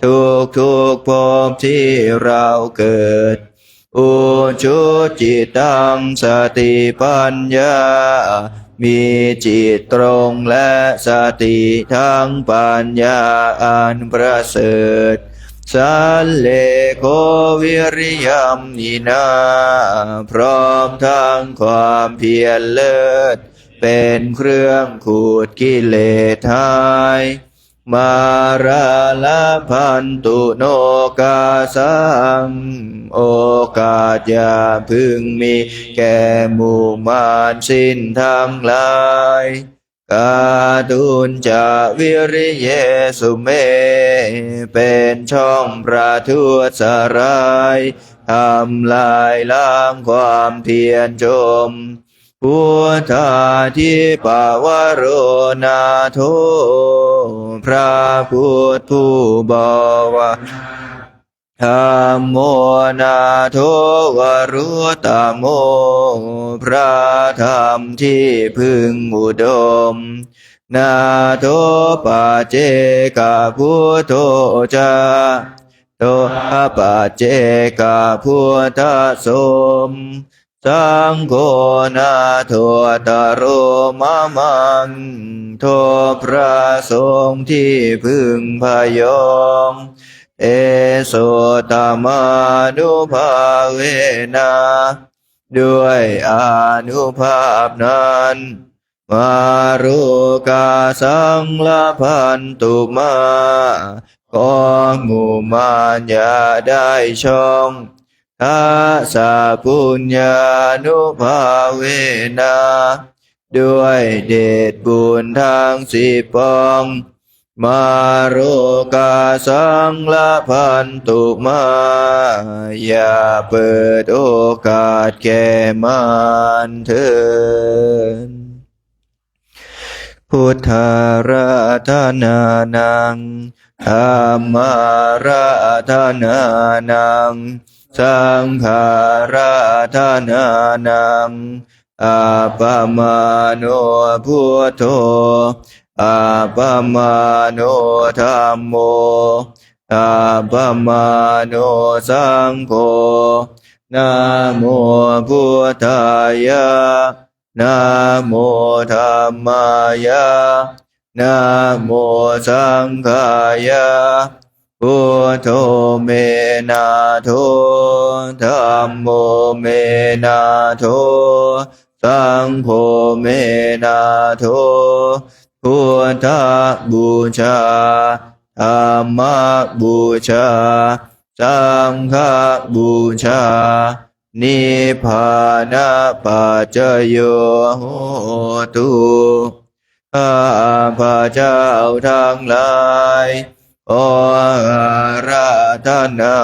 ทุกภพที่เราเกิดอุชุจิตังสติปัญญามีจิตตรงและสติทั้งปัญญาอันประเสริฐสัลเลโควิริยัมนินาพร้อมทั้งความเพียรเลิศเป็นเครื่องขูดกิเลสหายมาราลพันตุโนกาสังโอกาสอย่าพึงมีแก่หมู่มารสิ้นทั้งหลายกาตุนจะวิริเยสุเมเป็นช่องประทุษร้ายทำลายล้างความเพียรจมพุทธาทิปาวโรนาโทพระพุทธผู้บวรธัมโมนาโทวรุตโมพระธรรมที่พึงอุดมนาโทปัจเจกพุทโธจาโตปัจเจกพุทธสมสังโฆนาโทตโรมะมังโทพระสงฆ์ที่พึงพยองเอโสตมานุภาเวนะด้วยอานุภาพนั้นมารุกาสังละพันตุมาของหมู่มารอย่าได้ช่องทัสสะปุญญานุภาเวนะด้วยเดชบุญทั้ง10ปองมาโรกาสังละพันตุมาอย่าเปิดโอกาสแก่มารเถิดพุทธาราธนานังธัมมาราธนานังสังฆาราธนานังอาปมาโนพุทโธอาปมาโนธัมโมอาปมาโนสังโฆนะโมพุทธายะนะโมธัมมายะนะโมสังฆายะพุทโธเมนะโธธัมโมเมนะโธสังโฆเมนะโธพุทธบูชาธัมมบูชาสังฆบูชานิพพานะปัจจโยโหตุ ข้าพระเจ้าทั้งหลายขออาราธนา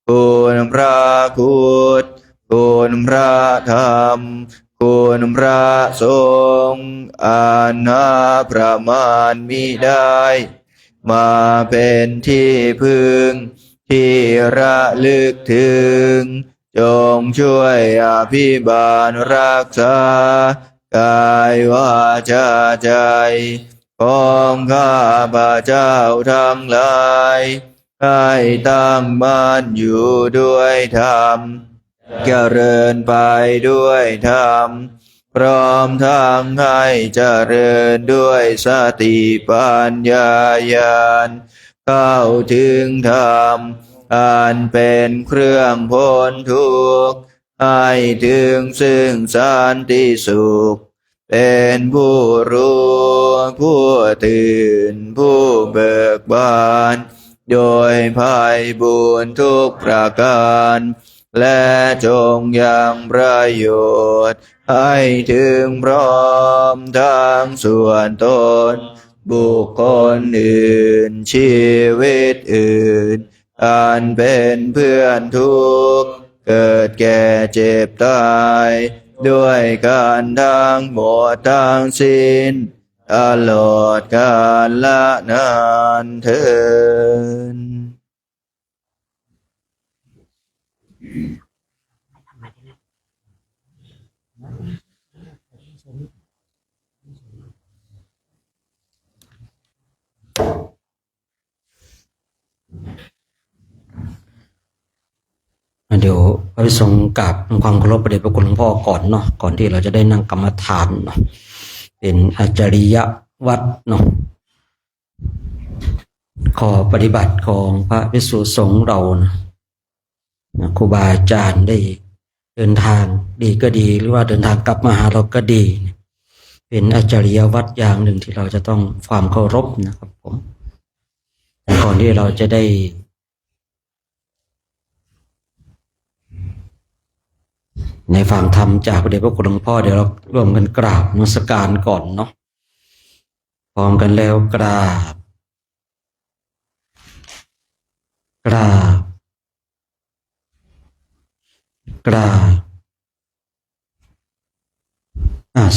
คุณพระคุณคุณพระธรรมคุณพระสงฆ์อานาประมาณมิได้มาเป็นที่พึ่งที่ระลึกถึงจงช่วยอภิบาลรักษากายวาจาใจของข้าพระเจ้าทั้งหลายให้ตั้งมั่นอยู่ด้วยธรรมเจริญไปด้วยธรรมพร้อมทั้งให้เจริญด้วยสติปัญญาญาณเข้าถึงธรรมอันเป็นเครื่องพ้นทุกข์ให้ถึงซึ่งสันติสุขเป็นผู้รู้ผู้ตื่นผู้เบิกบานโดยภัยบุญทุกประการและจงยังประโยชน์ให้ถึงพร้อมทั้งส่วนตนบุคคลอื่นชีวิตอื่นอันเป็นเพื่อนทุกข์เกิดแก่เจ็บตายด้วยกันทั้งหมดทั้งสิ้นตลอดกาลละนานเถิดเดี๋ยวพระภิกษุสงฆ์กราบทำความเคารพพระเดชพระคุณหลวงพ่อก่อนเนาะก่อนที่เราจะได้นั่งกรรมฐานเนาะเป็นอาจาริยวัดเนาะข้อปฏิบัติของพระภิกษุสงฆ์เรานะครูบาอาจารย์ได้เดินทางดีก็ดีหรือว่าเดินทางกลับมาหาเราก็ดีเป็นอาจาริยวัดอย่างหนึ่งที่เราจะต้องความเคารพนะครับผมก่อนที่เราจะได้ในฟังธรรมจากพระเดชพระคุณหลวงพ่อเดี๋ยวเราร่วมกันกราบนมัสการก่อนเนาะพร้อมกันแล้วกราบกราบกราบ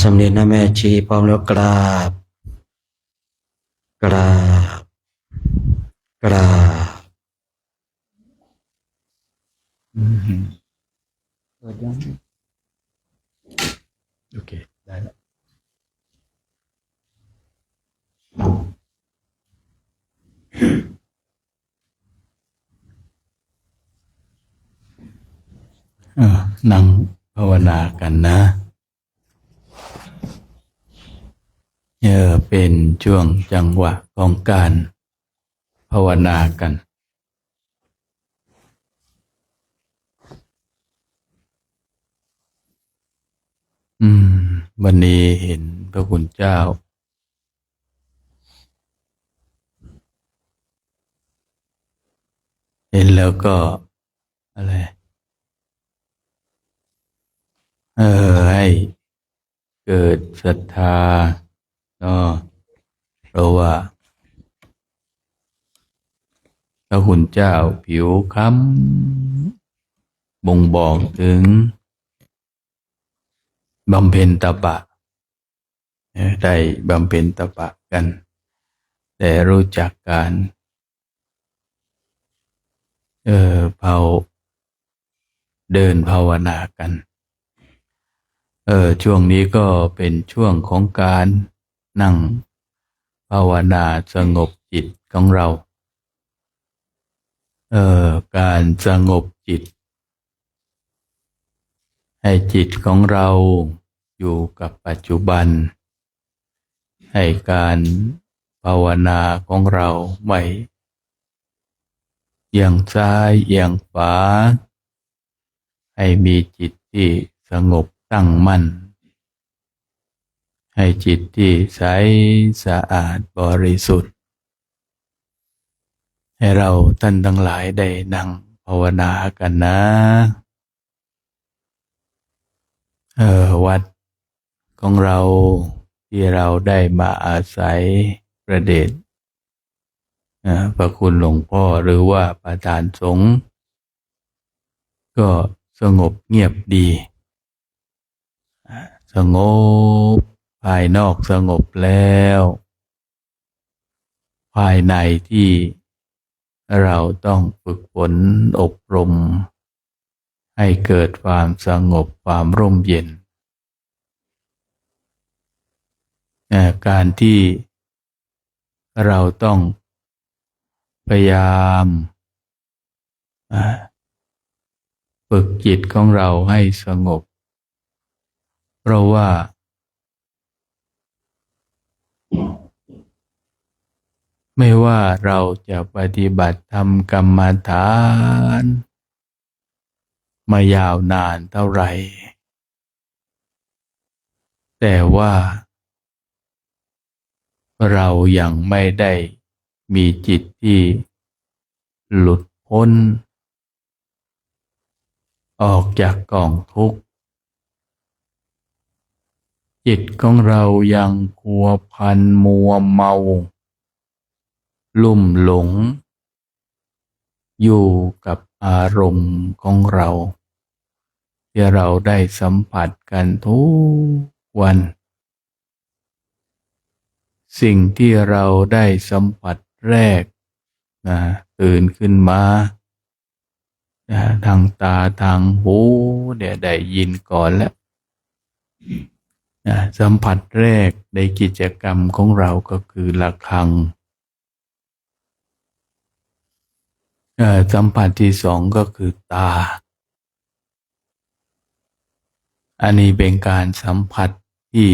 สำเร็จนะแม่ชีพร้อมแล้วกราบกราบกราบโอเคได้แล้วนั่งภาวนากันนะเป็นช่วงจังหวะของการภาวนากันวันนี้เห็นพระคุณเจ้าเห็นแล้วก็อะไรให้เกิดศรัทธาเนาะเพราะว่าพระคุณเจ้าผิวค้ำบ่งบอกถึงบำเพ็ญตบะได้บำเพ็ญตบะกันแต่รู้จักการเดินภาวนากันช่วงนี้ก็เป็นช่วงของการนั่งภาวนาสงบจิตของเราการสงบจิตให้จิตของเราอยู่กับปัจจุบันให้การภาวนาของเราไม่เอียงซ้ายเอียงขวาให้มีจิตที่สงบตั้งมั่นให้จิตที่ใสสะอาดบริสุทธิ์ให้เราท่านทั้งหลายได้นั่งภาวนากันนะวัดของเรา ที่เราได้มาอาศัยพระเดชพระคุณหลวงพ่อหรือว่าประธานสงฆ์ก็สงบเงียบดีสงบภายนอกสงบแล้วภายในที่เราต้องฝึกฝนอบรมให้เกิดความสงบความร่มเย็นการที่เราต้องพยายามฝึกจิตของเราให้สงบเพราะว่าไม่ว่าเราจะปฏิบัติธรรมกรรมฐานมายาวนานเท่าไหร่แต่ว่าเรายังไม่ได้มีจิตที่หลุดพ้นออกจากกองทุกข์จิตของเรายังพัวพันมัวเมาลุ่มหลงอยู่กับอารมณ์ของเราที่เราได้สัมผัสกันทุกวันสิ่งที่เราได้สัมผัสแรกตื่นขึ้นมาทางตาทางหูได้ยินก่อนแล้วสัมผัสแรกในกิจกรรมของเราก็คือระฆังสัมผัสที่สองก็คือตาอันนี้เป็นการสัมผัสที่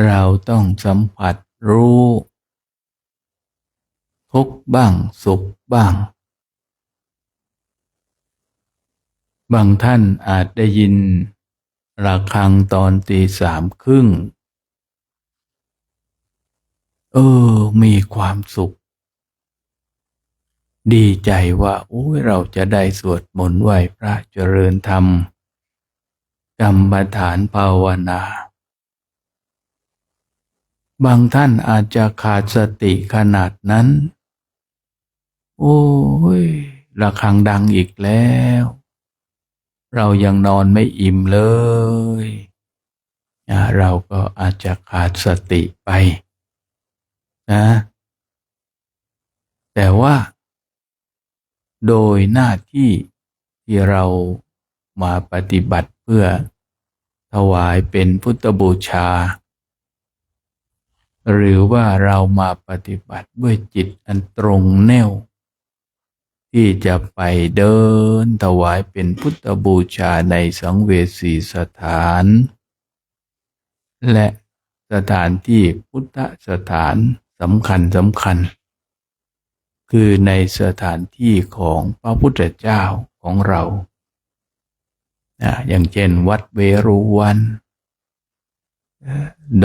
เราต้องสัมผัสรู้ทุกข์บ้างสุขบ้างบางท่านอาจได้ยินระฆังตอนตี 3:30มีความสุขดีใจว่าเราจะได้สวดมนต์ไหว้พระเจริญธรรมกรรมฐานภาวนาบางท่านอาจจะขาดสติขนาดนั้นระฆังดังอีกแล้วเรายังนอนไม่อิ่มเลยเราก็อาจจะขาดสติไปนะแต่ว่าโดยหน้าที่ที่เรามาปฏิบัติเพื่อถวายเป็นพุทธบูชาหรือว่าเรามาปฏิบัติด้วยจิตอันตรงแนวที่จะไปเดินถวายเป็นพุทธบูชาในสังเวสีสถานและสถานที่พุทธสถานสำคัญคือในสถานที่ของพระพุทธเจ้าของเราอย่างเช่นวัดเวรุวัน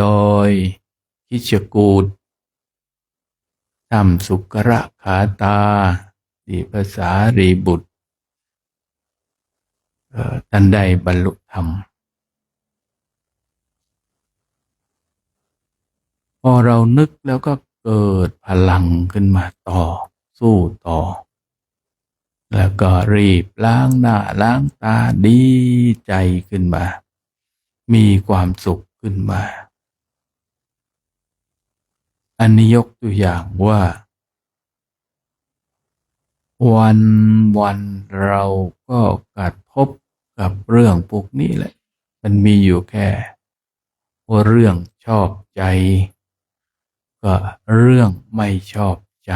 ดอยคิชกูฏถ้ำสุกระขาตาที่ภาษารีบุตรท่านได้บรรลุธรรมพอเรานึกแล้วก็เกิดพลังขึ้นมาต่อสู้ต่อแล้วก็รีบล้างหน้าล้างตาดีใจขึ้นมามีความสุขขึ้นมาอันนี้ยกตัวอย่างว่าวันเราก็กระทบกับเรื่องพวกนี้แหละมันมีอยู่แค่เรื่องชอบใจก็เรื่องไม่ชอบใจ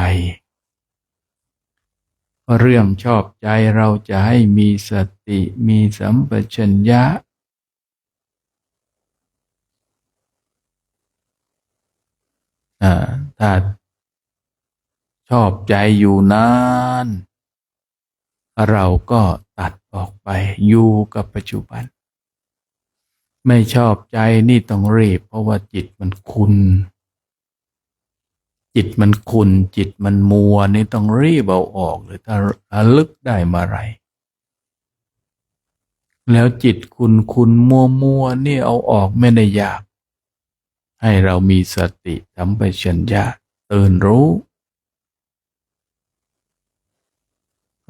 เรื่องชอบใจเราจะให้มีสติมีสัมปชัญญะถ้าชอบใจอยู่นานเราก็ตัดออกไปอยู่กับปัจจุบันไม่ชอบใจนี่ต้องรีบเพราะว่าจิตมันขุ่นจิตมันมัวนี่ต้องรีบเอาออกเลยถ้าระลึกได้เมื่อไหร่แล้วจิตคุณมัวนี่เอาออกไม่ได้ยาก ให้เรามีสติสัมปชัญญะตื่นรู้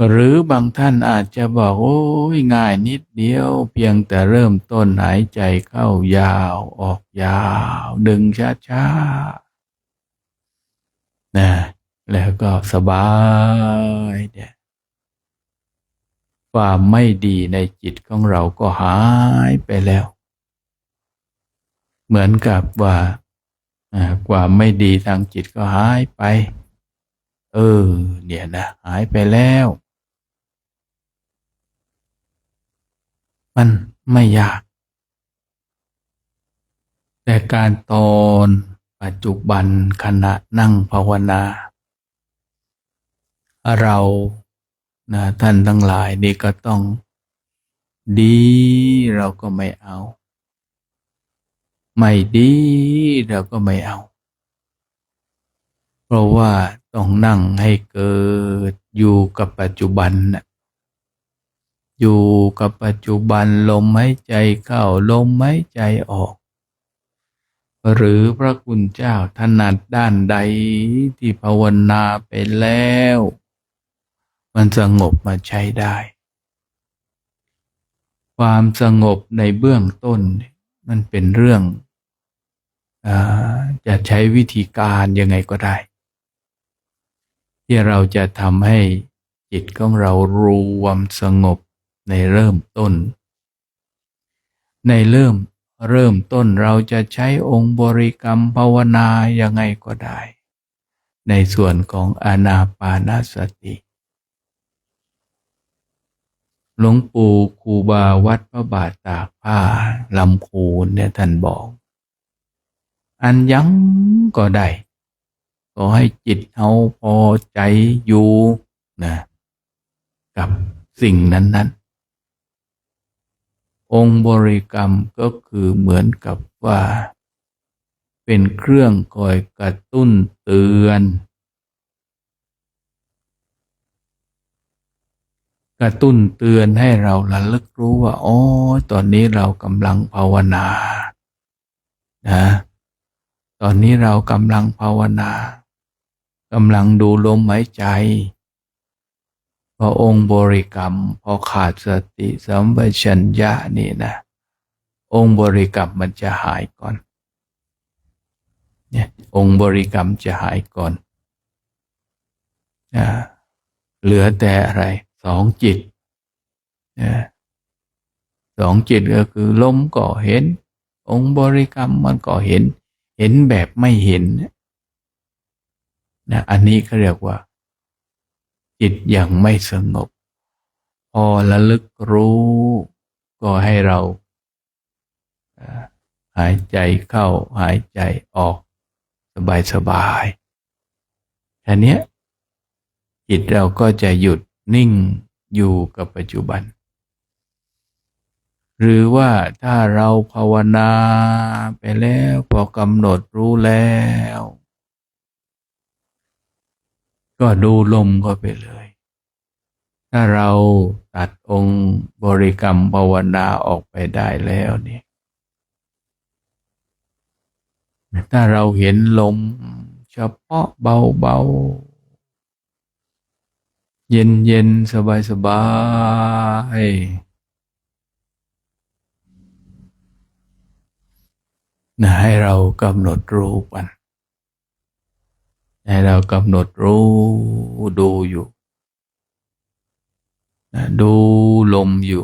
หรือบางท่านอาจจะบอกโอ้ยง่ายนิดเดียวเพียงแต่เริ่มต้นหายใจเข้ายาวออกยาวดึงช้าๆนะแล้วก็สบายเนี่ยความไม่ดีในจิตของเราก็หายไปแล้วเหมือนกับว่าความไม่ดีทางจิตก็หายไปเนี่ยนะหายไปแล้วมันไม่ยากแต่การตอนปัจจุบันขณะนั่งภาวนาเราท่านทั้งหลายนี่ก็ต้องดีเราก็ไม่เอาไม่ดีเราก็ไม่เอาเพราะว่าต้องนั่งให้เกิดอยู่กับปัจจุบันอยู่กับปัจจุบันลมหายใจเข้าลมหายใจออกหรือพระคุณเจ้าถนัดด้านใดที่ภาวนาไปแล้วมันสงบมาใช้ได้ความสงบในเบื้องต้นมันเป็นเรื่องจะใช้วิธีการยังไงก็ได้ที่เราจะทำให้จิตของเรารวมสงบในเริ่มต้นในเริ่มต้นเราจะใช้องค์บริกรรมภาวนายังไงก็ได้ในส่วนของอานาปานสติหลวงปู่ครูบาวัดพระบาทตากผ้าลำพูนเนี่ยท่านบอกอันยังก็ได้ก็ให้จิตเอาพอใจอยู่นะกับสิ่งนั้นๆองค์บริกรรมก็คือเหมือนกับว่าเป็นเครื่องคอยกระตุ้นเตือนให้เราระลึกรู้ว่าอ๋อตอนนี้เรากำลังภาวนานะตอนนี้เรากำลังภาวนากำลังดูลมหายใจพอองค์บริกรรมพอขาดสติสัมปชัญญะนี่นะองค์บริกรรมมันจะหายก่อนเนี่ยองค์บริกรรมจะหายก่อนเหลือแต่อะไรสองจิตสองจิตก็คือลมก็เห็นองค์บริกรรมมันก็เห็นแบบไม่เห็นนะอันนี้เขาเรียกว่าจิตยังไม่สงบพอระลึกรู้ก็ให้เราหายใจเข้าหายใจออกสบายแค่นี้จิตเราก็จะหยุดนิ่งอยู่กับปัจจุบันหรือว่าถ้าเราภาวนาไปแล้วพอกำหนดรู้แล้วก็ดูลมก็ไปเลยถ้าเราตัดองค์บริกรรมภาวนาออกไปได้แล้วเนี่ยถ้าเราเห็นลมเฉพาะเบาๆเย็นๆสบายๆให้เรากำหนดรู้มันให้เรากำหนดรู้ดูอยู่ดูลมอยู่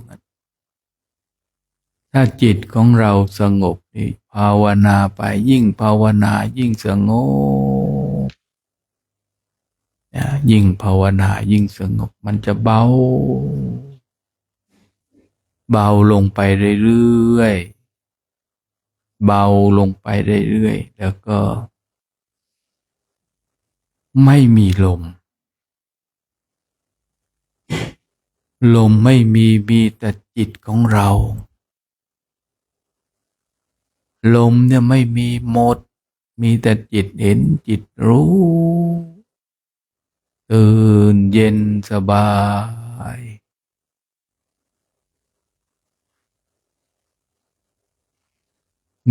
ถ้าจิตของเราสงบนี่ภาวนาไปยิ่งภาวนายิ่งสงบยิ่งภาวนายิ่งสงบมันจะเบาลงไปเรื่อยๆเบาลงไปเรื่อยๆแล้วก็ไม่มีลมไม่มีแต่จิตของเราลมเนี่ยไม่มีหมดมีแต่จิตเห็นจิตรู้ตื่นเย็นสบาย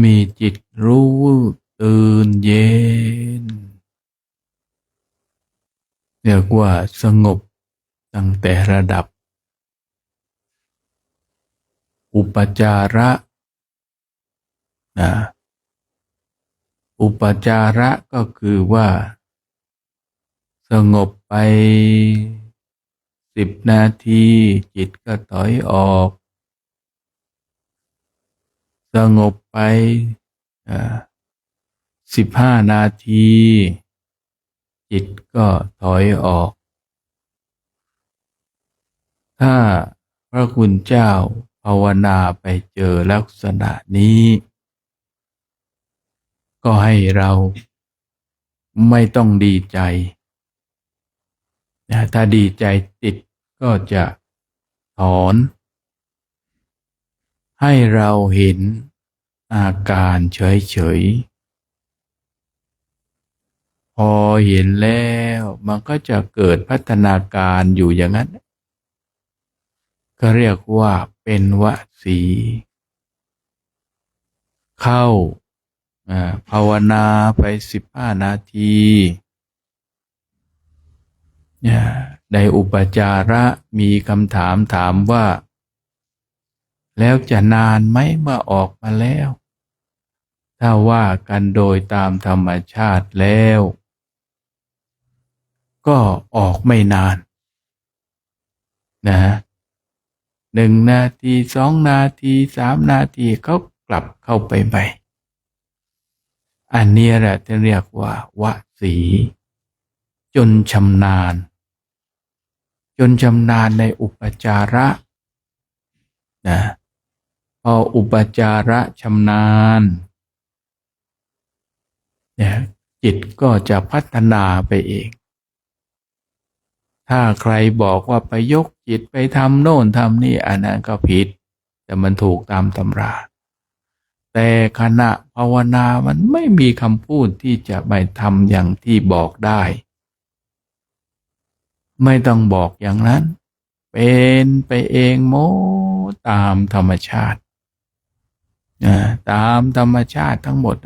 มีจิตรู้ ตื่นเย็นเรียกว่าสงบตั้งแต่ระดับอุปจาระนะอุปจาระก็คือว่าสงบไป10 นาทีจิตก็ถอยออกสงบไป15 นาทีจิตก็ถอยออกถ้าพระคุณเจ้าภาวนาไปเจอลักษณะนี้ก็ให้เราไม่ต้องดีใจถ้าดีใจติดก็จะถอนให้เราเห็นอาการเฉยๆพอเห็นแล้วมันก็จะเกิดพัฒนาการอยู่อย่างนั้นก็เรียกว่าเป็นวสีเข้าภาวนาไป15 นาทีในอุปจาระมีคำถามว่าแล้วจะนานไหมเมื่อออกมาแล้วถ้าว่ากันโดยตามธรรมชาติแล้วก็ออกไม่นาน1 นาที2 นาที3 นาทีเขากลับเข้าไปใหม่อันนี้แหละที่เรียกว่าวสีจนชำนาญในอุปจาระพออุปจาระชำนาญจิตก็จะพัฒนาไปเองถ้าใครบอกว่าไปยกจิตไปทำโน่นทำนี่อันนั้นก็ผิดแต่มันถูกตามตำราแต่ขณะภาวนามันไม่มีคำพูดที่จะไปทำอย่างที่บอกได้ไม่ต้องบอกอย่างนั้นเป็นไปเองโมตามธรรมชาติตามธรรมชาติทั้งหมด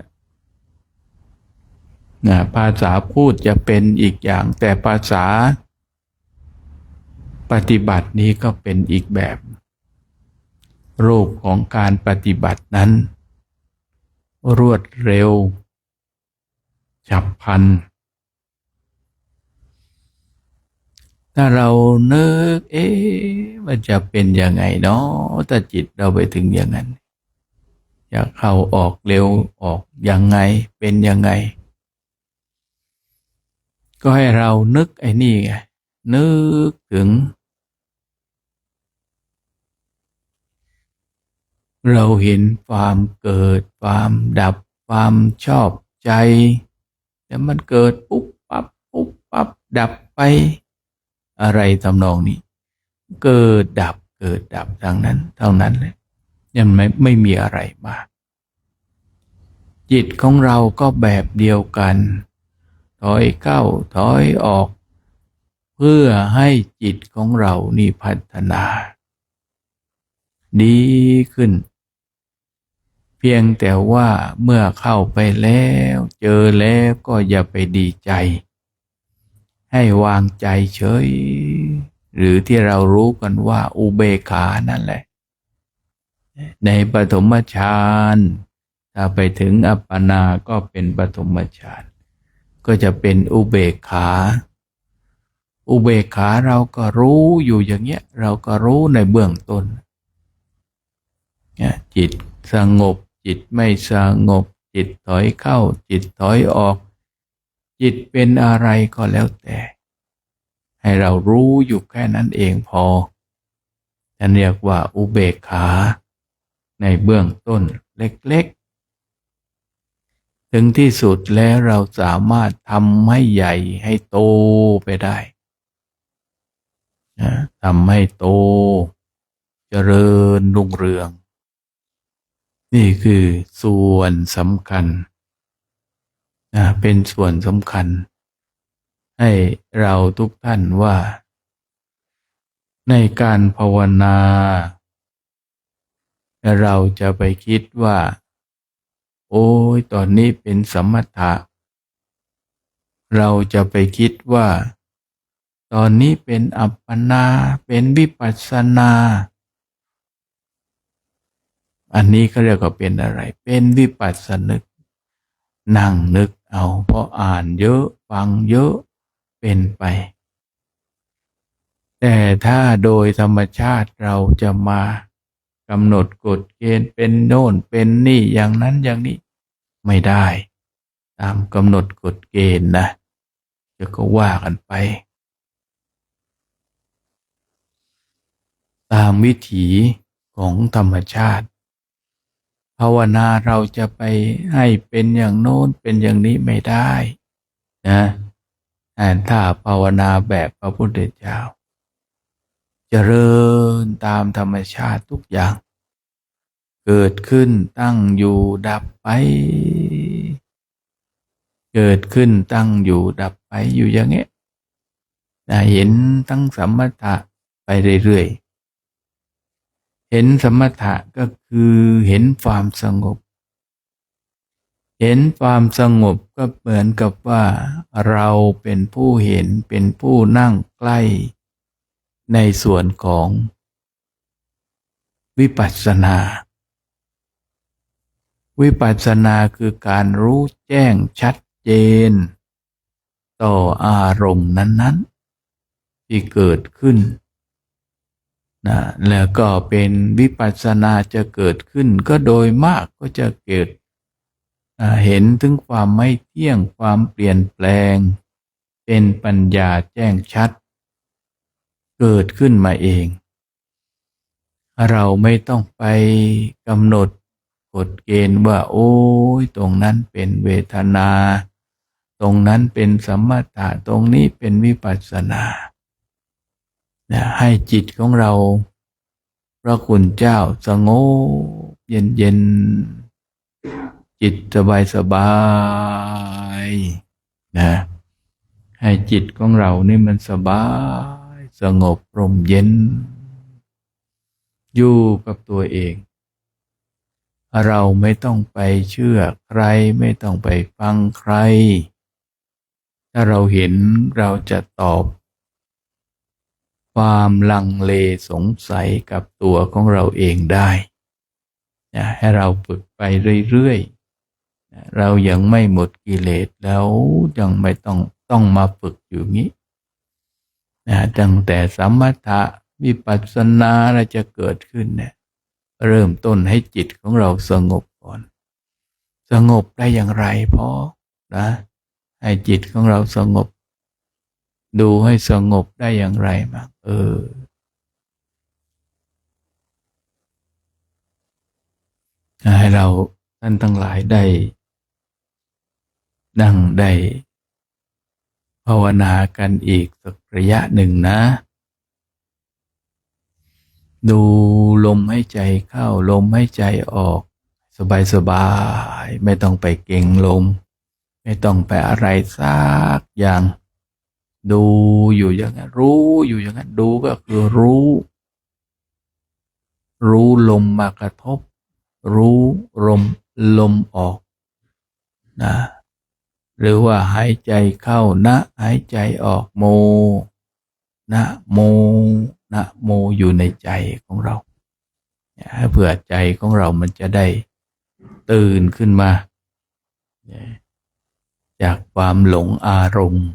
ภาษาพูดจะเป็นอีกอย่างแต่ภาษาปฏิบัตินี้ก็เป็นอีกแบบรูปของการปฏิบัตินั้นรวดเร็วฉับพลันถ้าเรานึกมันจะเป็นยังไงเนาะถ้าจิตเราไปถึงอย่างนั้นอยากเข้าออกเร็วออกยังไงเป็นยังไงก็ให้เรานึกไอ้นี่ไงนึกถึงเราเห็นความเกิดความดับความชอบใจแต่มันเกิดปุ๊บปั๊บปุ๊บปั๊บดับไปอะไรทำนองนี้เกิดดับทางนั้นเท่านั้นเลยยังไม่มีอะไรมากจิตของเราก็แบบเดียวกันถอยเข้าถอยออกเพื่อให้จิตของเรานี่พัฒนาดีขึ้นเพียงแต่ว่าเมื่อเข้าไปแล้วเจอแล้วก็อย่าไปดีใจให้วางใจเฉยหรือที่เรารู้กันว่าอุเบกขานั่นแหละในปฐมฌานถ้าไปถึงอัปปนาก็เป็นปฐมฌานก็จะเป็นอุเบกขาเราก็รู้อยู่อย่างเงี้ยเราก็รู้ในเบื้องต้นจิตสงบจิตไม่สงบจิตถอยเข้าจิตถอยออกจิตเป็นอะไรก็แล้วแต่ให้เรารู้อยู่แค่นั้นเองพอจะเรียกว่าอุเบกขาในเบื้องต้นเล็กๆถึงที่สุดแล้วเราสามารถทำให้ใหญ่ให้โตไปได้ทำให้โตเจริญรุ่งเรืองนี่คือส่วนสำคัญเป็นส่วนสำคัญให้เราทุกท่านว่าในการภาวนาเราจะไปคิดว่า โอ้ยตอนนี้เป็นสมถะเราจะไปคิดว่าตอนนี้เป็นอัปปนาเป็นวิปัสสนาอันนี้เขาเรียกว่าเป็นอะไรเป็นวิปัสสนึกนั่งนึกเอาเพราะอ่านเยอะฟังเยอะเป็นไปแต่ถ้าโดยธรรมชาติเราจะมากำหนดกฎเกณฑ์เป็นโน่นเป็นนี่อย่างนั้นอย่างนี้ไม่ได้ตามกำหนดกฎเกณฑ์นะจะก็ว่ากันไปตามวิถีของธรรมชาติภาวนาเราจะไปให้เป็นอย่างโน้นเป็นอย่างนี้ไม่ได้นะถ้าภาวนาแบบพระพุทธเจ้าเจริญตามธรรมชาติทุกอย่างเกิดขึ้นตั้งอยู่ดับไปเกิดขึ้นตั้งอยู่ดับไปอยู่อย่างเงี้ยเห็นทั้งสมถะไปเรื่อยๆเห็นสมถะก็คือเห็นความสงบเห็นความสงบก็เหมือนกับว่าเราเป็นผู้เห็นเป็นผู้นั่งใกล้ในส่วนของวิปัสสนาวิปัสสนาคือการรู้แจ้งชัดเจนต่ออารมณ์นั้นๆที่เกิดขึ้นนะแล้วก็เป็นวิปัสสนาจะเกิดขึ้นก็โดยมากก็จะเกิดเห็นถึงความไม่เที่ยงความเปลี่ยนแปลงเป็นปัญญาแจ้งชัดเกิดขึ้นมาเองเราไม่ต้องไปกำหนดกฎเกณฑ์ว่าโอ้ยตรงนั้นเป็นเวทนาตรงนั้นเป็นสมถะตรงนี้เป็นวิปัสสนาให้จิตของเราพระคุณเจ้าสงบเย็นจิตสบายนะให้จิตของเรานี่มันสบายสงบร่มเย็นอยู่กับตัวเองเราไม่ต้องไปเชื่อใครไม่ต้องไปฟังใครถ้าเราเห็นเราจะตอบความลังเลสงสัยกับตัวของเราเองได้ให้เราฝึกไปเรื่อยๆเรายังไม่หมดกิเลสแล้วยังไม่ต้องมาฝึกอยู่งี้ตั้งแต่สมถะวิปัสสนาเราจะเกิดขึ้นเนี่ยเริ่มต้นให้จิตของเราสงบก่อนสงบได้อย่างไรพอนะให้จิตของเราสงบดูให้สงบได้อย่างไรบ้างให้เราท่านทั้งหลายได้นั่งได้ภาวนากันอีกสักระยะหนึ่งนะดูลมให้ใจเข้าลมให้ใจออกสบายๆไม่ต้องไปเก่งลมไม่ต้องไปอะไรสักอย่างดูอยู่อย่างนั้นรู้อยู่อย่างนั้นดูก็คือรู้ลมมากระทบรู้ลมออกนะหรือว่าหายใจเข้านะหายใจออกโมนะโมนะโมอยู่ในใจของเราให้เผื่อใจของเรามันจะได้ตื่นขึ้นมาจากความหลงอารมณ์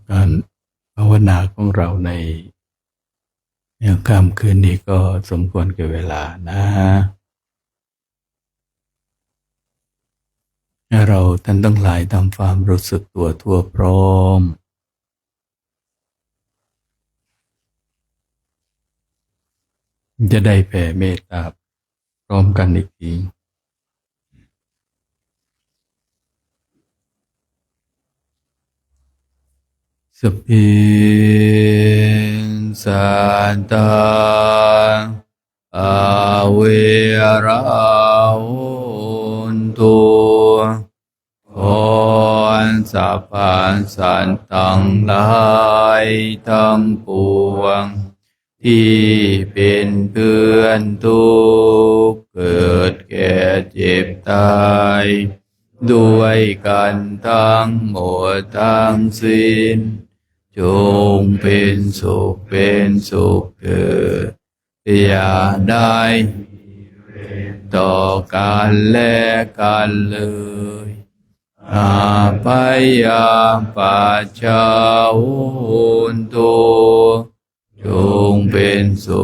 การภาวนาของเราในค่ำคืนนี้ก็สมควรแก่เวลานะให้เราท่านทั้งหลายทำความรู้สึกตัวทั่วพร้อมจะได้แผ่เมตตาพร้อมกันอีกทีสัพพิสัตตาอาเวราหุนตุขอสัพพสัตว์ทั้งหลายทั้งปวงที่เป็นเพื่อนทุกข์เกิดแก่เจ็บตายด้วยกันทั้งหมดทั้งสิ้นจงเป็นสุขเถิดอย่าได้ต่อกันและกันเลยอาภัยยาปัจจาหุนตุจงเป็นสุ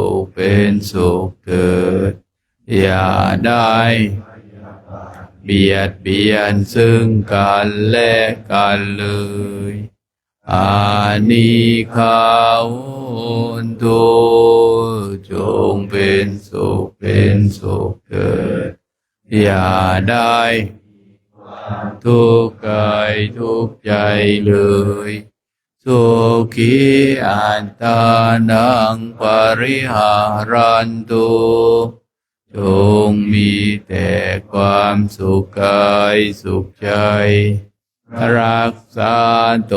ขเถิดอย่าได้เบียดเบียนซึ่งกันและกันเลยอานิคาหุนตุจงเป็นสุขเถิดอย่าได้ทุกข์กายทุกข์ใจเลยสุขีอัตตานังปริหารันตุจงมีแต่ความสุขกายสุขใจรักษาต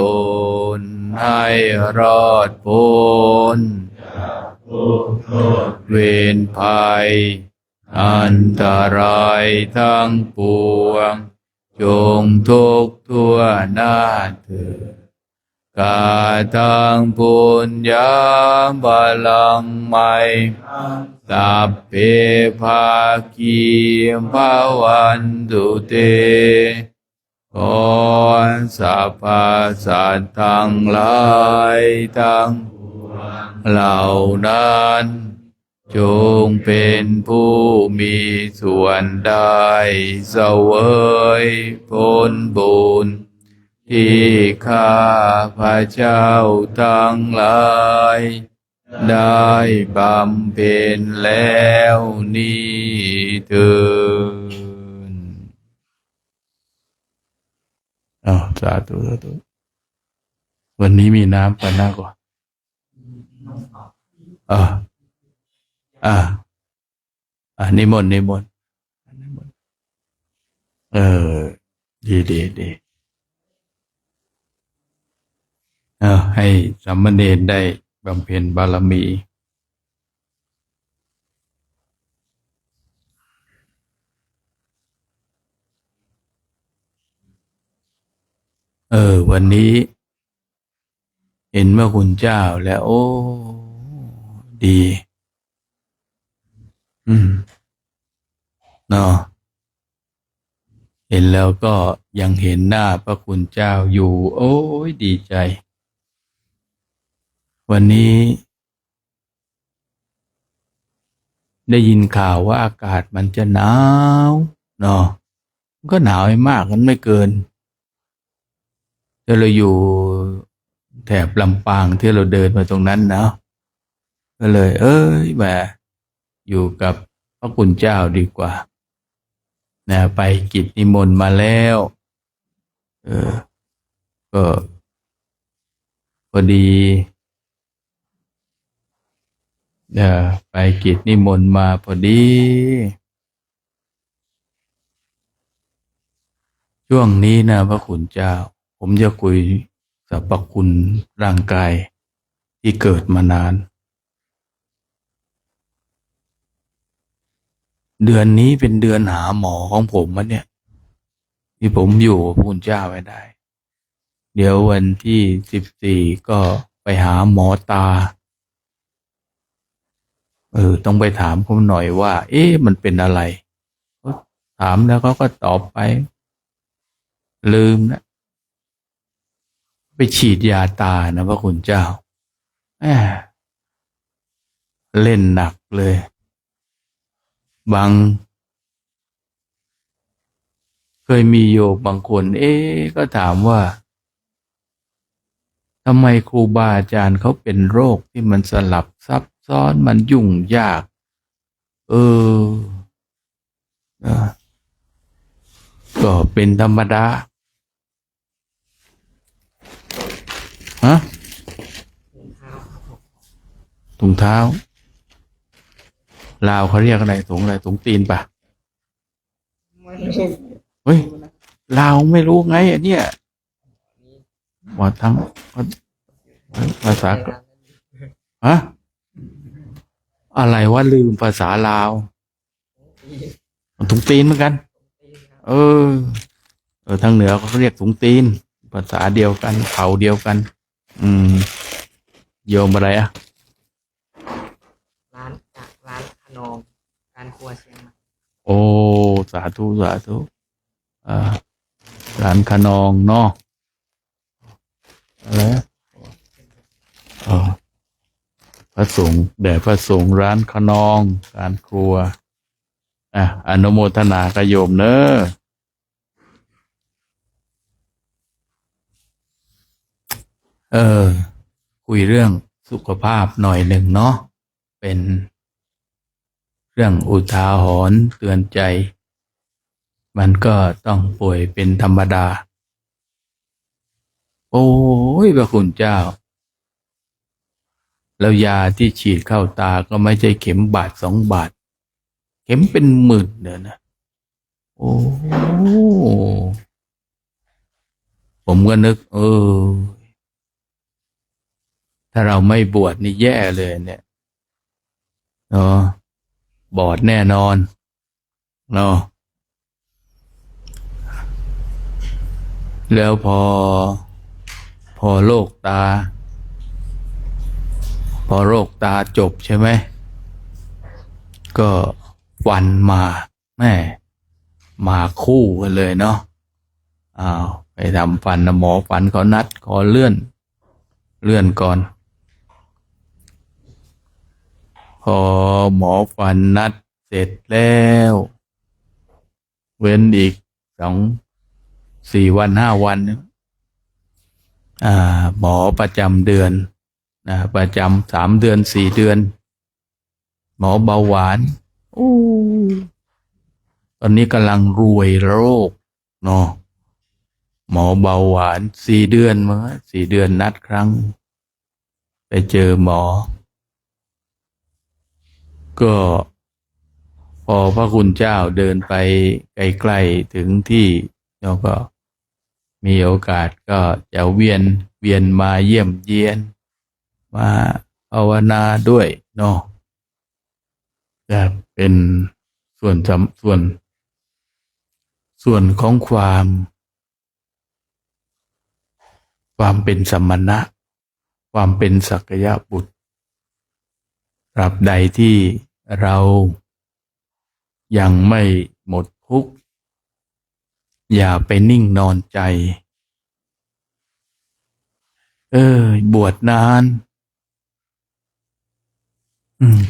นให้รอดพ้นเวรภัยอันตรายทั้งปวงจงทุกข์ทั่วหน้าเถิดกาตังปุญญาบาลังไมสัพเพภาคีภาวันตุเตขอสัพพสัตว์ทั้งหลายทั้งปวงเหล่านั้นจงเป็นผู้มีส่วนได้เสวยผลบุญที่ข้าพระเจ้าทั้งหลายได้บำเพ็ญแล้วนี้เถิดสาธุวันนี้มีน้ำกันหน้าก่อนนิมนต์ดีให้สามเณรได้บำเพ็ญบารมีวันนี้เห็นว่าคุณเจ้าแล้วโอ้ดีเนาะเห็นแล้วก็ยังเห็นหน้าพระคุณเจ้าอยู่โอ้ยดีใจวันนี้ได้ยินข่าวว่าอากาศมันจะหนาวเนาะมันก็หนาวไม่มากมันไม่เกินเราอยู่แถบลำปางที่เราเดินมาตรงนั้นนะก็เลยแบบอยู่กับพระคุณเจ้าดีกว่านะไปกิจนิมนต์มาแล้วก็พอดีไปกิจนิมนต์มาพอดีช่วงนี้นะพระคุณเจ้าผมจะคุยสรรพคุณร่างกายที่เกิดมานานเดือนนี้เป็นเดือนหาหมอของผมมันเนี่ยที่ผมอยู่พระคุณเจ้าไม่ได้เดี๋ยววันที่14ก็ไปหาหมอตาต้องไปถามเขาหน่อยว่ามันเป็นอะไรถามแล้วเขาก็ตอบไปลืมนะไป ฉีดยาตานะพระคุณเจ้าแหมเล่นหนักเลยเคยมีโยมบางคนก็ถามว่าทำไมครูบาอาจารย์เขาเป็นโรคที่มันสลับซับซ้อนมันยุ่งยากก็เป็นธรรมดาฮะถุงเท้าลาวเขาเรียกอะไรถุงอะไรถุงตีนปะเฮ้ยลาวไม่รู้ไงอันเนี้ยว่าทั้งภาษาฮะอะไรว่าลืมภาษาลาวถุงตีนเหมือนกันทางเหนือเขาเรียกถุงตีนภาษาเดียวกันเผ่าเดียวกันโยมอะไรอ่ะร้านขนมร้านครัวเชียงใหม่ โอ้สาธุสาธุร้านขนองเนาะอะไรพระสงฆ์แด่พระสงฆ์ร้านขนองการครัวอนุโมทนากโยมเนอะคุยเรื่องสุขภาพหน่อยหนึ่งเนาะเป็นเรื่องอุทาหรณ์เตือนใจมันก็ต้องป่วยเป็นธรรมดาโอ้ยพระคุณเจ้าแล้วยาที่ฉีดเข้าตาก็ไม่ใช่เข็มบาท2 บาทเข็มเป็นหมื่นเนี่ยนะโอ้ผมก็นึกถ้าเราไม่บวชนี่แย่เลยเนี่ยบอดแน่นอนเนาะแล้วพอโรคตาจบใช่ไหมก็ฟันมาคู่กันเลยเนาะไปทำฟันหมอฟันเขานัดขอเลื่อนก่อนพอหมอฟันนัดเสร็จแล้วเว้นอีก4 วัน 5 วันหมอประจำเดือนประจำ3 เดือน 4 เดือนหมอเบาหวานตอนนี้กำลังรวยโรคเนาะหมอเบาหวาน4 เดือนมั้ง4 เดือนนัดครั้งไปเจอหมอก็พอพระคุณเจ้าเดินไปใกล้ๆถึงที่แล้วก็มีโอกาสก็จะเวียนมาเยี่ยมเยียนมาภาวนาด้วยเนาะจะเป็นส่วนของความเป็นสมณะความเป็นสักยะบุตรตราบใดที่เรายังไม่หมดทุกข์อย่าไปนิ่งนอนใจบวชนาน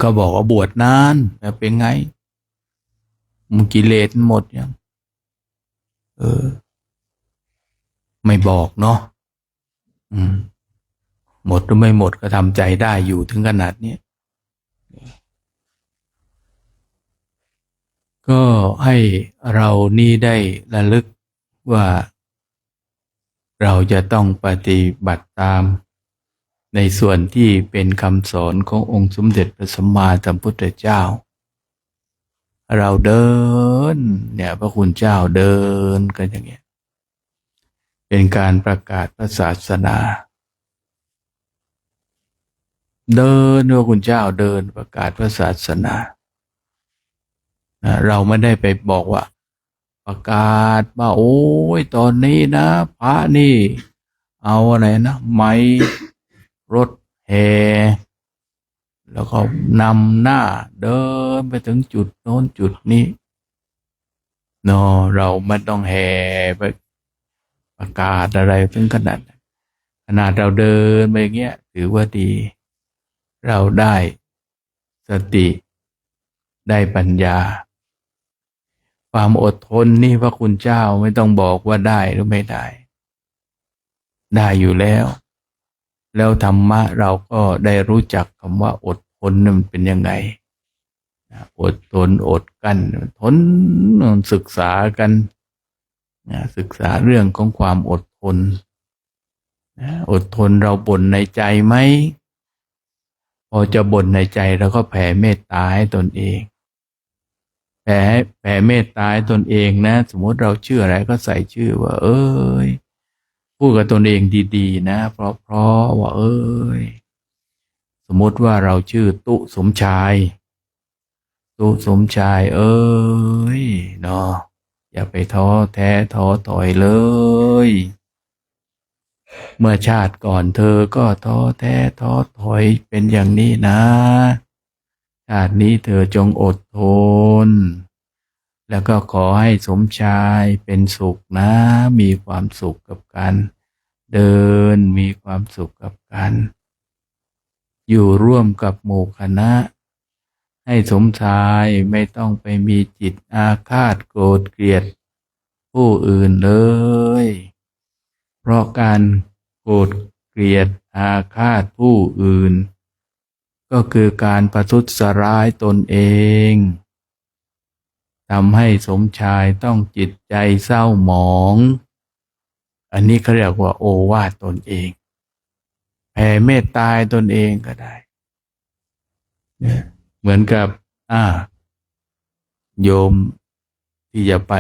ก็บอกว่าบวชนานแล้วเป็นไงมึงกิเลสหมดยังไม่บอกเนาะหมดหรือไม่หมดก็ทำใจได้อยู่ถึงขนาดนี้ก็ให้เรานี่ได้ระลึกว่าเราจะต้องปฏิบัติตามในส่วนที่เป็นคำสอนขององค์สมเด็จพระสัมมาสัมพุทธเจ้าเราเดินเนี่ยพระคุณเจ้าเดินกันอย่างเงี้ยเป็นการประกาศพระศาสนาเดินพระคุณเจ้าเดินประกาศพระศาสนาเราไม่ได้ไปบอกว่าประกาศว่าโอ้ยตอนนี้นะพระนี่เอาอะไรนะไม้รถแห่แล้วก็นำหน้าเดินไปถึงจุดโน้นจุดนี้เราไม่ต้องแห่ไปประกาศอะไรถึงขนาดนั้น นาดเราเดินไปอย่างเงี้ยถือว่าดี เราได้สติได้ปัญญา ความอดทนนี่พระคุณเจ้าไม่ต้องบอกว่าได้หรือไม่ได้ ได้อยู่แล้ว แล้วธรรมะเราก็ได้รู้จักคำว่าอดทนมันเป็นยังไงอดทนอดกั้นทนศึกษากันศึกษาเรื่องของความอดทนอดทนเราบ่นในใจไหมพอจะบ่นในใจเราก็แผ่เมตตาให้ตนเองแผ่เมตตาให้ตนเองนะสมมติเราชื่ออะไรก็ใส่ชื่อว่าเอ้ยพูดกับตนเองดีๆนะเพราะว่าเอ้ยสมมติว่าเราชื่อตุสมชายตุสมชายเอ้ยเนาะอย่าไปท้อแท้ท้อถอยเลยเมื่อชาติก่อนเธอก็ท้อแท้ท้อถอยเป็นอย่างนี้นะชาตินี้เธอจงอดทนแล้วก็ขอให้สมชายเป็นสุขนะมีความสุขกับการเดินมีความสุขกับการอยู่ร่วมกับหมู่คณะให้สมชายไม่ต้องไปมีจิตอาฆาตโกรธเกลียดผู้อื่นเลยเพราะการโกรธเกลียดอาฆาตผู้อื่นก็คือการประทุษร้ายตนเองทำให้สมชายต้องจิตใจเศร้าหมองอันนี้เขาเรียกว่าโอวาทตนเองแผ่เมตตาตนเองก็ได้เหมือนกับโยมที่จะไป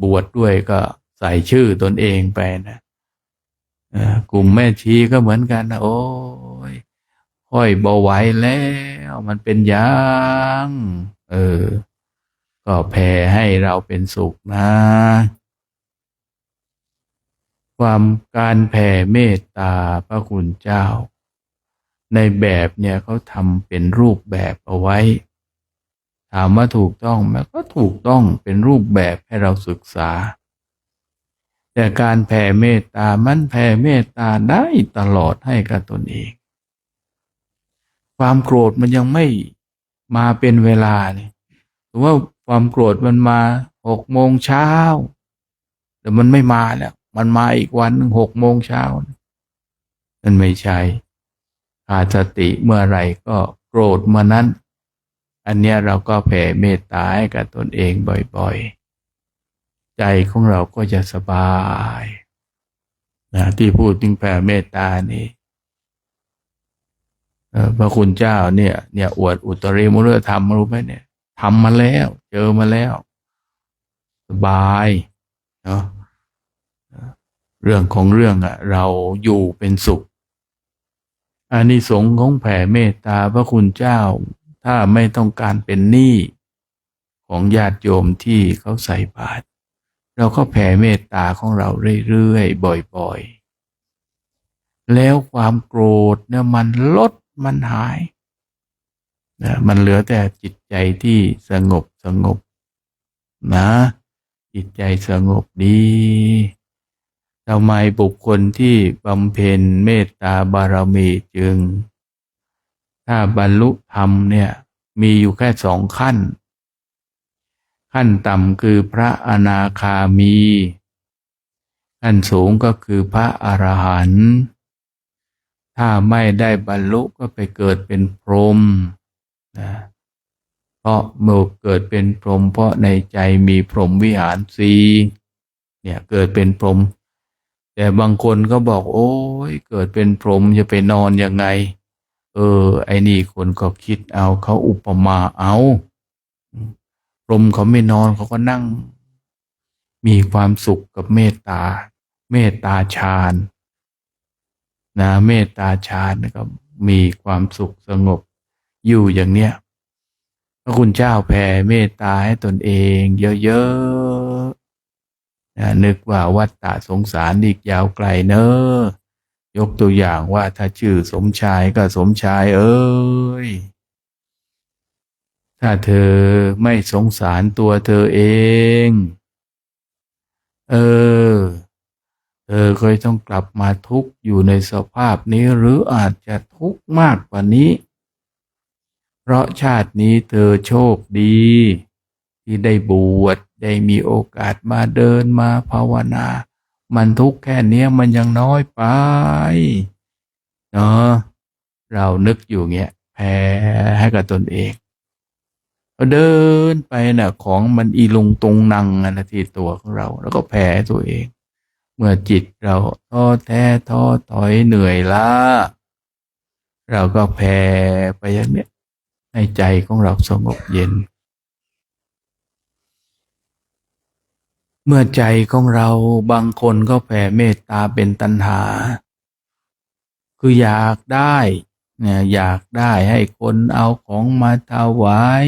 บวชด้วยก็ใส่ชื่อตนเองไปนะกลุ่มแม่ชีก็เหมือนกันนะโอ้ยค่อยบ่ไหวแล้วมันเป็นยังก็แผ่ให้เราเป็นสุขนะการแผ่เมตตาพระคุณเจ้าในแบบเนี่ยเขาทำเป็นรูปแบบเอาไว้ถามว่าถูกต้องไหมก็ถูกต้องเป็นรูปแบบให้เราศึกษาแต่การแผ่เมตตามันแผ่เมตตาได้ตลอดให้กับตนเองความโกรธมันยังไม่มาเป็นเวลาเนี่ยถือว่าความโกรธมันมา6 โมงเช้าแต่มันไม่มาแล้วมันมาอีกวัน6 โมงเช้านั่นไม่ใช่ขาดสติเมื่อไหร่ก็โกรธเมื่อนั้นอันเนี้ยเราก็แผ่เมตตาให้กับตนเองบ่อยๆใจของเราก็จะสบายนะที่พูดถึงแผ่เมตตานี่พระคุณเจ้าเนี่ยอวดอุตริมุขธรรมรู้ไหมเนี่ยทำมาแล้วเจอมาแล้วสบายเนาะเรื่องของเรื่องเราอยู่เป็นสุขอานิสงส์ของแผ่เมตตาพระคุณเจ้าถ้าไม่ต้องการเป็นหนี้ของญาติโยมที่เขาใส่บาตรเราก็แผ่เมตตาของเราเรื่อยๆบ่อยๆแล้วความโกรธเนี่ยมันลดมันหายมันเหลือแต่จิตใจที่สงบนะจิตใจสงบดีทำไมบุคคลที่บำเพ็ญเมตตาบารมีจึงถ้าบรรลุธรรมเนี่ยมีอยู่แค่2 ขั้นขั้นต่ำคือพระอนาคามีขั้นสูงก็คือพระอรหันต์ถ้าไม่ได้บรรลุก็ไปเกิดเป็นพรหมนะเพราะเมื่อเกิดเป็นพรหมเพราะในใจมีพรหมวิหาร4เนี่ยเกิดเป็นพรหมแต่บางคนก็บอกโอ้ยเกิดเป็นพรหมจะไปนอนยังไงไอ้นี่คนก็คิดเอาเขาอุปมาเอาพรหมเขาไม่นอนเขาก็นั่งมีความสุขกับเมตตาฌานนะเมตตาฌานก็มีความสุขสงบอยู่อย่างเนี้ยพระคุณเจ้าแผ่เมตตาให้ตนเองเยอะๆนะนึกว่าวัฏฏะสงสารอีกยาวไกลเนอะยกตัวอย่างว่าถ้าชื่อสมชายก็สมชายเอ้ยถ้าเธอไม่สงสารตัวเธอเองเธ ธอเคยต้องกลับมาทุกข์อยู่ในสภาพนี้หรืออาจจะทุกข์มากกว่านี้ เพราะชาตินี้เธอโชคดีที่ได้บวชได้มีโอกาสมาเดินมาภาวนา มันทุกข์แค่เนี้ยมันยังน้อยไปเนาะเรานึกอยู่เงี้ยแพ้ให้กับตนเองเดินไปน่ะของมันอีลุงตุงนังนะที่ตัวของเราแล้วก็แพ้ตัวเองเมื่อจิตเราท้อแท้ท้อถอยเหนื่อยล้าเราก็แพ้ไปอย่างเนี้ยให้ใจของเราสงบเย็นเมื่อใจของเราบางคนก็แผ่เมตตาเป็นตัณหาคืออยากได้เนี่ยอยากได้ให้คนเอาของมาถวาย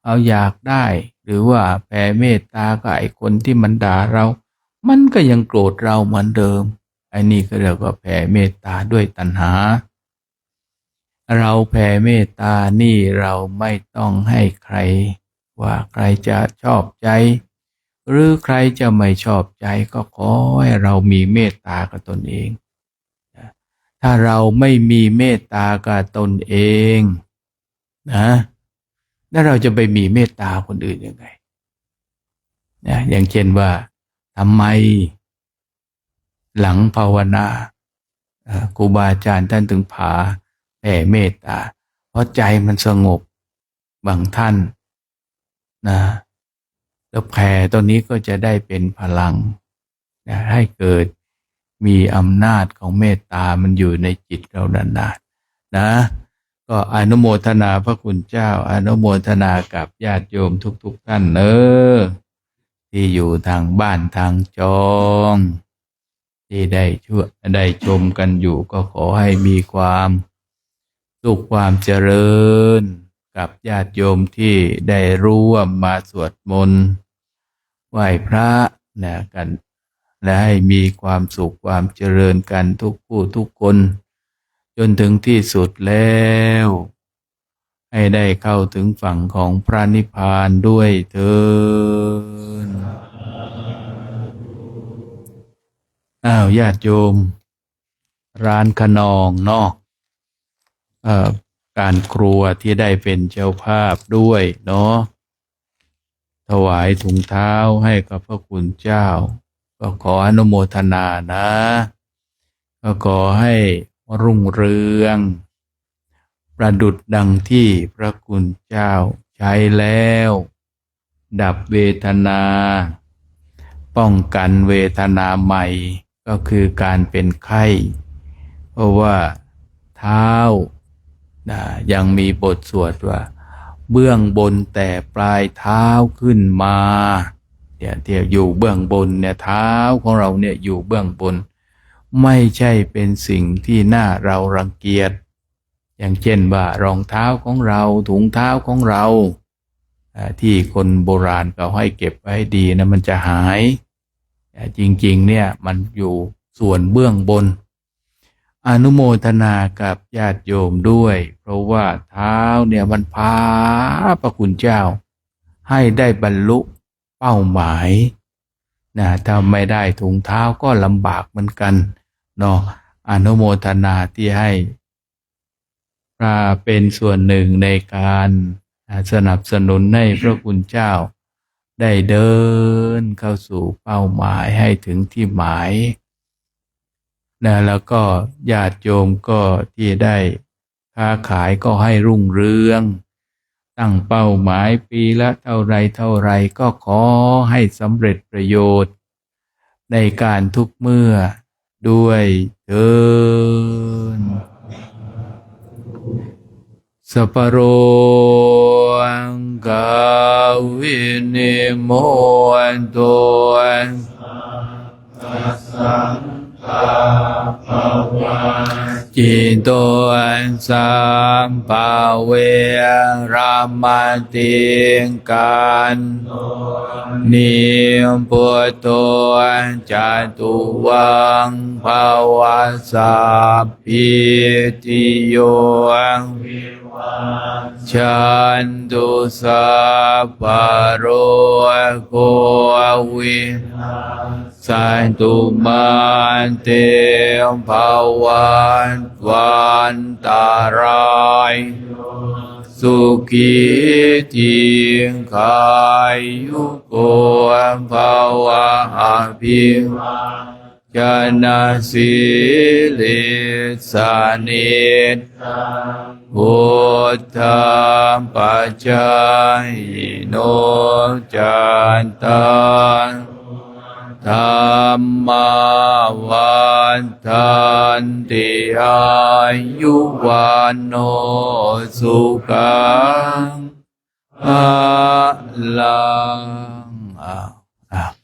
เอาอยากได้หรือว่าแผ่เมตตากับไอ้คนที่มันด่าเรามันก็ยังโกรธเราเหมือนเดิมไอ้นี่ก็เรียกว่าแผ่เมตตาด้วยตัณหาเราแผ่เมตตานี่เราไม่ต้องให้ใครว่าใครจะชอบใจหรือใครจะไม่ชอบใจก็ขอให้เรามีเมตตากับตนเองถ้าเราไม่มีเมตตากับตนเองนะแล้วเราจะไปมีเมตตาคนอื่นยังไงนะอย่างเช่นว่าทำไมหลังภาวนาครูบาอาจารย์ท่านถึงผาแผ่เมตตาเพราะใจมันสงบบางท่านนะแล้วแผ่ตรงนี้ก็จะได้เป็นพลังนะให้เกิดมีอำนาจของเมตตามันอยู่ในจิตเรานานๆนะก็อนุโมทนาพระคุณเจ้าอนุโมทนากับญาติโยมทุกท่านที่อยู่ทางบ้านทางจองที่ได้ชมกันอยู่ก็ขอให้มีความสุขความเจริญกับญาติโยมที่ได้ร่วมมาสวดมนต์ไหว้พระนะกันและให้มีความสุขความเจริญกันทุกผู้ทุกคนจนถึงที่สุดแล้วให้ได้เข้าถึงฝั่งของพระนิพพานด้วยเถิดญาติโยมร้านขนองเนาะการครัวที่ได้เป็นเจ้าภาพด้วยเนาะถวายถุงเท้าให้กับพระคุณเจ้าก็ขออนุโมทนานะก็ขอให้รุ่งเรืองประดุจดังที่พระคุณเจ้าใช้แล้วดับเวทนาป้องกันเวทนาใหม่ก็คือการเป็นไข้เพราะว่าเท้ายังมีบทสวดว่าเบื้องบนแต่ปลายเท้าขึ้นมาที่อยู่เบื้องบนเนี่ยเท้าของเราเนี่ยอยู่เบื้องบนไม่ใช่เป็นสิ่งที่น่าเรารังเกียจอย่างเช่นว่ารองเท้าของเราถุงเท้าของเราที่คนโบราณเขาให้เก็บไว้ดีนะมันจะหายจริงๆเนี่ยมันอยู่ส่วนเบื้องบนอนุโมทนากับญาติโยมด้วยเพราะว่าเท้าเนี่ยมันพาพระคุณเจ้าให้ได้บรรลุเป้าหมายนะถ้าไม่ได้ถุงเท้าก็ลำบากเหมือนกันเนาะอนุโมทนาที่ให้เป็นส่วนหนึ่งในการสนับสนุนให้พระคุณเจ้าได้เดินเข้าสู่เป้าหมายให้ถึงที่หมายนะแล้วก็ญาติโยมก็ที่ได้ค้าขายก็ให้รุ่งเรืองตั้งเป้าหมายปีละเท่าไรก็ขอให้สำเร็จประโยชน์ในการทุกเมื่อด้วยเถิดสัพพโรกาวินิโมนโตจิตโตสัมภเวรามาติกันนิพุตโตจตุวังภวสัพพิติโยฉันตุสัพพะโรโควินาศ สันตุมันเตภวันวันตารายสุขีทีขายยุโกภวะอภิชนะสิลิสานิพุทธปัจจายโนจันตังธรรมาวันทันติอายุวันโนสุขังภะลัง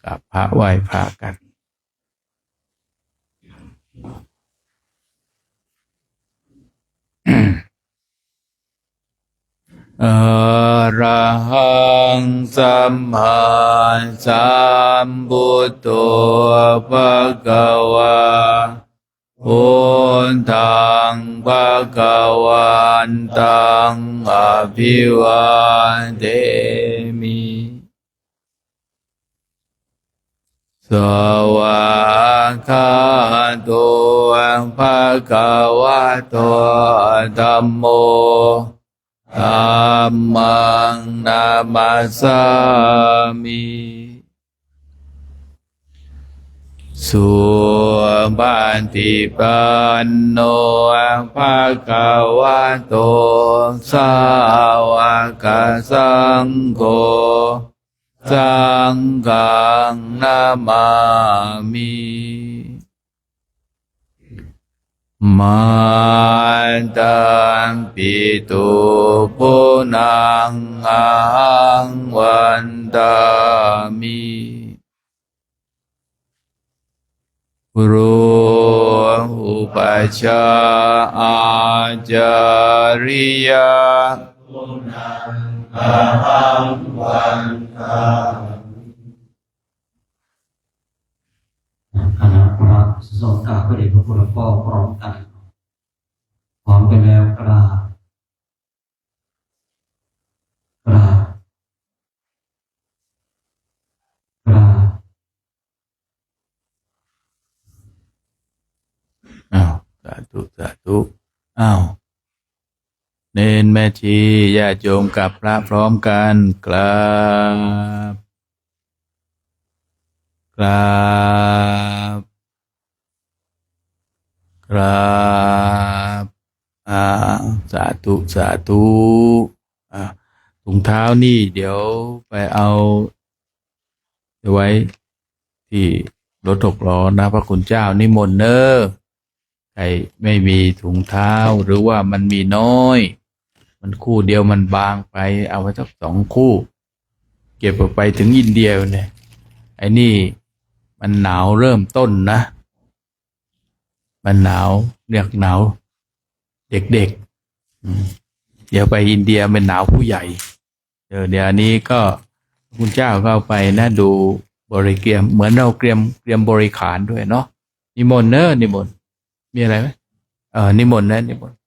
กับพระไหว้พระกันอรหังสัมมาสัมพุทโธภะคะวะพุทธังภะคะวันตังอภิวาเทมิสวากขาโตภะคะวะโตธัมโมธัมมังนามัสสามิสุปฏิปันโนภะคะวะโตสาวกสังโฆสังฆังนามามิมันตังปิตุปุนังอังวันตามิรูอุปัชฌาย์อาจาริยะปุนังอังวันตาคณะพระสงฆ์กราบพระเดชพระคุณหลวงพ่อพร้อมกันพร้อมกันแล้วกราบกราบกราบสาธุสาธุเนนแม่ชีญาติโยมกับพระพร้อมกันกราบกราบกราบสาธุสาธุถุงเท้านี่เดี๋ยวไปเอาไว้ที่รถ6 ล้อนะพระคุณเจ้านิมนต์เนอะใครไม่มีถุงเท้าหรือว่ามันมีน้อยมันคู่เดียวมันบางไปเอาไว้สัก2 คู่เก็บไปถึงอินเดียเนี่ยไอ้นี่มันหนาวเริ่มต้นนะมันหนาวเรียกหนาวเด็กๆเดี๋ยวไปอินเดียเป็นหนาวผู้ใหญ่เดี๋ยวนี้ก็คุณเจ้าก็เอาไปนะดูบริเกียมเหมือนเราเตรียมบริขารด้วยเนาะนิมนต์เนอะนิมนต์มีอะไรไหมนิมนต์นะนิมนต์